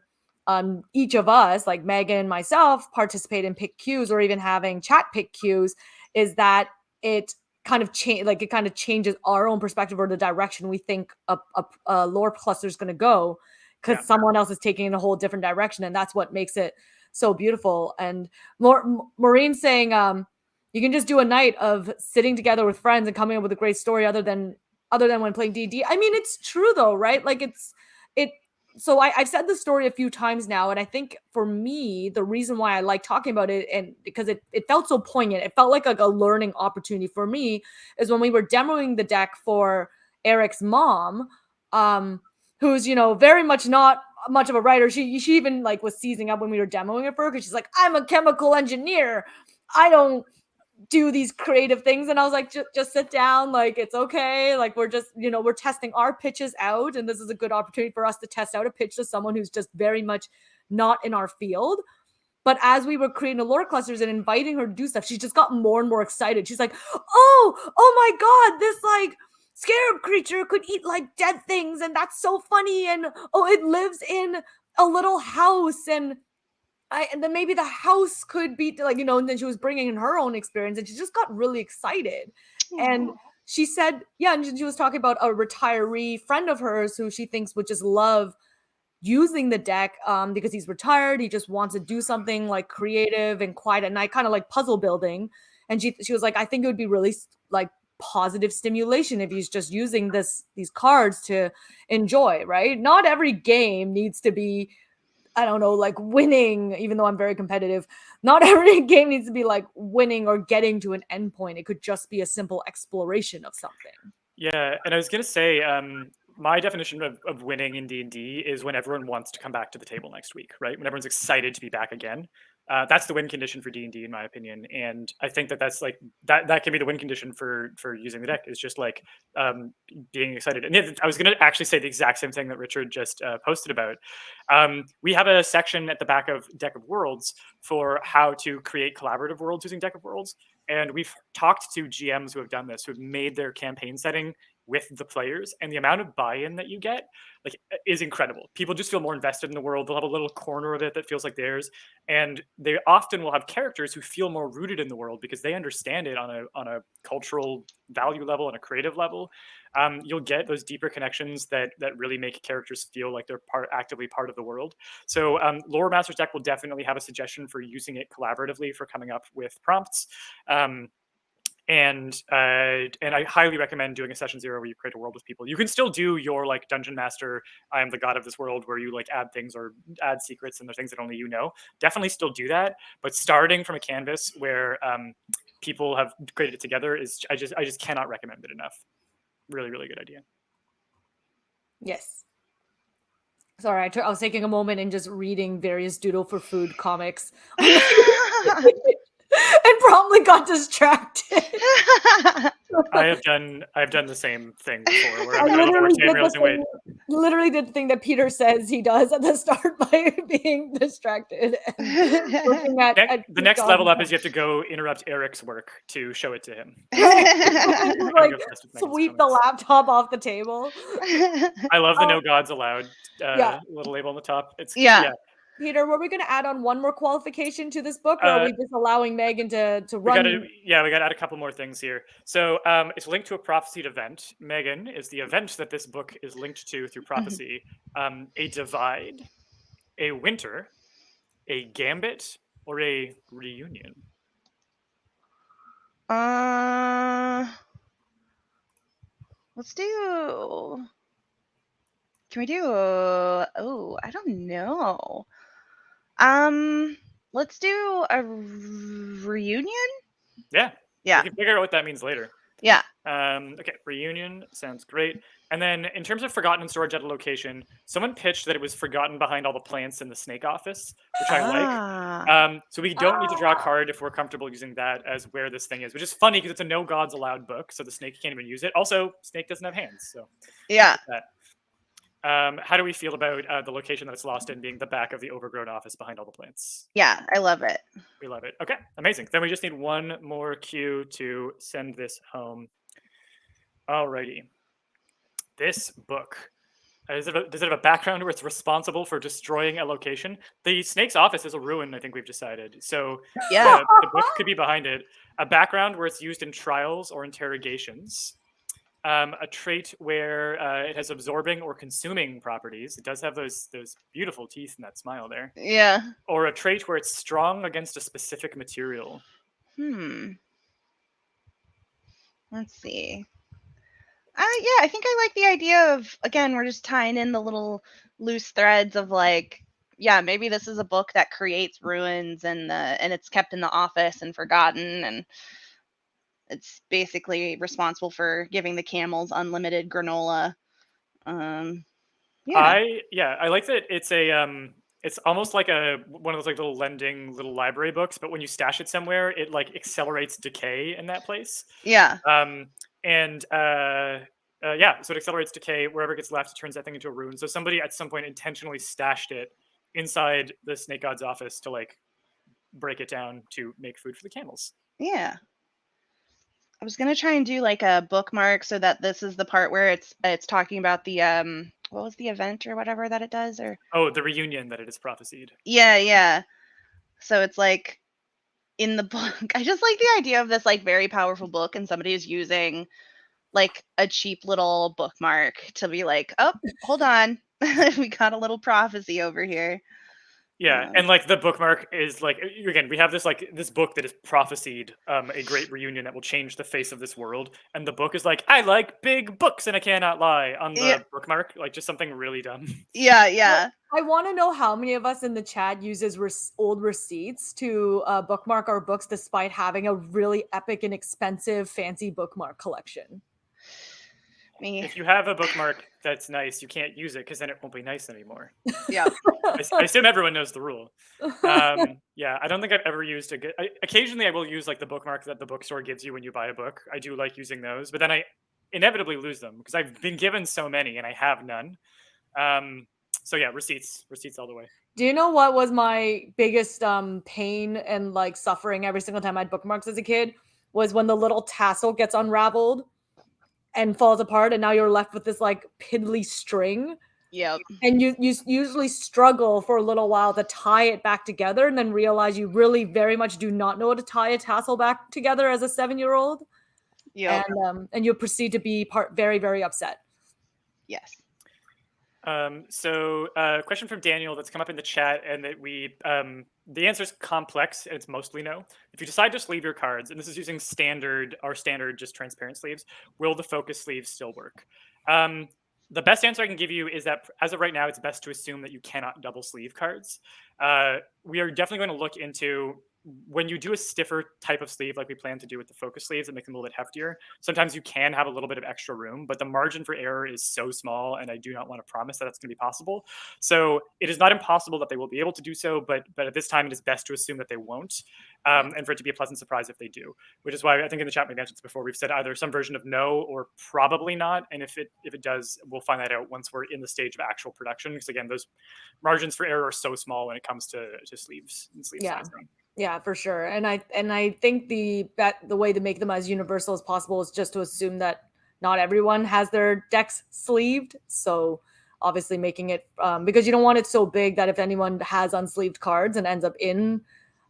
each of us, like Megan and myself, participate in pick cues, or even having chat pick cues, is that it kind of changes our own perspective or the direction we think a lore cluster is going to go, because someone else is taking it in a whole different direction, and that's what makes it so beautiful. And Maureen saying you can just do a night of sitting together with friends and coming up with a great story other than when playing D&D. I mean, it's true though, right? Like so I've said the story a few times now, and I think for me, the reason why I like talking about it, and because it felt so poignant, it felt like a learning opportunity for me, is when we were demoing the deck for Eric's mom, who's, very much not much of a writer. She even like was seizing up when we were demoing it for her, because she's like, I'm a chemical engineer. I don't do these creative things. And I was like, just sit down, like it's okay, like we're just we're testing our pitches out, and this is a good opportunity for us to test out a pitch to someone who's just very much not in our field. But as we were creating the lore clusters and inviting her to do stuff, she just got more and more excited. She's like, oh my god, this like scarab creature could eat like dead things, and that's so funny, and it lives in a little house, and then maybe the house could be like, and then she was bringing in her own experience, and she just got really excited. And she said, and she was talking about a retiree friend of hers who she thinks would just love using the deck because he's retired. He just wants to do something like creative and quiet at night, kind of like puzzle building. And she was like, I think it would be really like positive stimulation if he's just using these cards to enjoy, right? Not every game needs to be, I don't know, like winning, even though I'm very competitive. Not every game needs to be like winning or getting to an endpoint. It could just be a simple exploration of something. Yeah, and I was gonna say, my definition of winning in D&D is when everyone wants to come back to the table next week, right? When everyone's excited to be back again. That's the win condition for D&D, in my opinion. And I think that's like that can be the win condition for using the deck, is just like being excited. And I was going to actually say the exact same thing that Richard just posted about. We have a section at the back of Deck of Worlds for how to create collaborative worlds using Deck of Worlds. And we've talked to GMs who have done this, who have made their campaign setting with the players, and the amount of buy-in that you get like is incredible. People just feel more invested in the world. They'll have a little corner of it that feels like theirs, and they often will have characters who feel more rooted in the world because they understand it on a cultural value level and a creative level. You'll get those deeper connections that really make characters feel like they're actively part of the world. So Lore Masters deck will definitely have a suggestion for using it collaboratively for coming up with prompts. And I highly recommend doing a session 0 where you create a world with people. You can still do your like dungeon master, I am the god of this world, where you like add things or add secrets and the things that only you know. Definitely still do that, but starting from a canvas where people have created it together is I just cannot recommend it enough. Really, really good idea. Yes. Sorry, I was taking a moment and just reading various Doodle for Food comics. And probably got distracted. I've done the same thing before where I'm in the middle of a realizing, wait. Literally did the thing that Peter says he does at the start by being distracted. And looking at the next level up is you have to go interrupt Eric's work to show it to him. Like, sweep the laptop off the table. I love the no gods allowed little label on the top. It's yeah. Peter, were we going to add on one more qualification to this book, or are we just allowing Megan to run? We got to add a couple more things here. So it's linked to a prophesied event. Megan is the event that this book is linked to through prophecy. A divide, a winter, a gambit, or a reunion. Let's do. Can we do? I don't know. Let's do a reunion. Yeah. We can figure out what that means later. Yeah. Okay, reunion sounds great. And then in terms of forgotten in storage at a location, someone pitched that it was forgotten behind all the plants in the snake office, which I like. So we don't need to draw a card if we're comfortable using that as where this thing is, which is funny because it's a no gods allowed book, so the snake can't even use it. Also, snake doesn't have hands, so yeah. How do we feel about the location that it's lost in being the back of the overgrown office behind all the plants? Yeah, I love it. We love it. Okay, amazing. Then we just need one more cue to send this home. Alrighty. This book, does it have a background where it's responsible for destroying a location? The snake's office is a ruin, I think we've decided. So yeah, the book could be behind it. A background where it's used in trials or interrogations. A trait where it has absorbing or consuming properties. It does have those beautiful teeth and that smile there. Yeah. Or a trait where it's strong against a specific material. Let's see. Yeah, I think I like the idea of, again, we're just tying in the little loose threads of like, yeah, maybe this is a book that creates ruins and it's kept in the office and forgotten, and it's basically responsible for giving the camels unlimited granola. I like that it's it's almost like one of those like little lending little library books, but when you stash it somewhere, it like accelerates decay in that place. Yeah. So it accelerates decay wherever it gets left. It turns that thing into a ruin. So somebody at some point intentionally stashed it inside the snake god's office to like break it down to make food for the camels. Yeah. I was gonna try and do like a bookmark so that this is the part where it's talking about the what was the event or whatever that it does, or the reunion that it is prophesied. Yeah. So it's like in the book. I just like the idea of this like very powerful book and somebody is using like a cheap little bookmark to be like, oh, hold on, we got a little prophecy over here. Yeah, and like the bookmark is like, again, we have this book that is prophesied a great reunion that will change the face of this world, and the book is like, I like big books and I cannot lie on the bookmark, like just something really dumb. Yeah. I want to know how many of us in the chat uses old receipts to bookmark our books despite having a really epic and expensive fancy bookmark collection. If you have a bookmark that's nice, you can't use it because then it won't be nice anymore. Yeah. I assume everyone knows the rule. Yeah, I don't think I've ever used occasionally I will use like the bookmark that the bookstore gives you when you buy a book. I do like using those, but then I inevitably lose them because I've been given so many and I have none. So yeah, receipts all the way. Do you know what was my biggest pain and like suffering every single time I had bookmarks as a kid? Was when the little tassel gets unraveled. and falls apart, and now you're left with this like piddly string. Yep. And you usually struggle for a little while to tie it back together, and then realize you really very much do not know how to tie a tassel back together as a 7-year-old. Yep. And you proceed to be very, very upset. Yes. So question from Daniel that's come up in the chat, and that the answer is complex, and it's mostly no. If you decide to sleeve your cards, and this is using standard just transparent sleeves, will the focus sleeves still work? The best answer I can give you is that as of right now, it's best to assume that you cannot double sleeve cards. We are definitely going to look into when you do a stiffer type of sleeve, like we plan to do with the focus sleeves and make them a little bit heftier. Sometimes you can have a little bit of extra room, but the margin for error is so small, and I do not want to promise that that's going to be possible. So it is not impossible that they will be able to do so, but at this time, it is best to assume that they won't, and for it to be a pleasant surprise if they do. Which is why I think in the chat we mentioned this before. We've said either some version of no or probably not, and if it does, we'll find that out once we're in the stage of actual production. Because again, those margins for error are so small when it comes to sleeves and sleeve sizing. Yeah, for sure. And I think the way to make them as universal as possible is just to assume that not everyone has their decks sleeved. So obviously making it because you don't want it so big that if anyone has unsleeved cards and ends up in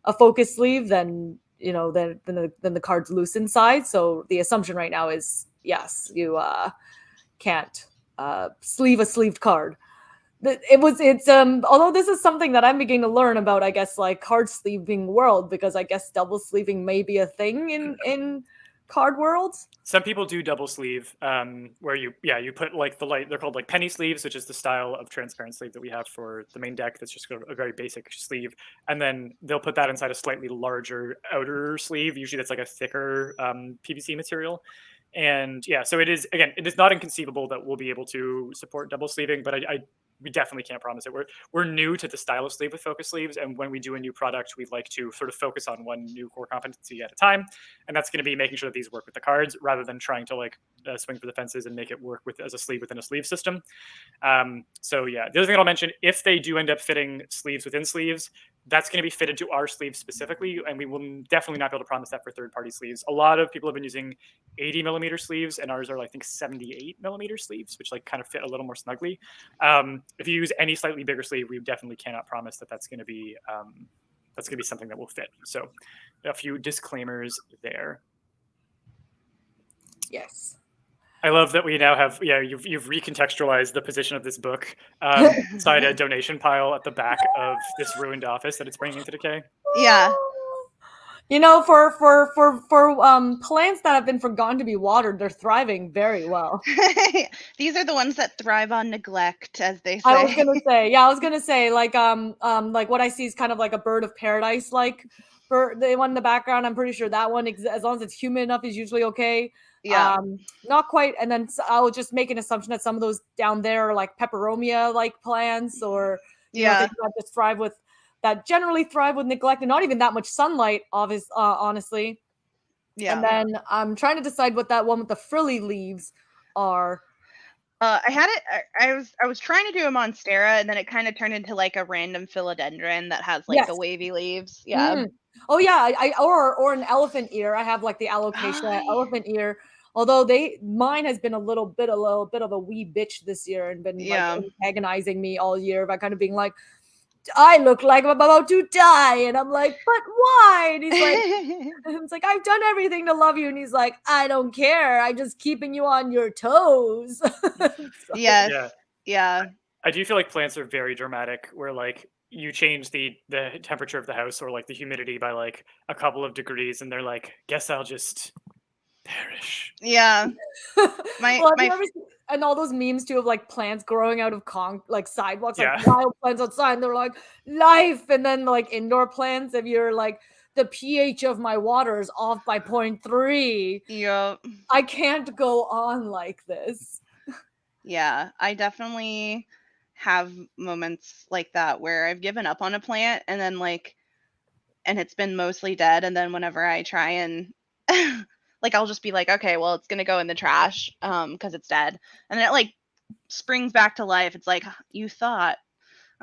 a focus sleeve, then then the card's loose inside. So the assumption right now is yes, you can't sleeve a sleeved card. Although this is something that I'm beginning to learn about, I guess, like card sleeving world, because I guess double sleeving may be a thing in card worlds. Some people do double sleeve, where you put like they're called like penny sleeves, which is the style of transparent sleeve that we have for the main deck. That's just a very basic sleeve, and then they'll put that inside a slightly larger outer sleeve. Usually that's like a thicker PVC material. And yeah, so it is not inconceivable that we'll be able to support double sleeving, but we definitely can't promise it. We're new to the style of sleeve with focus sleeves, and when we do a new product, we'd like to sort of focus on one new core competency at a time, and that's going to be making sure that these work with the cards rather than trying to like swing for the fences and make it work as a sleeve within a sleeve system. So yeah, the other thing I'll mention, if they do end up fitting sleeves within sleeves, that's going to be fitted to our sleeves specifically, and we will definitely not be able to promise that for third-party sleeves. A lot of people have been using 80 millimeter sleeves, and ours are I think 78 millimeter sleeves, which like kind of fit a little more snugly. If you use any slightly bigger sleeve, we definitely cannot promise that that's going to be something that will fit. So a few disclaimers there. Yes. I love that we now have, you've recontextualized the position of this book inside a donation pile at the back of this ruined office that it's bringing into decay. Yeah. For plants that have been forgotten to be watered, they're thriving very well. These are the ones that thrive on neglect, as they say. I was gonna say, like what I see is kind of like a bird of paradise, like bird. The one in the background, I'm pretty sure that one, as long as it's humid enough, is usually okay. Yeah. Not quite. And then I will just make an assumption that some of those down there are like peperomia like plants, or things that generally thrive with neglect and not even that much sunlight, honestly. Yeah. And then I'm trying to decide what that one with the frilly leaves are. I was trying to do a monstera, and then it kind of turned into like a random philodendron that has like the wavy leaves. Yeah. Mm. Oh yeah, or an elephant ear. I have like the alocasia elephant ear. Although mine has been a little bit of a wee bitch this year and been like antagonizing me all year by kind of being like, I look like I'm about to die, and I'm like, but why? And he's like, it's like, I've done everything to love you, and he's like, I don't care. I'm just keeping you on your toes. Yes. Yeah. I do feel like plants are very dramatic, where like you change the temperature of the house or like the humidity by like a couple of degrees, and they're like, guess I'll just perish. Yeah. And all those memes too of like plants growing out of like sidewalks, Yeah. like wild plants outside, and they're like life, and then like indoor plants, if you're like the pH of my water is off by 0.3. Yep. I can't go on like this. Yeah, I definitely have moments like that where I've given up on a plant and then and it's been mostly dead, and then whenever I try and like I'll just be like, okay, well it's gonna go in the trash because it's dead, and then it like springs back to life. It's like, you thought.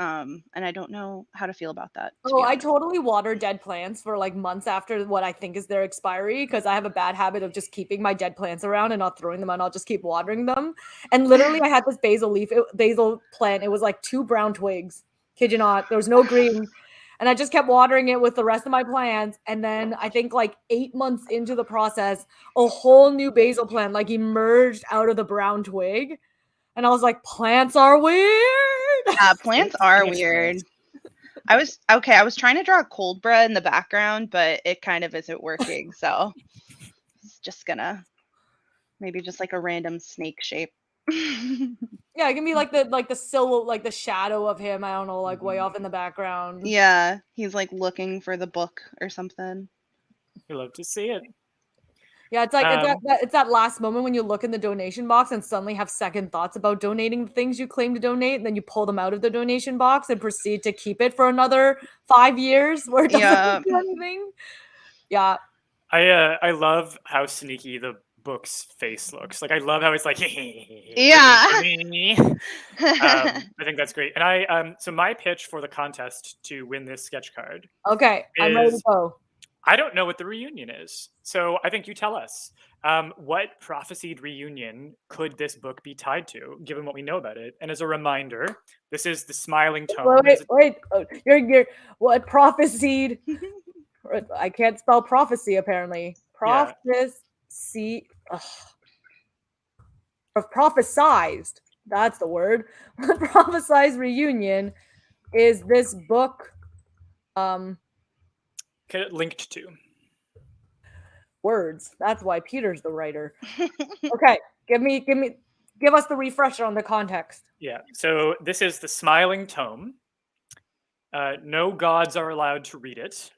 and I don't know how to feel about that. Oh, I totally water dead plants for like months after what I think is their expiry because I have a bad habit of just keeping my dead plants around and not throwing them out. I'll just keep watering them. And literally, I had this basil plant. It was like 2 brown twigs. Kid you not. There was no green. And I just kept watering it with the rest of my plants. And then I think like 8 months into the process, a whole new basil plant like emerged out of the brown twig. And I was like, plants are weird. Plants are weird. I was trying to draw a cobra in the background, but it kind of isn't working. So it's just gonna maybe just like a random snake shape. Yeah, it can be like the silhouette, like the shadow of him. I don't know, like way off in the background. Yeah, he's like looking for the book or something. We love to see it. Yeah, it's like it's that last moment when you look in the donation box and suddenly have second thoughts about donating the things you claim to donate, and then you pull them out of the donation box and proceed to keep it for another 5 years where it doesn't do anything. Yeah. I love how sneaky the book's face looks. Like I love how it's like Yeah. I think that's great. And I so my pitch for the contest to win this sketch card. Okay, I'm ready to go. I don't know what the reunion is, so I think you tell us. What prophesied reunion could this book be tied to, given what we know about it? And as a reminder, this is the Smiling Tome. Wait. Oh, you're what prophesied? I can't spell prophecy apparently. Prophecy. Prophesized. That's the word. Prophesized reunion is this book linked to words. That's why Peter's the writer. Okay, give us the refresher on the context. Yeah, so this is the Smiling Tome. No gods are allowed to read it.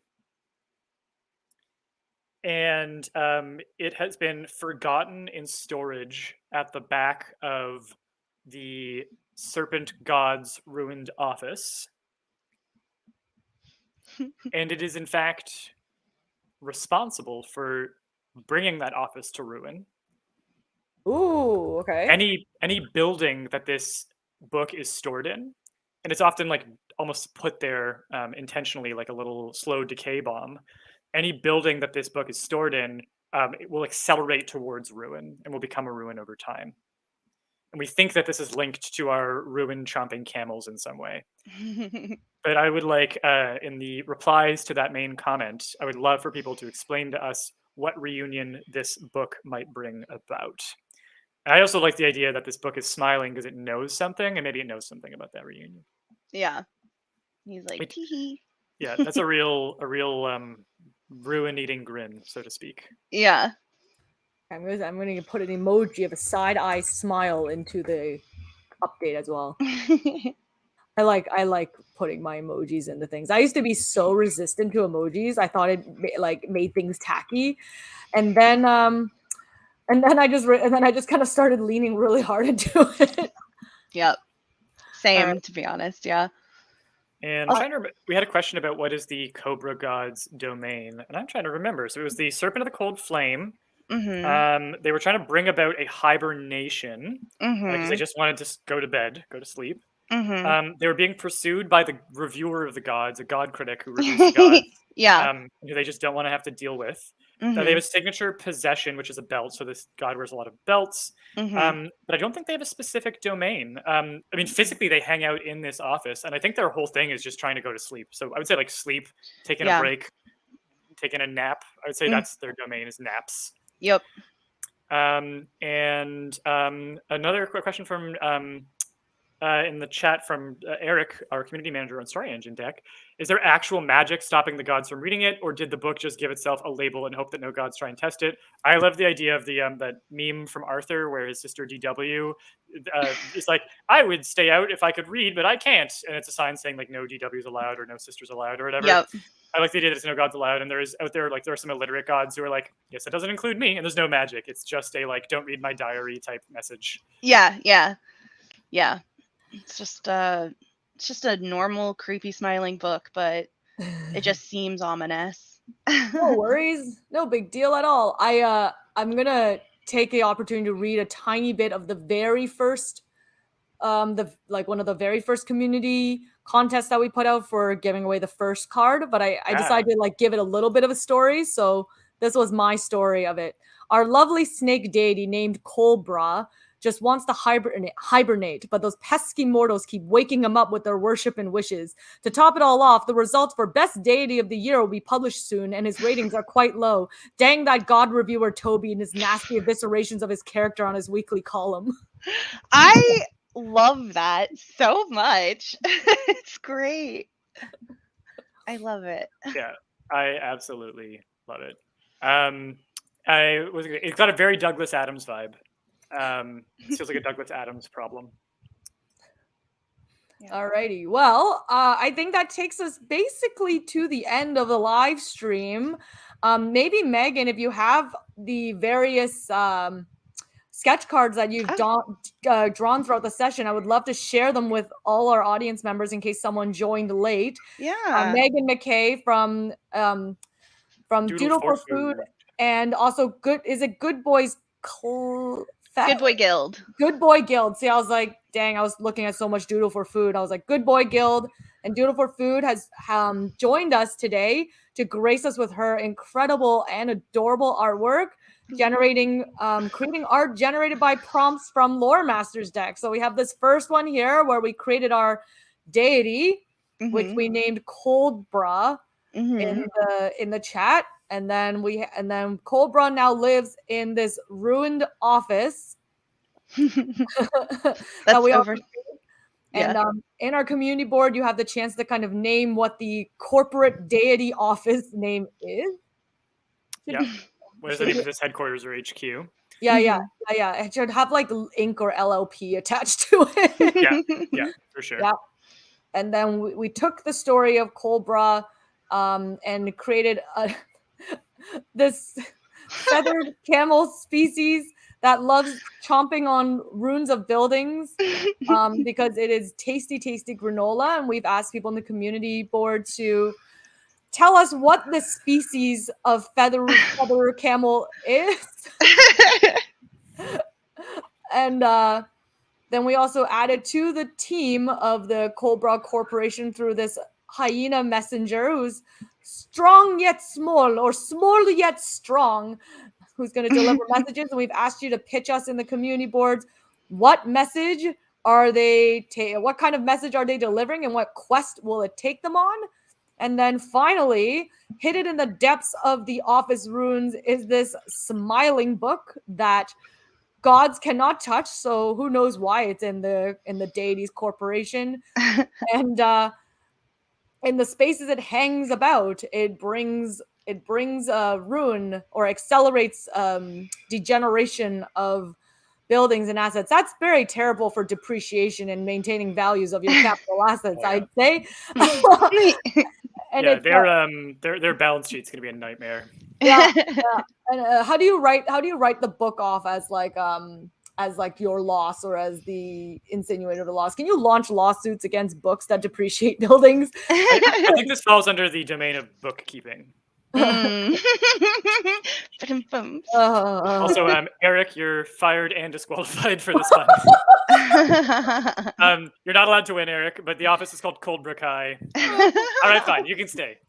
And it has been forgotten in storage at the back of the Serpent God's ruined office. And it is, in fact, responsible for bringing that office to ruin. Ooh, okay. Any building that this book is stored in, and it's often like almost put there intentionally, like a little slow decay bomb. Any building that this book is stored in, it will accelerate towards ruin and will become a ruin over time. And we think that this is linked to our ruin chomping camels in some way. But I would like, in the replies to that main comment, I would love for people to explain to us what reunion this book might bring about. I also like the idea that this book is smiling because it knows something, and maybe it knows something about that reunion. Yeah. He's like, tee-hee. Yeah, that's a real ruin-eating grin, so to speak. Yeah. I'm gonna put an emoji of a side eye smile into the update as well. I like putting my emojis into things. I used to be so resistant to emojis. I thought it made things tacky, and then I just kind of started leaning really hard into it. Yep. Same, to be honest. Yeah. And I'm trying to remember, we had a question about what is the Cobra God's domain, and I'm trying to remember. So it was the Serpent of the Cold Flame. Mm-hmm. They were trying to bring about a hibernation because they just wanted to go to bed, go to sleep. Mm-hmm. They were being pursued by the reviewer of the gods, a god critic who reviews the gods. Yeah. Who they just don't want to have to deal with. Mm-hmm. They have a signature possession, which is a belt. So this god wears a lot of belts. Mm-hmm. But I don't think they have a specific domain. I mean, physically they hang out in this office, and I think their whole thing is just trying to go to sleep. So I would say like sleep, taking a break, taking a nap. I would say that's their domain is naps. Yep. And another quick question from in the chat from Eric, our community manager on Story Engine Deck. Is there actual magic stopping the gods from reading it, or did the book just give itself a label and hope that no gods try and test it? I love the idea of the that meme from Arthur where his sister DW is like, I would stay out if I could read, but I can't. And it's a sign saying like no DWs allowed or no sisters allowed or whatever. Yep. I like the idea that there's no gods allowed, and there is out there like there are some illiterate gods who are like, yes, that doesn't include me, and there's no magic. It's just a like, don't read my diary type message. Yeah. It's just a normal creepy smiling book, but it just seems ominous. No worries, no big deal at all. I'm gonna take the opportunity to read a tiny bit of the very first, one of the very first community contest that we put out for giving away the first card, but I Yeah. decided to like give it a little bit of a story. So this was my story of it. Our lovely snake deity named Cobra just wants to hibernate, but those pesky mortals keep waking him up with their worship and wishes. To top it all off, the results for Best Deity of the Year will be published soon, and his ratings are quite low. Dang that God reviewer Toby and his nasty eviscerations of his character on his weekly column. I love that so much. It's great. I love it. Yeah, I absolutely love it. It's got a very Douglas Adams vibe. It feels like a Douglas Adams problem. Alrighty. Well, I think that takes us basically to the end of the live stream. Maybe Megan, if you have the various sketch cards that you've drawn throughout the session, I would love to share them with all our audience members in case someone joined late. Yeah. Megan McKay from Doodle for Food, and also Good Boys Good Boye Guild. Good Boye Guild. See, I was like, dang, I was looking at so much Doodle for Food. I was like, Good Boye Guild and Doodle for Food has joined us today to grace us with her incredible and adorable artwork, creating art generated by prompts from Lore Master's deck. So we have this first one here where we created our deity, which we named Coldbra in the chat. And then Cobra now lives in this ruined office. That's over. And in our community board, you have the chance to kind of name what the corporate deity office name is. Yeah. What is the name of this headquarters or HQ? Yeah. It should have like Inc. or LLP attached to it. Yeah, for sure. Yeah. And then we took the story of Cobra and created this feathered camel species that loves chomping on ruins of buildings because it is tasty granola. And we've asked people in the community board to tell us what the species of feather camel is. And then we also added to the team of the Cobra Corporation through this hyena messenger who's strong yet small, or small yet strong, who's going to deliver messages. And we've asked you to pitch us in the community boards. What message are they what kind of message are they delivering, and what quest will it take them on? And then finally, hidden in the depths of the office ruins is this smiling book that gods cannot touch, so who knows why it's in the deity's corporation. And in the spaces it hangs about, it brings ruin or accelerates degeneration of buildings and assets. That's very terrible for depreciation and maintaining values of your capital assets, I'd say. And their balance sheet's gonna be a nightmare. Yeah. And how do you write the book off as like your loss or as the insinuator of the loss? Can you launch lawsuits against books that depreciate buildings? I think this falls under the domain of bookkeeping. Also, Eric, you're fired and disqualified for this one. You're not allowed to win, Eric, but the office is called Coldbrook High. All right, fine. You can stay.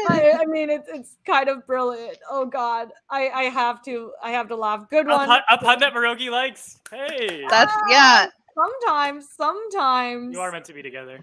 I mean, it's kind of brilliant. Oh God, I have to laugh. Good one. A pun that Marogi likes. Hey. That's Sometimes. You are meant to be together.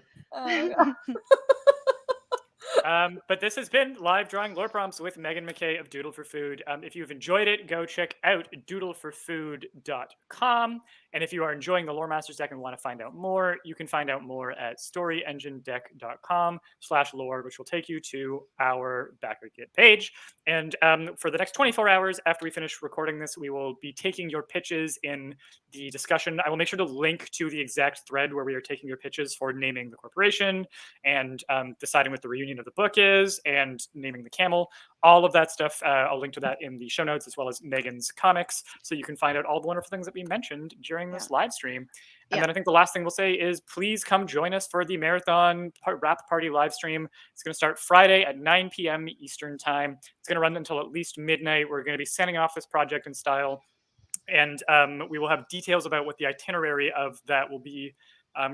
But this has been Live Drawing Lore Prompts with Megan McKay of Doodle for Food. If you've enjoyed it, go check out doodleforfood.com. And if you are enjoying the Lore Masters deck and want to find out more, you can find out more at storyenginedeck.com/lore, which will take you to our backer kit page. And for the next 24 hours after we finish recording this, we will be taking your pitches in the discussion. I will make sure to link to the exact thread where we are taking your pitches for naming the corporation and deciding what the reunion of the book is and naming the camel. All of that stuff, I'll link to that in the show notes, as well as Megan's comics, so you can find out all the wonderful things that we mentioned during this live stream. And then I think the last thing we'll say is please come join us for the marathon wrap party live stream. It's going to start Friday at 9 p.m. Eastern time. It's going to run until at least midnight. We're going to be sending off this project in style, and we will have details about what the itinerary of that will be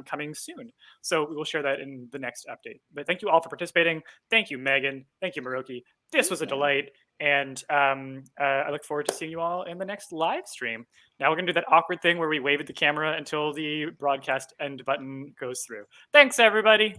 coming soon. So we will share that in the next update. But thank you all for participating. Thank you, Megan. Thank you, Maroki. This was a delight. And I look forward to seeing you all in the next live stream. Now we're going to do that awkward thing where we wave at the camera until the broadcast end button goes through. Thanks, everybody.